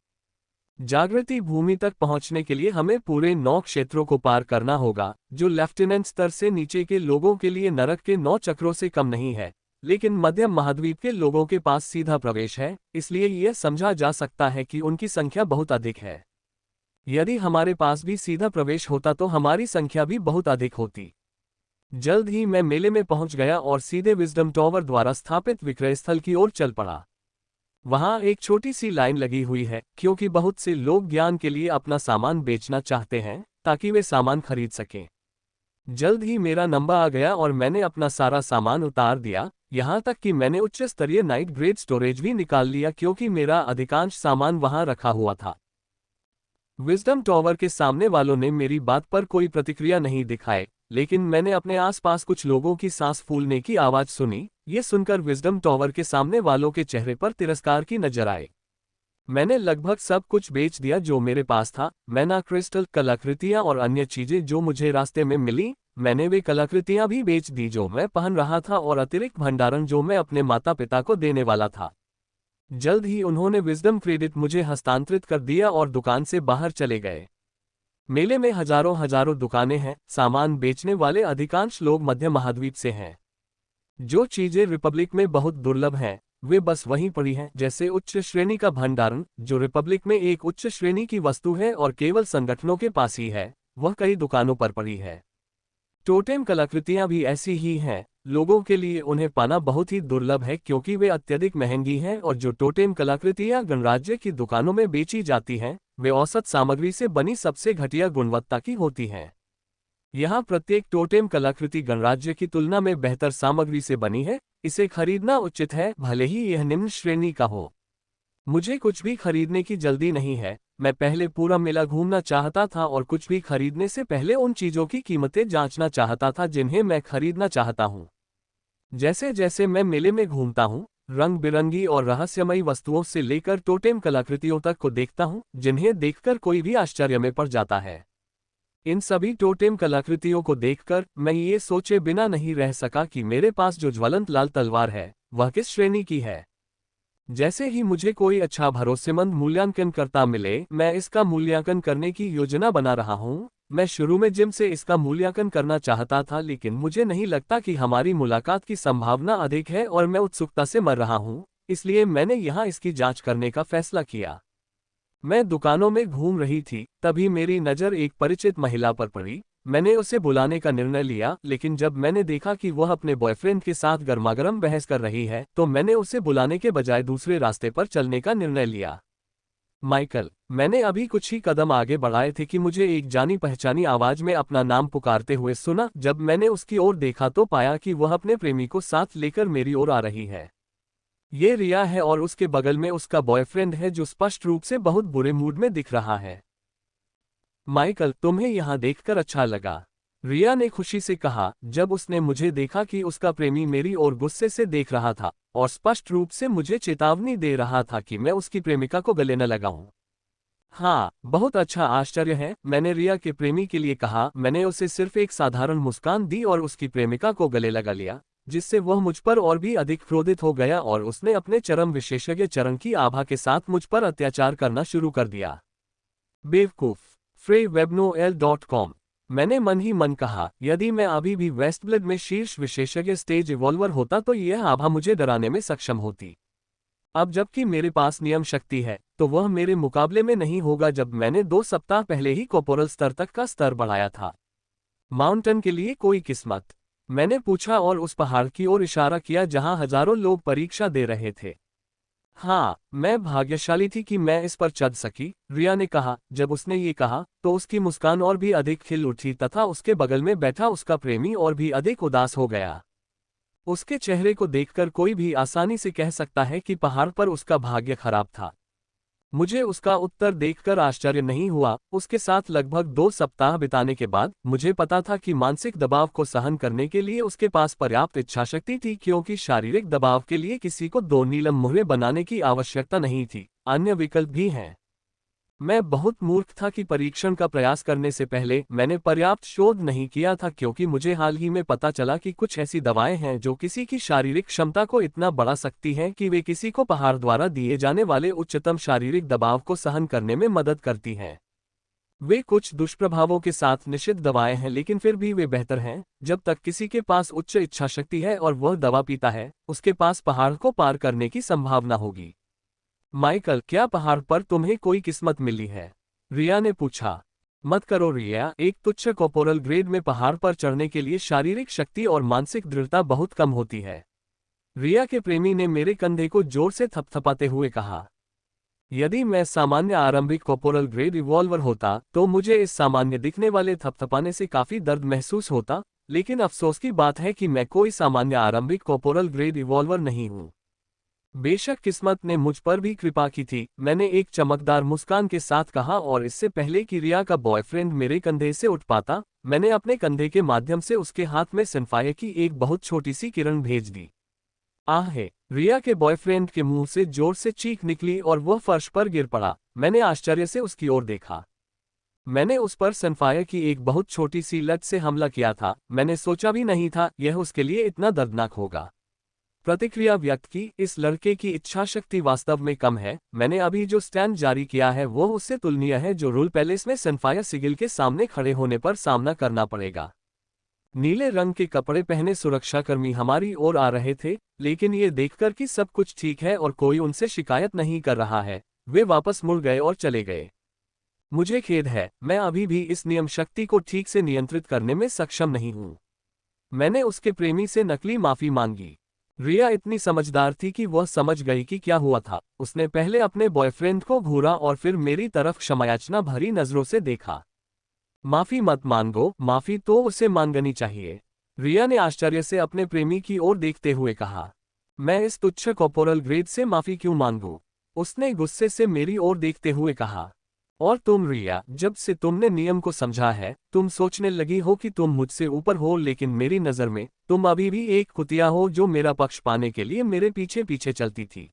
जागृति भूमि तक पहुंचने के लिए हमें पूरे 9 क्षेत्रों को पार करना होगा, जो लेफ्टिनेंट स्तर से नीचे के लोगों के लिए नरक के 9 चक्रों से कम नहीं है, लेकिन मध्य महाद्वीप के लोगों के पास सीधा प्रवेश है, इसलिए यह समझा जा सकता है कि उनकी संख्या बहुत अधिक है। यदि हमारे पास भी सीधा प्रवेश होता तो हमारी संख्या भी बहुत अधिक होती। जल्द ही मैं मेले में पहुंच गया और सीधे विजडम टॉवर द्वारा स्थापित विक्रय स्थल की ओर चल पड़ा। वहां एक छोटी सी लाइन लगी हुई है, क्योंकि बहुत से लोग ज्ञान के लिए अपना सामान बेचना चाहते हैं ताकि वे सामान खरीद सकें। जल्द ही मेरा नंबर आ गया और मैंने अपना सारा सामान उतार दिया, यहाँ तक कि मैंने उच्च स्तरीय नाइट ग्रेड स्टोरेज भी निकाल लिया क्योंकि मेरा अधिकांश सामान वहां रखा हुआ था। विजडम टॉवर के सामने वालों ने मेरी बात पर कोई प्रतिक्रिया नहीं दिखाई, लेकिन मैंने अपने आसपास कुछ लोगों की सांस फूलने की आवाज सुनी। ये सुनकर विजडम टॉवर के सामने वालों के चेहरे पर तिरस्कार की नजर आए। मैंने लगभग सब कुछ बेच दिया जो मेरे पास था, मैना क्रिस्टल, कलाकृतियां और अन्य चीजें जो मुझे रास्ते में मिली। मैंने वे कलाकृतियां भी बेच दी जो मैं पहन रहा था और अतिरिक्त भंडारण जो मैं अपने माता पिता को देने वाला था। जल्द ही उन्होंने विजडम क्रेडिट मुझे हस्तांतरित कर दिया और दुकान से बाहर चले गए। मेले में हजारों हजारों दुकानें हैं, सामान बेचने वाले अधिकांश लोग मध्य महाद्वीप से हैं। जो चीजें रिपब्लिक में बहुत दुर्लभ हैं, वे बस वहीं पड़ी हैं, जैसे उच्च श्रेणी का भंडारण जो रिपब्लिक में एक उच्च श्रेणी की वस्तु है और केवल संगठनों के पास ही है, वह कई दुकानों पर पड़ी है। टोटेम कलाकृतियां भी ऐसी ही हैं, लोगों के लिए उन्हें पाना बहुत ही दुर्लभ है क्योंकि वे अत्यधिक महंगी हैं और जो टोटेम कलाकृतियां गणराज्य की दुकानों में बेची जाती हैं, वे औसत सामग्री से बनी सबसे घटिया गुणवत्ता की होती हैं। यहाँ प्रत्येक टोटेम कलाकृति गणराज्य की तुलना में बेहतर सामग्री से बनी है, इसे खरीदना उचित है भले ही यह निम्न श्रेणी का हो। मुझे कुछ भी खरीदने की जल्दी नहीं है, मैं पहले पूरा मेला घूमना चाहता था और कुछ भी खरीदने से पहले उन चीजों की कीमतें जांचना चाहता था जिन्हें मैं खरीदना चाहता हूँ। जैसे जैसे मैं मेले में घूमता हूँ, रंग बिरंगी और रहस्यमयी वस्तुओं से लेकर टोटेम कलाकृतियों तक को देखता हूँ जिन्हें देखकर कोई भी आश्चर्य में पड़ जाता है। इन सभी टोटेम कलाकृतियों को देखकर मैं ये सोचे बिना नहीं रह सका कि मेरे पास जो ज्वलंत लाल तलवार है वह किस श्रेणी की है। जैसे ही मुझे कोई अच्छा भरोसेमंद मूल्यांकनकर्ता मिले मैं इसका मूल्यांकन करने की योजना बना रहा हूँ। मैं शुरू में जिम से इसका मूल्यांकन करना चाहता था, लेकिन मुझे नहीं लगता कि हमारी मुलाकात की संभावना अधिक है और मैं उत्सुकता से मर रहा हूँ, इसलिए मैंने यहाँ इसकी जांच करने का फैसला किया। मैं दुकानों में घूम रही थी, तभी मेरी नज़र एक परिचित महिला पर पड़ी। मैंने उसे बुलाने का निर्णय लिया, लेकिन जब मैंने देखा कि वह अपने बॉयफ्रेंड के साथ गर्मागर्म बहस कर रही है तो मैंने उसे बुलाने के बजाय दूसरे रास्ते पर चलने का निर्णय लिया। माइकल, मैंने अभी कुछ ही कदम आगे बढ़ाए थे कि मुझे एक जानी पहचानी आवाज में अपना नाम पुकारते हुए सुना। जब मैंने उसकी ओर देखा तो पाया कि वह अपने प्रेमी को साथ लेकर मेरी ओर आ रही है। ये रिया है और उसके बगल में उसका बॉयफ्रेंड है जो स्पष्ट रूप से बहुत बुरे मूड में दिख रहा है। माइकल, तुम्हें यहाँ देखकर अच्छा लगा, रिया ने खुशी से कहा जब उसने मुझे देखा कि उसका प्रेमी मेरी ओर गुस्से से देख रहा था और स्पष्ट रूप से मुझे चेतावनी दे रहा था कि मैं उसकी प्रेमिका को गले न लगाऊं। हाँ, बहुत अच्छा आश्चर्य है, मैंने रिया के प्रेमी के लिए कहा। मैंने उसे सिर्फ एक साधारण मुस्कान दी और उसकी प्रेमिका को गले लगा लिया, जिससे वह मुझ पर और भी अधिक क्रोधित हो गया और उसने अपने चरम विशेषज्ञ चरण की आभा के साथ मुझ पर अत्याचार करना शुरू कर दिया। बेवकूफ। freewebnoel.com। मैंने मन ही मन कहा, यदि मैं अभी भी वेस्टब्लड में शीर्ष विशेषज्ञ स्टेज इवॉल्वर होता तो यह आभा मुझे डराने में सक्षम होती। अब जबकि मेरे पास नियम शक्ति है तो वह मेरे मुकाबले में नहीं होगा। जब मैंने 2 सप्ताह पहले ही कॉर्पोरल स्तर तक का स्तर बढ़ाया था। माउंटेन के लिए कोई किस्मत? मैंने पूछा और उस पहाड़ की ओर इशारा किया जहां हजारों लोग परीक्षा दे रहे थे। हाँ, मैं भाग्यशाली थी कि मैं इस पर चढ़ सकी, रिया ने कहा। जब उसने ये कहा तो उसकी मुस्कान और भी अधिक खिल उठी तथा उसके बगल में बैठा उसका प्रेमी और भी अधिक उदास हो गया। उसके चेहरे को देखकर कोई भी आसानी से कह सकता है कि पहाड़ पर उसका भाग्य खराब था। मुझे उसका उत्तर देखकर आश्चर्य नहीं हुआ। उसके साथ लगभग 2 सप्ताह बिताने के बाद मुझे पता था कि मानसिक दबाव को सहन करने के लिए उसके पास पर्याप्त इच्छाशक्ति थी, क्योंकि शारीरिक दबाव के लिए किसी को 2 नीलम मुहरे बनाने की आवश्यकता नहीं थी, अन्य विकल्प भी हैं। मैं बहुत मूर्ख था कि परीक्षण का प्रयास करने से पहले मैंने पर्याप्त शोध नहीं किया था, क्योंकि मुझे हाल ही में पता चला कि कुछ ऐसी दवाएं हैं जो किसी की शारीरिक क्षमता को इतना बढ़ा सकती हैं कि वे किसी को पहाड़ द्वारा दिए जाने वाले उच्चतम शारीरिक दबाव को सहन करने में मदद करती हैं। वे कुछ दुष्प्रभावों के साथ निषिद्ध दवाएं हैं, लेकिन फिर भी वे बेहतर हैं। जब तक किसी के पास उच्च इच्छाशक्ति है और वह दवा पीता है, उसके पास पहाड़ को पार करने की संभावना होगी। माइकल, क्या पहाड़ पर तुम्हें कोई किस्मत मिली है? रिया ने पूछा। मत करो रिया, एक तुच्छ कॉर्पोरल ग्रेड में पहाड़ पर चढ़ने के लिए शारीरिक शक्ति और मानसिक दृढ़ता बहुत कम होती है। रिया के प्रेमी ने मेरे कंधे को जोर से थपथपाते हुए कहा। यदि मैं सामान्य आरंभिक कॉर्पोरल ग्रेड रिवॉल्वर होता तो मुझे इस सामान्य दिखने वाले थपथपाने से काफी दर्द महसूस होता, लेकिन अफसोस की बात है कि मैं कोई सामान्य आरंभिक कॉर्पोरल ग्रेड रिवॉल्वर नहीं हूँ। बेशक किस्मत ने मुझ पर भी कृपा की थी, मैंने एक चमकदार मुस्कान के साथ कहा, और इससे पहले कि रिया का बॉयफ्रेंड मेरे कंधे से उठ पाता, मैंने अपने कंधे के माध्यम से उसके हाथ में सनफायर की एक बहुत छोटी सी किरण भेज दी। आहे! रिया के बॉयफ्रेंड के मुंह से जोर से चीख निकली और वह फर्श पर गिर पड़ा। मैंने आश्चर्य से उसकी ओर देखा। मैंने उस पर सनफायर की एक बहुत छोटी सी लत से हमला किया था। मैंने सोचा भी नहीं था यह उसके लिए इतना दर्दनाक होगा। प्रतिक्रिया व्यक्त की, इस लड़के की इच्छाशक्ति वास्तव में कम है। मैंने अभी जो स्टैंड जारी किया है वो उससे तुलनीय है जो रूल पैलेस में सनफायर सिगिल के सामने खड़े होने पर सामना करना पड़ेगा। नीले रंग के कपड़े पहने सुरक्षाकर्मी हमारी ओर आ रहे थे, लेकिन ये देखकर कि सब कुछ ठीक है और कोई उनसे शिकायत नहीं कर रहा है, वे वापस मुड़ गए और चले गए। मुझे खेद है, मैं अभी भी इस नियम शक्ति को ठीक से नियंत्रित करने में सक्षम नहीं हूं। मैंने उसके प्रेमी से नकली माफी मांगी। रिया इतनी समझदार थी कि वह समझ गई कि क्या हुआ था। उसने पहले अपने बॉयफ्रेंड को घूरा और फिर मेरी तरफ क्षमायाचना भरी नजरों से देखा। माफी मत मांगो, माफी तो उसे मांगनी चाहिए, रिया ने आश्चर्य से अपने प्रेमी की ओर देखते हुए कहा। मैं इस तुच्छ कॉर्पोरल ग्रेड से माफी क्यों मांगू? उसने गुस्से से मेरी ओर देखते हुए कहा। और तुम रिया, जब से तुमने नियम को समझा है तुम सोचने लगी हो कि तुम मुझसे ऊपर हो, लेकिन मेरी नज़र में तुम अभी भी एक कुतिया हो जो मेरा पक्ष पाने के लिए मेरे पीछे पीछे चलती थी।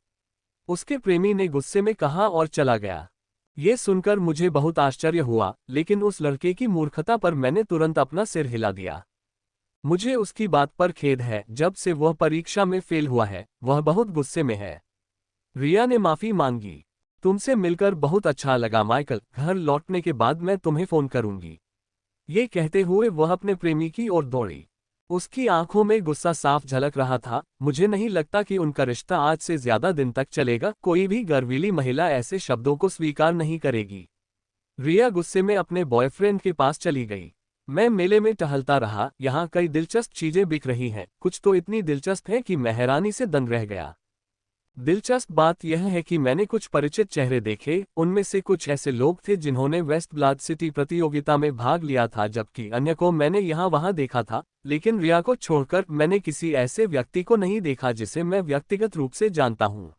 उसके प्रेमी ने गुस्से में कहा और चला गया। ये सुनकर मुझे बहुत आश्चर्य हुआ, लेकिन उस लड़के की मूर्खता पर मैंने तुरंत अपना सिर हिला दिया। मुझे उसकी बात पर खेद है, जब से वह परीक्षा में फेल हुआ है, वह बहुत गुस्से में है। रिया ने माफी मांगी। तुमसे मिलकर बहुत अच्छा लगा माइकल, घर लौटने के बाद मैं तुम्हें फोन करूंगी। ये कहते हुए वह अपने प्रेमी की ओर दौड़ी। उसकी आंखों में गुस्सा साफ झलक रहा था। मुझे नहीं लगता कि उनका रिश्ता आज से ज्यादा दिन तक चलेगा। कोई भी गर्वीली महिला ऐसे शब्दों को स्वीकार नहीं करेगी। रिया गुस्से में अपने बॉयफ्रेंड के पास चली गई। मैं मेले में टहलता रहा। यहाँ कई दिलचस्प चीजें बिक रही हैं, कुछ तो इतनी दिलचस्प है कि मैं हैरानी से दंग रह गया। दिलचस्प बात यह है कि मैंने कुछ परिचित चेहरे देखे। उनमें से कुछ ऐसे लोग थे जिन्होंने वेस्ट ब्लाड सिटी प्रतियोगिता में भाग लिया था, जबकि अन्य को मैंने यहाँ वहाँ देखा था। लेकिन रिया को छोड़कर मैंने किसी ऐसे व्यक्ति को नहीं देखा जिसे मैं व्यक्तिगत रूप से जानता हूँ।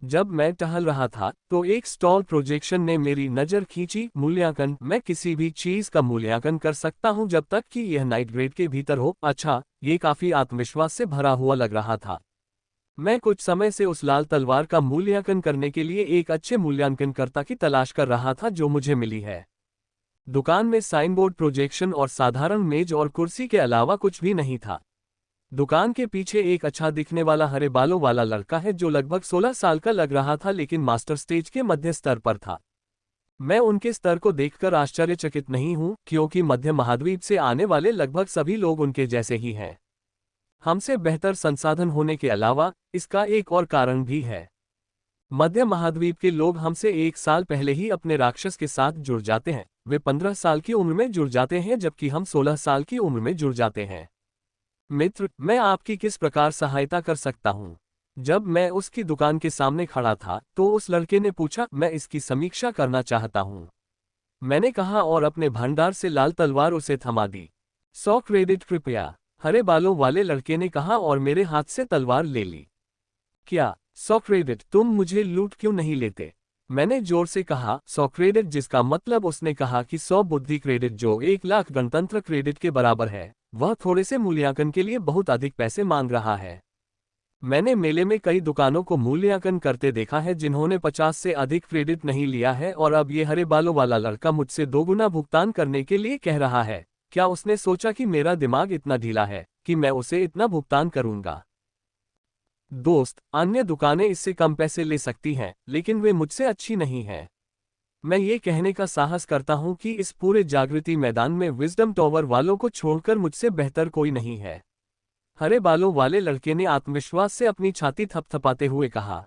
जब मैं टहल रहा था तो एक स्टॉल प्रोजेक्शन ने मेरी नज़र खींची। मूल्यांकन। मैं किसी भी चीज का मूल्यांकन कर सकता हूँ जब तक कि यह नाइट ग्रेड के भीतर हो। अच्छा, ये काफी आत्मविश्वास से भरा हुआ लग रहा था। मैं कुछ समय से उस लाल तलवार का मूल्यांकन करने के लिए एक अच्छे मूल्यांकनकर्ता की तलाश कर रहा था जो मुझे मिली है। दुकान में साइनबोर्ड, प्रोजेक्शन और साधारण मेज और कुर्सी के अलावा कुछ भी नहीं था। दुकान के पीछे एक अच्छा दिखने वाला हरे बालों वाला लड़का है जो लगभग 16 साल का लग रहा था, लेकिन मास्टर स्टेज के मध्य स्तर पर था। मैं उनके स्तर को देखकर आश्चर्यचकित नहीं हूं, क्योंकि मध्य महाद्वीप से आने वाले लगभग सभी लोग उनके जैसे ही हैं। हमसे बेहतर संसाधन होने के अलावा इसका एक और कारण भी है। मध्य महाद्वीप के लोग हमसे 1 साल पहले ही अपने राक्षस के साथ जुड़ जाते हैं। वे 15 साल की उम्र में जुड़ जाते हैं, जबकि हम 16 साल की उम्र में जुड़ जाते हैं। मित्र, मैं आपकी किस प्रकार सहायता कर सकता हूँ? जब मैं उसकी दुकान के सामने खड़ा था तो उस लड़के ने पूछा। मैं इसकी समीक्षा करना चाहता हूँ, मैंने कहा, और अपने भंडार से लाल तलवार उसे थमा दी। 100 क्रेडिट कृपया, हरे बालों वाले लड़के ने कहा और मेरे हाथ से तलवार ले ली। क्या 100 क्रेडिट? तुम मुझे लूट क्यों नहीं लेते? मैंने जोर से कहा। 100 क्रेडिट, जिसका मतलब उसने कहा कि 100 बुद्धि क्रेडिट, जो 1 लाख गणतंत्र क्रेडिट के बराबर है। वह थोड़े से मूल्यांकन के लिए बहुत अधिक पैसे मांग रहा है। मैंने मेले में कई दुकानों को मूल्यांकन करते देखा है जिन्होंने 50 से अधिक क्रेडिट नहीं लिया है, और अब ये हरे बालों वाला लड़का मुझसे दोगुना भुगतान करने के लिए कह रहा है। क्या उसने सोचा कि मेरा दिमाग इतना ढीला है कि मैं उसे इतना भुगतान करूंगा? दोस्त, अन्य दुकानें इससे कम पैसे ले सकती हैं, लेकिन वे मुझसे अच्छी नहीं हैं। मैं ये कहने का साहस करता हूं कि इस पूरे जागृति मैदान में विजडम टॉवर वालों को छोड़कर मुझसे बेहतर कोई नहीं है। हरे बालों वाले लड़के ने आत्मविश्वास से अपनी छाती थपथपाते हुए कहा।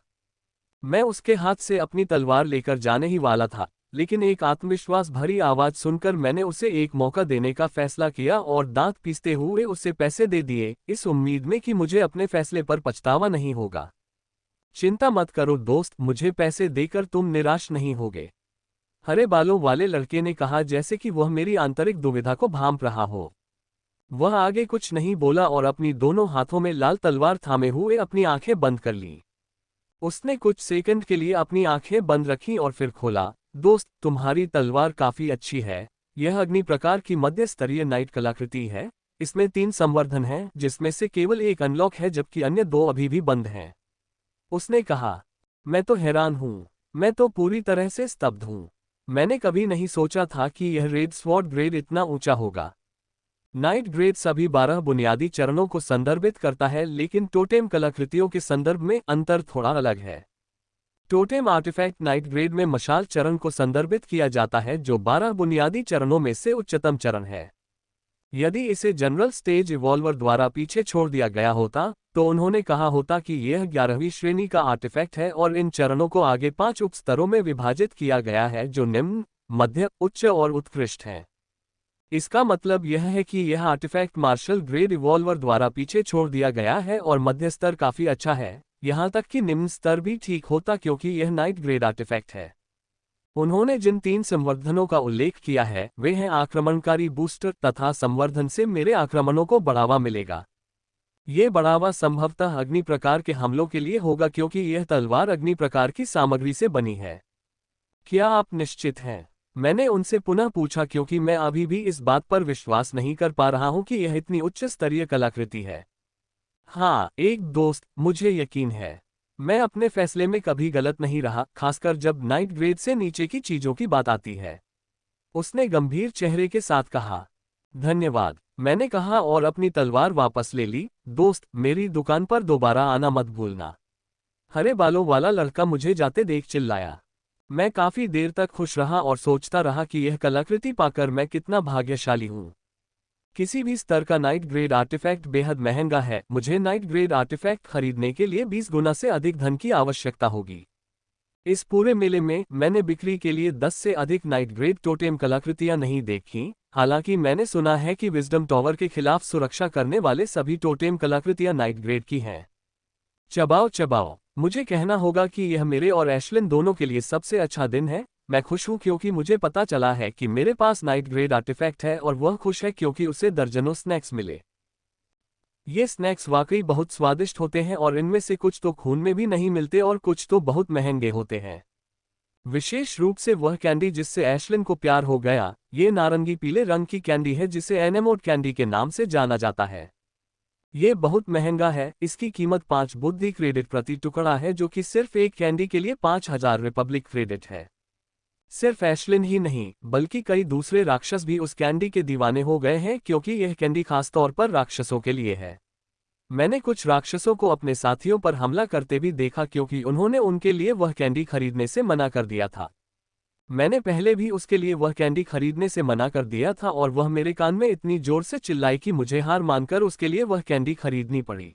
मैं उसके हाथ से अपनी तलवार लेकर जाने ही वाला था, लेकिन एक आत्मविश्वास भरी आवाज सुनकर मैंने उसे एक मौका देने का फैसला किया और दांत पीसते हुए उसे पैसे दे दिए, इस उम्मीद में कि मुझे अपने फैसले पर पछतावा नहीं होगा। चिंता मत करो दोस्त, मुझे पैसे देकर तुम निराश नहीं होगे, हरे बालों वाले लड़के ने कहा, जैसे कि वह मेरी आंतरिक दुविधा को भांप रहा हो। वह आगे कुछ नहीं बोला और अपनी दोनों हाथों में लाल तलवार थामे हुए अपनी आंखें बंद कर ली। उसने कुछ सेकंड के लिए अपनी आंखें बंद रखीं और फिर खोला। दोस्त, तुम्हारी तलवार काफी अच्छी है। यह अग्नि प्रकार की मध्य स्तरीय नाइट कलाकृति है। इसमें 3 संवर्धन हैं, जिसमें से केवल एक अनलॉक है जबकि अन्य 2 अभी भी बंद हैं। उसने कहा। मैं तो हैरान हूँ, मैं तो पूरी तरह से स्तब्ध हूँ। मैंने कभी नहीं सोचा था कि यह रेड स्वॉर्ड ग्रेड इतना ऊंचा होगा। नाइट ग्रेड सभी 12 बुनियादी चरणों को संदर्भित करता है, लेकिन टोटेम कलाकृतियों के संदर्भ में अंतर थोड़ा अलग है। टोटेम आर्टिफैक्ट नाइट ग्रेड में मशाल चरण को संदर्भित किया जाता है, जो 12 बुनियादी चरणों में से उच्चतम चरण है। यदि इसे जनरल स्टेज इवॉल्वर द्वारा पीछे छोड़ दिया गया होता तो उन्होंने कहा होता कि यह 11वीं श्रेणी का आर्टिफैक्ट है और इन चरणों को आगे 5 उप स्तरों में विभाजित किया गया है, जो निम्न, मध्य, उच्च और उत्कृष्ट हैं। इसका मतलब यह है कि यह आर्टिफैक्ट मार्शल ग्रेड इवॉल्वर द्वारा पीछे छोड़ दिया गया है और मध्य स्तर काफी अच्छा है, यहां तक कि निम्न स्तर भी ठीक होता क्योंकि यह नाइट ग्रेड आर्टिफैक्ट है। उन्होंने जिन 3 संवर्धनों का उल्लेख किया है वे हैं आक्रमणकारी बूस्टर, तथा संवर्धन से मेरे आक्रमणों को बढ़ावा मिलेगा। ये बढ़ावा संभवतः अग्नि प्रकार के हमलों के लिए होगा क्योंकि यह तलवार अग्नि प्रकार की सामग्री से बनी है। क्या आप निश्चित हैं? मैंने उनसे पुनः पूछा, क्योंकि मैं अभी भी इस बात पर विश्वास नहीं कर पा रहा हूं कि यह इतनी उच्च स्तरीय कलाकृति है। हाँ, एक दोस्त, मुझे यकीन है। मैं अपने फैसले में कभी गलत नहीं रहा, खासकर जब नाइट ग्रेड से नीचे की चीजों की बात आती है। उसने गंभीर चेहरे के साथ कहा। धन्यवाद, मैंने कहा और अपनी तलवार वापस ले ली। दोस्त, मेरी दुकान पर दोबारा आना मत भूलना। हरे बालों वाला लड़का मुझे जाते देख चिल्लाया। मैं काफी देर तक खुश रहा और सोचता रहा कि यह कलाकृति पाकर मैं कितना भाग्यशाली हूं। किसी भी स्तर का नाइट ग्रेड आर्टिफैक्ट बेहद महंगा है। मुझे नाइट ग्रेड आर्टिफैक्ट खरीदने के लिए 20 गुना से अधिक धन की आवश्यकता होगी। इस पूरे मेले में मैंने बिक्री के लिए 10 से अधिक नाइट ग्रेड टोटेम कलाकृतियां नहीं देखी। हालांकि मैंने सुना है कि विजडम टॉवर के खिलाफ सुरक्षा करने वाले सभी टोटेम कलाकृतियां नाइट ग्रेड की हैं। चबाओ चबाओ, मुझे कहना होगा कि यह मेरे और एशलिन दोनों के लिए सबसे अच्छा दिन है। मैं खुश हूं क्योंकि मुझे पता चला है कि मेरे पास नाइट ग्रेड आर्टिफैक्ट है और वह खुश है क्योंकि उसे दर्जनों स्नैक्स मिले। ये स्नैक्स वाकई बहुत स्वादिष्ट होते हैं और इनमें से कुछ तो खून में भी नहीं मिलते और कुछ तो बहुत महंगे होते हैं। विशेष रूप से वह कैंडी जिससे एशलिन को प्यार हो गया। ये नारंगी पीले रंग की कैंडी है जिसे एनेमोड कैंडी के नाम से जाना जाता है। ये बहुत महंगा है। इसकी कीमत 5 बुद्धि क्रेडिट प्रति टुकड़ा है, जो कि सिर्फ एक कैंडी के लिए 5000 रिपब्लिक क्रेडिट है। सिर्फ एशलिन ही नहीं बल्कि कई दूसरे राक्षस भी उस कैंडी के दीवाने हो गए हैं क्योंकि यह कैंडी खासतौर पर राक्षसों के लिए है। मैंने कुछ राक्षसों को अपने साथियों पर हमला करते भी देखा क्योंकि उन्होंने उनके लिए वह कैंडी खरीदने से मना कर दिया था। मैंने पहले भी उसके लिए वह कैंडी खरीदने से मना कर दिया था और वह मेरे कान में इतनी जोर से चिल्लाई कि मुझे हार मानकर उसके लिए वह कैंडी खरीदनी पड़ी।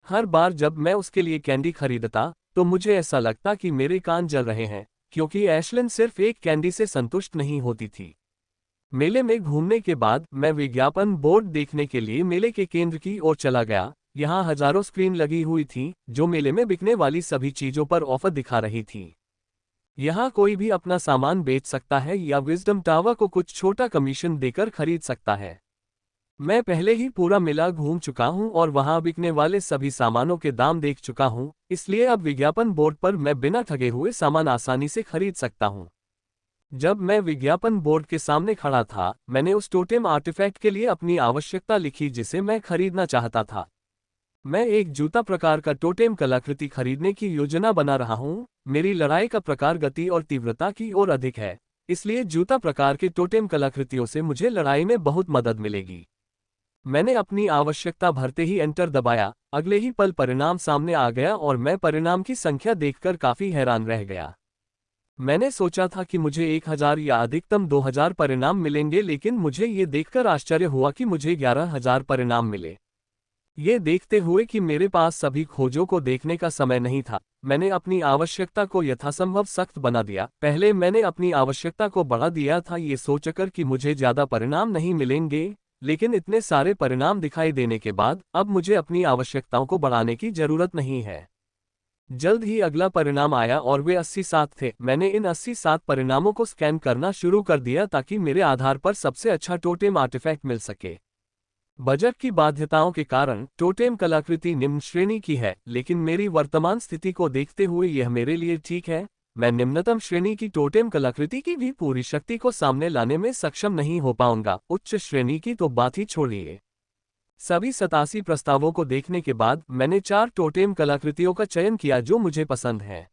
हर बार जब मैं उसके लिए कैंडी खरीदता तो मुझे ऐसा लगता कि मेरे कान जल रहे हैं क्योंकि एशलिन सिर्फ एक कैंडी से संतुष्ट नहीं होती थी। मेले में घूमने के बाद मैं विज्ञापन बोर्ड देखने के लिए मेले के केंद्र की ओर चला गया। यहाँ हजारों स्क्रीन लगी हुई थी जो मेले में बिकने वाली सभी चीजों पर ऑफर दिखा रही थी। यहाँ कोई भी अपना सामान बेच सकता है या विजडम टावर को कुछ छोटा कमीशन देकर खरीद सकता है। मैं पहले ही पूरा मेला घूम चुका हूं और वहां बिकने वाले सभी सामानों के दाम देख चुका हूं, इसलिए अब विज्ञापन बोर्ड पर मैं बिना ठगे हुए सामान आसानी से खरीद सकता हूं। जब मैं विज्ञापन बोर्ड के सामने खड़ा था, मैंने उस टोटेम आर्टिफैक्ट के लिए अपनी आवश्यकता लिखी जिसे मैं खरीदना चाहता था। मैं एक जूता प्रकार का टोटेम कलाकृति खरीदने की योजना बना रहा हूं। मेरी लड़ाई का प्रकार गति और तीव्रता की ओर अधिक है, इसलिए जूता प्रकार के टोटेम कलाकृतियों से मुझे लड़ाई में बहुत मदद मिलेगी। मैंने अपनी आवश्यकता भरते ही एंटर दबाया। अगले ही पल परिणाम सामने आ गया और मैं परिणाम की संख्या देखकर काफी हैरान रह गया। मैंने सोचा था कि मुझे 1000 या अधिकतम 2000 परिणाम मिलेंगे, लेकिन मुझे ये देखकर आश्चर्य हुआ कि मुझे 11000 परिणाम मिले। ये देखते हुए कि मेरे पास सभी खोजों को देखने का समय नहीं था, मैंने अपनी आवश्यकता को यथासंभव सख्त बना दिया। पहले मैंने अपनी आवश्यकता को बढ़ा दिया था ये सोचकर कि मुझे ज्यादा परिणाम नहीं मिलेंगे, लेकिन इतने सारे परिणाम दिखाई देने के बाद अब मुझे अपनी आवश्यकताओं को बढ़ाने की जरूरत नहीं है। जल्द ही अगला परिणाम आया और वे 87 थे। मैंने इन 87 परिणामों को स्कैन करना शुरू कर दिया ताकि मेरे आधार पर सबसे अच्छा टोटेम आर्टिफैक्ट मिल सके। बजट की बाध्यताओं के कारण टोटेम कलाकृति निम्न श्रेणी की है, लेकिन मेरी वर्तमान स्थिति को देखते हुए यह मेरे लिए ठीक है। मैं निम्नतम श्रेणी की टोटेम कलाकृति की भी पूरी शक्ति को सामने लाने में सक्षम नहीं हो पाऊंगा, उच्च श्रेणी की तो बात ही छोड़िए। सभी 87 प्रस्तावों को देखने के बाद मैंने 4 टोटेम कलाकृतियों का चयन किया जो मुझे पसंद है।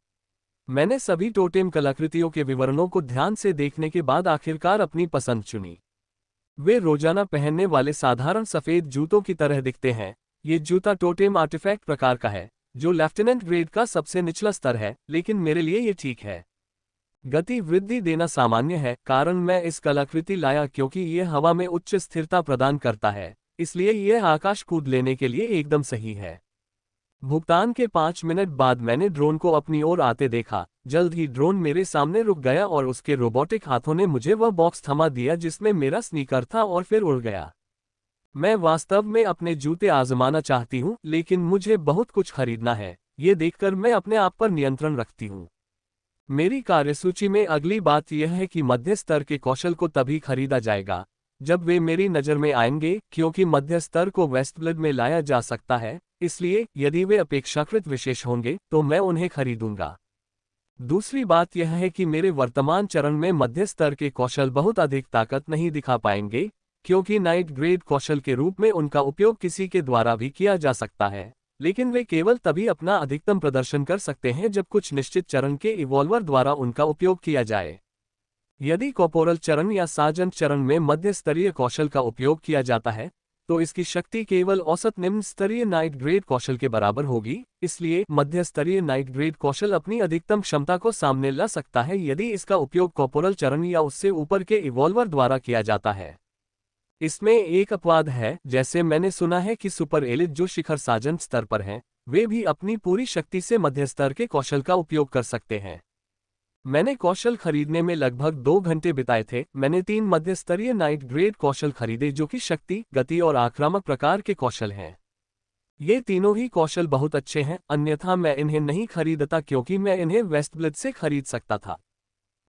मैंने सभी टोटेम कलाकृतियों के विवरणों को ध्यान से देखने के बाद आखिरकार अपनी पसंद चुनी। वे रोजाना पहनने वाले साधारण सफेद जूतों की तरह दिखते हैं। ये जूता टोटेम आर्टिफैक्ट प्रकार का है, जो लेफ्टिनेंट ग्रेड का सबसे निचला स्तर है, लेकिन मेरे लिए ये ठीक है। गति वृद्धि देना सामान्य है, कारण मैं इस कलाकृति लाया क्योंकि यह हवा में उच्च स्थिरता प्रदान करता है, इसलिए यह आकाश कूद लेने के लिए एकदम सही है। भुगतान के 5 मिनट बाद मैंने ड्रोन को अपनी ओर आते देखा। जल्द ही ड्रोन मेरे सामने रुक गया और उसके रोबोटिक हाथों ने मुझे वह बॉक्स थमा दिया जिसमें मेरा स्नीकर था और फिर उड़ गया। मैं वास्तव में अपने जूते आजमाना चाहती हूँ, लेकिन मुझे बहुत कुछ खरीदना है। ये देखकर मैं अपने आप पर नियंत्रण रखती हूँ। मेरी कार्यसूची में अगली बात यह है कि मध्य स्तर के कौशल को तभी खरीदा जाएगा जब वे मेरी नज़र में आएंगे, क्योंकि मध्य स्तर को वेस्टब्लड में लाया जा सकता है, इसलिए यदि वे अपेक्षाकृत विशेष होंगे तो मैं उन्हें खरीदूंगा। दूसरी बात यह है कि मेरे वर्तमान चरण में मध्य स्तर के कौशल बहुत अधिक ताकत नहीं दिखा पाएंगे, क्योंकि नाइट ग्रेड कौशल के रूप में उनका उपयोग किसी के द्वारा भी किया जा सकता है। लेकिन वे केवल तभी अपना अधिकतम प्रदर्शन कर सकते हैं जब कुछ निश्चित चरण के इवॉल्वर द्वारा उनका उपयोग किया जाए। यदि कॉर्पोरल चरण या सार्जेंट चरण में मध्य स्तरीय कौशल का उपयोग किया जाता है, तो इसकी शक्ति केवल औसत निम्न स्तरीय नाइट ग्रेड कौशल के बराबर होगी। इसलिए मध्य स्तरीय नाइट ग्रेड कौशल अपनी अधिकतम क्षमता को सामने ला सकता है यदि इसका उपयोग कॉर्पोरल चरण या उससे ऊपर के इवॉल्वर द्वारा किया जाता है। इसमें एक अपवाद है, जैसे मैंने सुना है कि सुपर एलिट जो शिखर सार्जेंट स्तर पर हैं, वे भी अपनी पूरी शक्ति से मध्य स्तर के कौशल का उपयोग कर सकते हैं। मैंने कौशल खरीदने में लगभग 2 घंटे बिताए थे। मैंने 3 मध्य स्तरीय नाइट ग्रेड कौशल खरीदे जो कि शक्ति, गति और आक्रामक प्रकार के कौशल हैं। ये तीनों ही कौशल बहुत अच्छे हैं, अन्यथा मैं इन्हें नहीं खरीदता क्योंकि मैं इन्हें वेस्टब्लिथ से खरीद सकता था।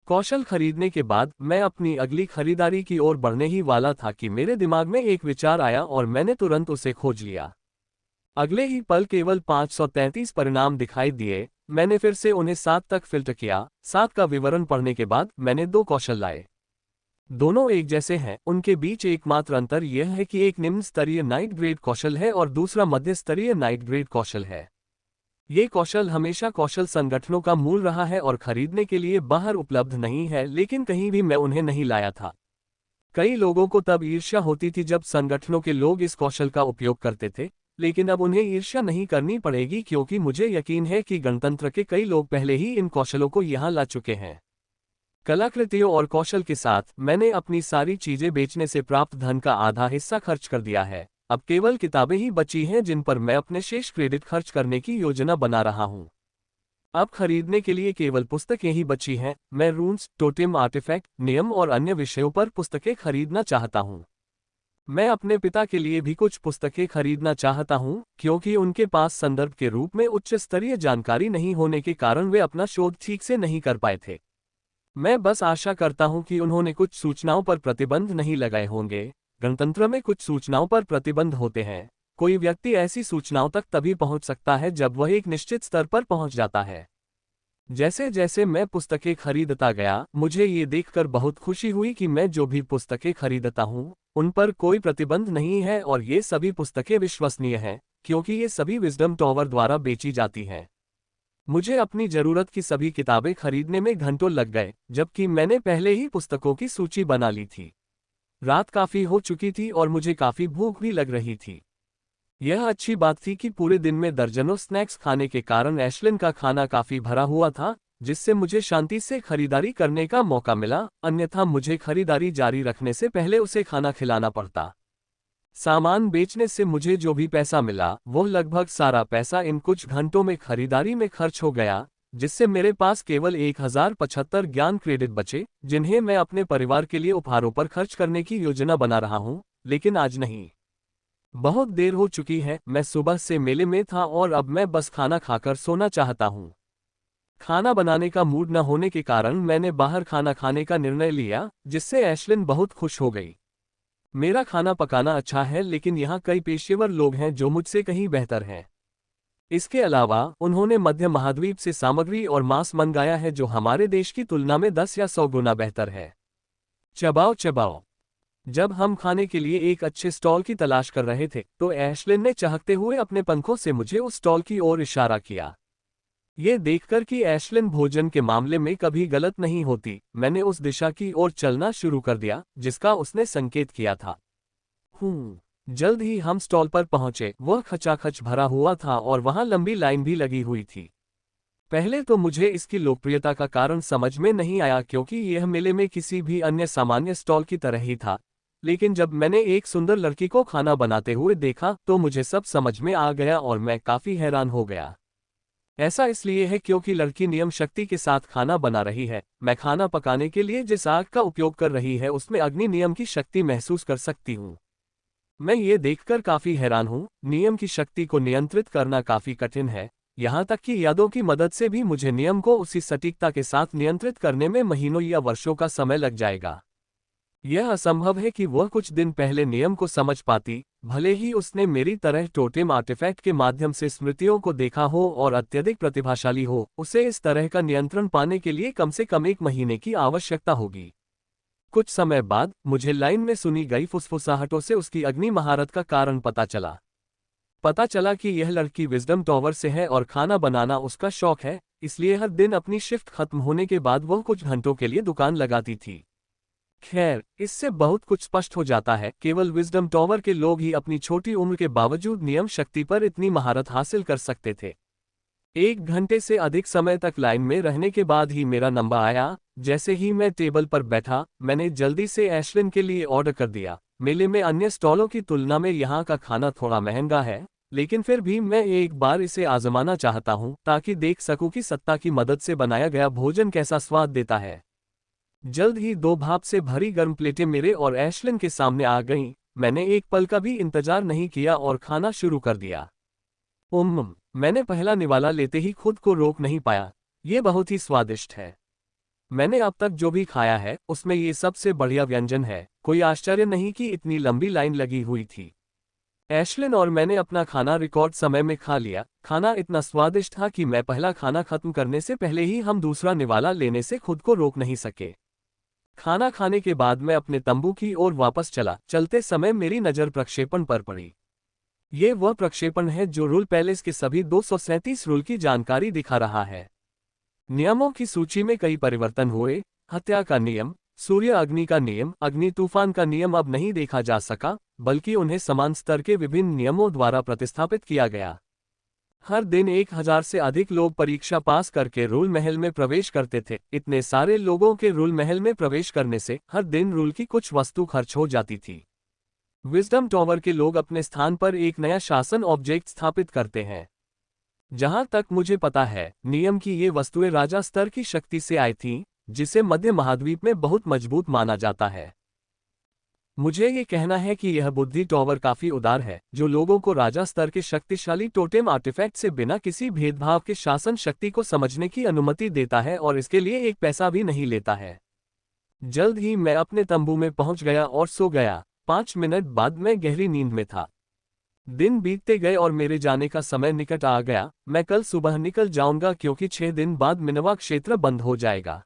कौशल खरीदने के बाद मैं अपनी अगली खरीदारी की ओर बढ़ने ही वाला था कि मेरे दिमाग में एक विचार आया और मैंने तुरंत उसे खोज लिया। अगले ही पल केवल 533 परिणाम दिखाई दिए। मैंने फिर से उन्हें 7 तक फ़िल्टर किया। 7 का विवरण पढ़ने के बाद मैंने 2 कौशल लाए। दोनों एक जैसे हैं, उनके बीच एकमात्र अंतर यह है कि एक निम्न स्तरीय नाइट ग्रेड कौशल है और दूसरा मध्य स्तरीय नाइट ग्रेड कौशल है। ये कौशल हमेशा कौशल संगठनों का मूल रहा है और खरीदने के लिए बाहर उपलब्ध नहीं है, लेकिन कहीं भी मैं उन्हें नहीं लाया था। कई लोगों को तब ईर्ष्या होती थी जब संगठनों के लोग इस कौशल का उपयोग करते थे, लेकिन अब उन्हें ईर्ष्या नहीं करनी पड़ेगी क्योंकि मुझे यकीन है कि गणतंत्र के कई लोग पहले ही इन कौशलों को यहाँ ला चुके हैं। कलाकृतियों और कौशल के साथ मैंने अपनी सारी चीजें बेचने से प्राप्त धन का आधा हिस्सा खर्च कर दिया है। अब केवल किताबें ही बची हैं जिन पर मैं अपने शेष क्रेडिट खर्च करने की योजना बना रहा हूं। अब खरीदने के लिए केवल पुस्तकें ही बची हैं। मैं रून्स, टोटेम आर्टिफैक्ट, नियम और अन्य विषयों पर पुस्तकें खरीदना चाहता हूं। मैं अपने पिता के लिए भी कुछ पुस्तकें खरीदना चाहता हूं, क्योंकि उनके पास संदर्भ के रूप में उच्च स्तरीय जानकारी नहीं होने के कारण वे अपना शोध ठीक से नहीं कर पाए थे। मैं बस आशा करता हूं कि उन्होंने कुछ सूचनाओं पर प्रतिबंध नहीं लगाए होंगे। गणतंत्र में कुछ सूचनाओं पर प्रतिबंध होते हैं। कोई व्यक्ति ऐसी सूचनाओं तक तभी पहुंच सकता है जब वह एक निश्चित स्तर पर पहुंच जाता है। जैसे जैसे मैं पुस्तकें खरीदता गया, मुझे ये देखकर बहुत खुशी हुई कि मैं जो भी पुस्तकें खरीदता हूं, उन पर कोई प्रतिबंध नहीं है और ये सभी पुस्तकें विश्वसनीय हैं, क्योंकि ये सभी विजडम टॉवर द्वारा बेची जाती हैं। मुझे अपनी जरूरत की सभी किताबें खरीदने में घंटों लग गए, जबकि मैंने पहले ही पुस्तकों की सूची बना ली थी। रात काफी हो चुकी थी और मुझे काफी भूख भी लग रही थी। यह अच्छी बात थी कि पूरे दिन में दर्जनों स्नैक्स खाने के कारण एशलिन का खाना काफी भरा हुआ था, जिससे मुझे शांति से खरीदारी करने का मौका मिला, अन्यथा मुझे खरीदारी जारी रखने से पहले उसे खाना खिलाना पड़ता। सामान बेचने से मुझे जो भी पैसा मिला, वो लगभग सारा पैसा इन कुछ घंटों में खरीदारी में खर्च हो गया, जिससे मेरे पास केवल 1075 ज्ञान क्रेडिट बचे, जिन्हें मैं अपने परिवार के लिए उपहारों पर खर्च करने की योजना बना रहा हूं, लेकिन आज नहीं। बहुत देर हो चुकी है, मैं सुबह से मेले में था और अब मैं बस खाना खाकर सोना चाहता हूं। खाना बनाने का मूड न होने के कारण मैंने बाहर खाना खाने का निर्णय लिया, जिससे एशलिन बहुत खुश हो गई। मेरा खाना पकाना अच्छा है, लेकिन यहाँ कई पेशेवर लोग हैं जो मुझसे कहीं बेहतर हैं। इसके अलावा उन्होंने मध्य महाद्वीप से सामग्री और मांस मंगाया है जो हमारे देश की तुलना में 10 या 100 गुना बेहतर है। चबाओ चबाओ। जब हम खाने के लिए एक अच्छे स्टॉल की तलाश कर रहे थे, तो एशलिन ने चहकते हुए अपने पंखों से मुझे उस स्टॉल की ओर इशारा किया। ये देखकर कि एशलिन भोजन के मामले में कभी गलत नहीं होती, मैंने उस दिशा की ओर चलना शुरू कर दिया जिसका उसने संकेत किया था। जल्द ही हम स्टॉल पर पहुंचे। वह खचाखच भरा हुआ था और वहां लंबी लाइन भी लगी हुई थी। पहले तो मुझे इसकी लोकप्रियता का कारण समझ में नहीं आया, क्योंकि यह मेले में किसी भी अन्य सामान्य स्टॉल की तरह ही था, लेकिन जब मैंने एक सुंदर लड़की को खाना बनाते हुए देखा तो मुझे सब समझ में आ गया और मैं काफी हैरान हो गया। ऐसा इसलिए है क्योंकि लड़की नियम शक्ति के साथ खाना बना रही है। मैं खाना पकाने के लिए जिस आग का उपयोग कर रही है उसमें अग्नि नियम की शक्ति महसूस कर सकती हूँ। मैं ये देखकर काफी हैरान हूँ। नियम की शक्ति को नियंत्रित करना काफी कठिन है, यहाँ तक कि यादों की मदद से भी मुझे नियम को उसी सटीकता के साथ नियंत्रित करने में महीनों या वर्षों का समय लग जाएगा। यह असंभव है कि वह कुछ दिन पहले नियम को समझ पाती, भले ही उसने मेरी तरह टोटेम आर्टिफैक्ट के माध्यम से स्मृतियों को देखा हो और अत्यधिक प्रतिभाशाली हो। उसे इस तरह का नियंत्रण पाने के लिए कम से कम 1 महीने की आवश्यकता होगी। कुछ समय बाद मुझे लाइन में सुनी गई फुसफुसाहटों से उसकी अग्नि महारत का कारण पता चला। पता चला कि यह लड़की विजडम टॉवर से है और खाना बनाना उसका शौक है, इसलिए हर दिन अपनी शिफ्ट खत्म होने के बाद वह कुछ घंटों के लिए दुकान लगाती थी। खैर, इससे बहुत कुछ स्पष्ट हो जाता है, केवल विजडम टॉवर के लोग ही अपनी छोटी उम्र के बावजूद नियम शक्ति पर इतनी महारत हासिल कर सकते थे। 1 घंटे से अधिक समय तक लाइन में रहने के बाद ही मेरा नंबर आया। जैसे ही मैं टेबल पर बैठा, मैंने जल्दी से एशलिन के लिए ऑर्डर कर दिया। मेले में अन्य स्टॉलों की तुलना में यहाँ का खाना थोड़ा महंगा है, लेकिन फिर भी मैं एक बार इसे आजमाना चाहता हूँ ताकि देख सकूं कि सत्ता की मदद से बनाया गया भोजन कैसा स्वाद देता है। जल्द ही 2 भाप से भरी गर्म प्लेटें मेरे और एशलिन के सामने आ गईं। मैंने एक पल का भी इंतजार नहीं किया और खाना शुरू कर दिया। मैंने पहला निवाला लेते ही खुद को रोक नहीं पाया। ये बहुत ही स्वादिष्ट है। मैंने अब तक जो भी खाया है उसमें ये सबसे बढ़िया व्यंजन है। कोई आश्चर्य नहीं कि इतनी लंबी लाइन लगी हुई थी। एशलिन और मैंने अपना खाना रिकॉर्ड समय में खा लिया। खाना इतना स्वादिष्ट था कि मैं पहला खाना खत्म करने से पहले ही हम दूसरा निवाला लेने से खुद को रोक नहीं सके। खाना खाने के बाद मैं अपने तंबू की ओर वापस चला। चलते समय मेरी नज़र प्रक्षेपण पर पड़ी। ये वह प्रक्षेपण है जो रूल पैलेस के सभी 237 रूल की जानकारी दिखा रहा है। नियमों की सूची में कई परिवर्तन हुए। हत्या का नियम, सूर्य अग्नि का नियम, अग्नि तूफान का नियम अब नहीं देखा जा सका, बल्कि उन्हें समान स्तर के विभिन्न नियमों द्वारा प्रतिस्थापित किया गया। हर दिन 1000 से अधिक लोग परीक्षा पास करके रूल महल में प्रवेश करते थे। इतने सारे लोगों के रूल महल में प्रवेश करने से हर दिन रूल की कुछ वस्तु खर्च हो जाती थी। विजडम टॉवर के लोग अपने स्थान पर एक नया शासन ऑब्जेक्ट स्थापित करते हैं। जहां तक मुझे पता है, नियम की ये वस्तुएं राजा स्तर की शक्ति से आई थीं, जिसे मध्य महाद्वीप में बहुत मजबूत माना जाता है। मुझे ये कहना है कि यह बुद्धि टॉवर काफी उदार है, जो लोगों को राजा स्तर के शक्तिशाली टोटेम आर्टिफैक्ट से बिना किसी भेदभाव के शासन शक्ति को समझने की अनुमति देता है और इसके लिए एक पैसा भी नहीं लेता है। जल्द ही मैं अपने तंबू में पहुंच गया और सो गया। 5 मिनट बाद मैं गहरी नींद में था। दिन बीतते गए और मेरे जाने का समय निकट आ गया। मैं कल सुबह निकल जाऊंगा क्योंकि 6 दिन बाद मिनवा क्षेत्र बंद हो जाएगा।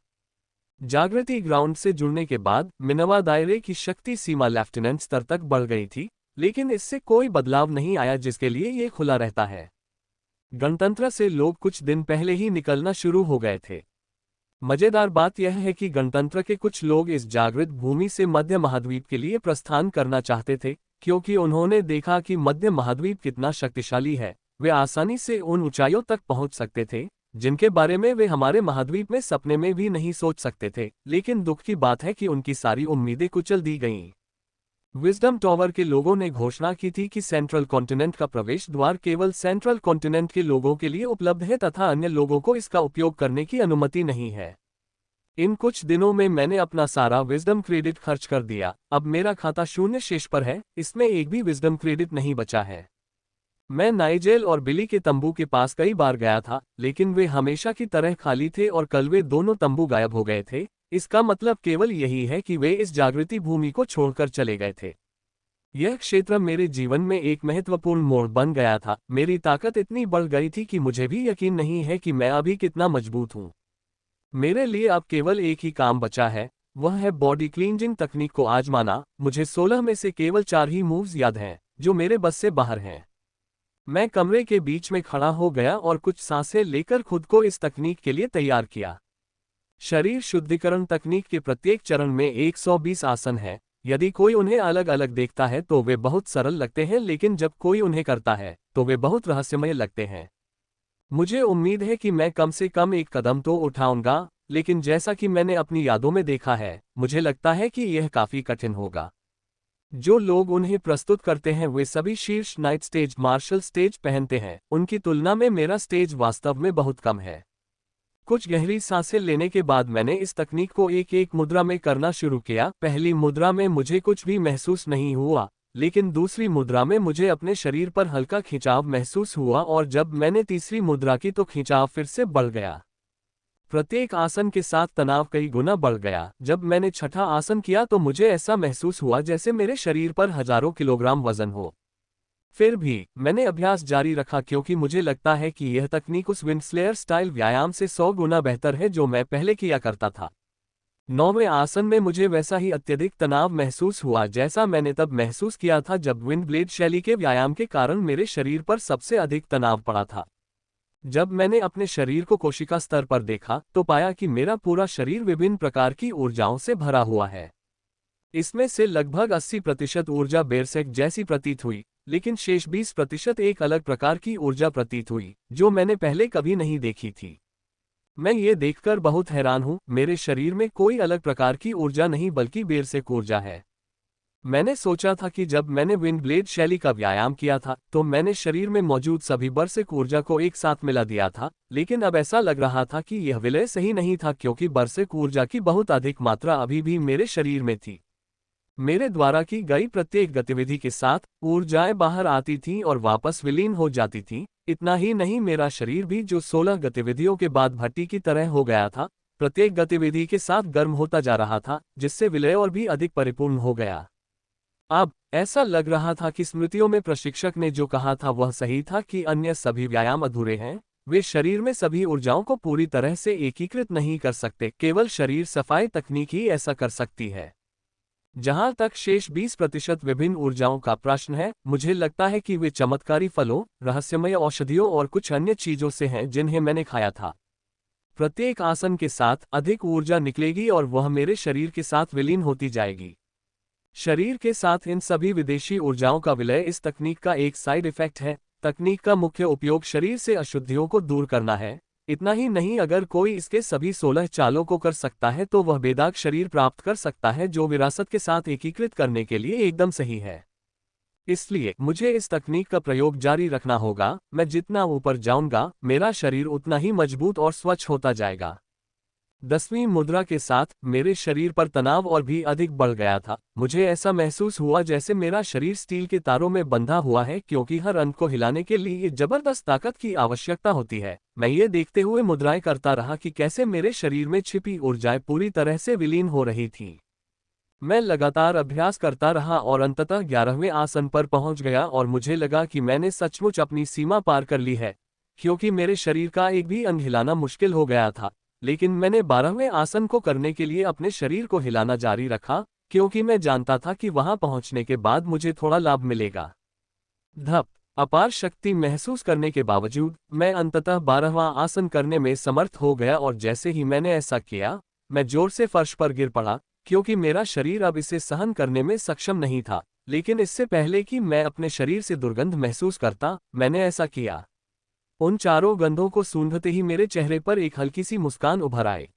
जागृति ग्राउंड से जुड़ने के बाद मिनवा दायरे की शक्ति सीमा लेफ्टिनेंट स्तर तक बढ़ गई थी, लेकिन इससे कोई बदलाव नहीं आया जिसके लिए ये खुला रहता है। गणतंत्र से लोग कुछ दिन पहले ही निकलना शुरू हो गए थे। मजेदार बात यह है कि गणतंत्र के कुछ लोग इस जागृत भूमि से मध्य महाद्वीप के लिए प्रस्थान करना चाहते थे, क्योंकि उन्होंने देखा कि मध्य महाद्वीप कितना शक्तिशाली है। वे आसानी से उन ऊंचाइयों तक पहुंच सकते थे जिनके बारे में वे हमारे महाद्वीप में सपने में भी नहीं सोच सकते थे, लेकिन दुख की बात है कि उनकी सारी उम्मीदें कुचल दी गईं। विजडम टॉवर के लोगों ने घोषणा की थी कि सेंट्रल कॉन्टिनेंट का प्रवेश द्वार केवल सेंट्रल कॉन्टिनेंट के लोगों के लिए उपलब्ध है तथा अन्य लोगों को इसका उपयोग करने की अनुमति नहीं है। इन कुछ दिनों में मैंने अपना सारा विजडम क्रेडिट खर्च कर दिया। अब मेरा खाता 0 शेष पर है, इसमें एक भी विजडम क्रेडिट नहीं बचा है। मैं नाइजेल और बिली के तंबू के पास कई बार गया था, लेकिन वे हमेशा की तरह खाली थे और कल वे दोनों तंबू गायब हो गए थे। इसका मतलब केवल यही है कि वे इस जागृति भूमि को छोड़कर चले गए थे। यह क्षेत्र मेरे जीवन में एक महत्वपूर्ण मोड़ बन गया था। मेरी ताकत इतनी बढ़ गई थी कि मुझे भी यकीन नहीं है कि मैं अभी कितना मजबूत हूँ। मेरे लिए अब केवल एक ही काम बचा है, वह है बॉडी क्लींजिंग तकनीक को आजमाना। मुझे 16 में से केवल 4 ही मूव्स याद हैं, जो मेरे बस से बाहर हैं। मैं कमरे के बीच में खड़ा हो गया और कुछ सांसें लेकर खुद को इस तकनीक के लिए तैयार किया। शरीर शुद्धिकरण तकनीक के प्रत्येक चरण में 120 आसन हैं। यदि कोई उन्हें अलग अलग देखता है तो वे बहुत सरल लगते हैं, लेकिन जब कोई उन्हें करता है तो वे बहुत रहस्यमय लगते हैं। मुझे उम्मीद है कि मैं कम से कम एक कदम तो उठाऊंगा, लेकिन जैसा कि मैंने अपनी यादों में देखा है, मुझे लगता है कि यह काफी कठिन होगा। जो लोग उन्हें प्रस्तुत करते हैं वे सभी शीर्ष नाइट स्टेज मार्शल स्टेज पहनते हैं। उनकी तुलना में मेरा स्टेज वास्तव में बहुत कम है। कुछ गहरी सांसें लेने के बाद मैंने इस तकनीक को एक एक मुद्रा में करना शुरू किया। पहली मुद्रा में मुझे कुछ भी महसूस नहीं हुआ, लेकिन दूसरी मुद्रा में मुझे अपने शरीर पर हल्का खिंचाव महसूस हुआ और जब मैंने तीसरी मुद्रा की तो खिंचाव फिर से बढ़ गया। प्रत्येक आसन के साथ तनाव कई गुना बढ़ गया। जब मैंने छठा आसन किया तो मुझे ऐसा महसूस हुआ जैसे मेरे शरीर पर हजारों किलोग्राम वजन हो। फिर भी मैंने अभ्यास जारी रखा क्योंकि मुझे लगता है कि यह तकनीक उस विंडस्लेयर स्टाइल व्यायाम से 100 गुना बेहतर है जो मैं पहले किया करता था। 9वें आसन में मुझे वैसा ही अत्यधिक तनाव महसूस हुआ जैसा मैंने तब महसूस किया था जब विंड ब्लेड शैली के व्यायाम के कारण मेरे शरीर पर सबसे अधिक तनाव पड़ा था। जब मैंने अपने शरीर को कोशिका स्तर पर देखा तो पाया कि मेरा पूरा शरीर विभिन्न प्रकार की ऊर्जाओं से भरा हुआ है। इसमें से लगभग 80% ऊर्जा बेरसेक जैसी प्रतीत हुई, लेकिन शेष 20% एक अलग प्रकार की ऊर्जा प्रतीत हुई जो मैंने पहले कभी नहीं देखी थी। मैं ये देखकर बहुत हैरान हूँ, मेरे शरीर में कोई अलग प्रकार की ऊर्जा नहीं बल्कि बेरसेक ऊर्जा है। मैंने सोचा था कि जब मैंने विंड ब्लेड शैली का व्यायाम किया था तो मैंने शरीर में मौजूद सभी बरसेक ऊर्जा को एक साथ मिला दिया था, लेकिन अब ऐसा लग रहा था कि यह विलय सही नहीं था क्योंकि बरसेक ऊर्जा की बहुत अधिक मात्रा अभी भी मेरे शरीर में थी। मेरे द्वारा की गई प्रत्येक गतिविधि के साथ ऊर्जाएं बाहर आती थीं और वापस विलीन हो जाती थीं। इतना ही नहीं, मेरा शरीर भी जो 16 गतिविधियों के बाद भट्टी की तरह हो गया था, प्रत्येक गतिविधि के साथ गर्म होता जा रहा था, जिससे विलय और भी अधिक परिपूर्ण हो गया। अब ऐसा लग रहा था कि स्मृतियों में प्रशिक्षक ने जो कहा था वह सही था कि अन्य सभी व्यायाम अधूरे हैं। वे शरीर में सभी ऊर्जाओं को पूरी तरह से एकीकृत नहीं कर सकते, केवल शरीर सफाई तकनीक ही ऐसा कर सकती है। जहां तक शेष 20% विभिन्न ऊर्जाओं का प्रश्न है, मुझे लगता है कि वे चमत्कारी फलों, रहस्यमय औषधियों और कुछ अन्य चीजों से हैं जिन्हें मैंने खाया था। प्रत्येक आसन के साथ अधिक ऊर्जा निकलेगी और वह मेरे शरीर के साथ विलीन होती जाएगी। शरीर के साथ इन सभी विदेशी ऊर्जाओं का विलय इस तकनीक का एक साइड इफेक्ट है। तकनीक का मुख्य उपयोग शरीर से अशुद्धियों को दूर करना है। इतना ही नहीं, अगर कोई इसके सभी 16 चालों को कर सकता है तो वह बेदाग शरीर प्राप्त कर सकता है जो विरासत के साथ एकीकृत करने के लिए एकदम सही है। इसलिए मुझे इस तकनीक का प्रयोग जारी रखना होगा। मैं जितना ऊपर जाऊंगा, मेरा शरीर उतना ही मजबूत और स्वच्छ होता जाएगा। 10वीं मुद्रा के साथ मेरे शरीर पर तनाव और भी अधिक बढ़ गया था। मुझे ऐसा महसूस हुआ जैसे मेरा शरीर स्टील के तारों में बंधा हुआ है क्योंकि हर अंग को हिलाने के लिए जबरदस्त ताकत की आवश्यकता होती है। मैं ये देखते हुए मुद्राएं करता रहा कि कैसे मेरे शरीर में छिपी ऊर्जाएं पूरी तरह से विलीन हो रही थीं। मैं लगातार अभ्यास करता रहा और अंततः 11वें आसन पर पहुंच गया और मुझे लगा कि मैंने सचमुच अपनी सीमा पार कर ली है, क्योंकि मेरे शरीर का एक भी अंग हिलाना मुश्किल हो गया था। लेकिन मैंने 12वें आसन को करने के लिए अपने शरीर को हिलाना जारी रखा, क्योंकि मैं जानता था कि वहां पहुंचने के बाद मुझे थोड़ा लाभ मिलेगा। धप अपार शक्ति महसूस करने के बावजूद मैं अंततः 12वां आसन करने में समर्थ हो गया और जैसे ही मैंने ऐसा किया, मैं जोर से फर्श पर गिर पड़ा, क्योंकि मेरा शरीर अब इसे सहन करने में सक्षम नहीं था। लेकिन इससे पहले कि मैं अपने शरीर से दुर्गंध महसूस करता, मैंने ऐसा किया। उन चारों गंधों को सूंघते ही मेरे चेहरे पर एक हल्की सी मुस्कान उभर आई।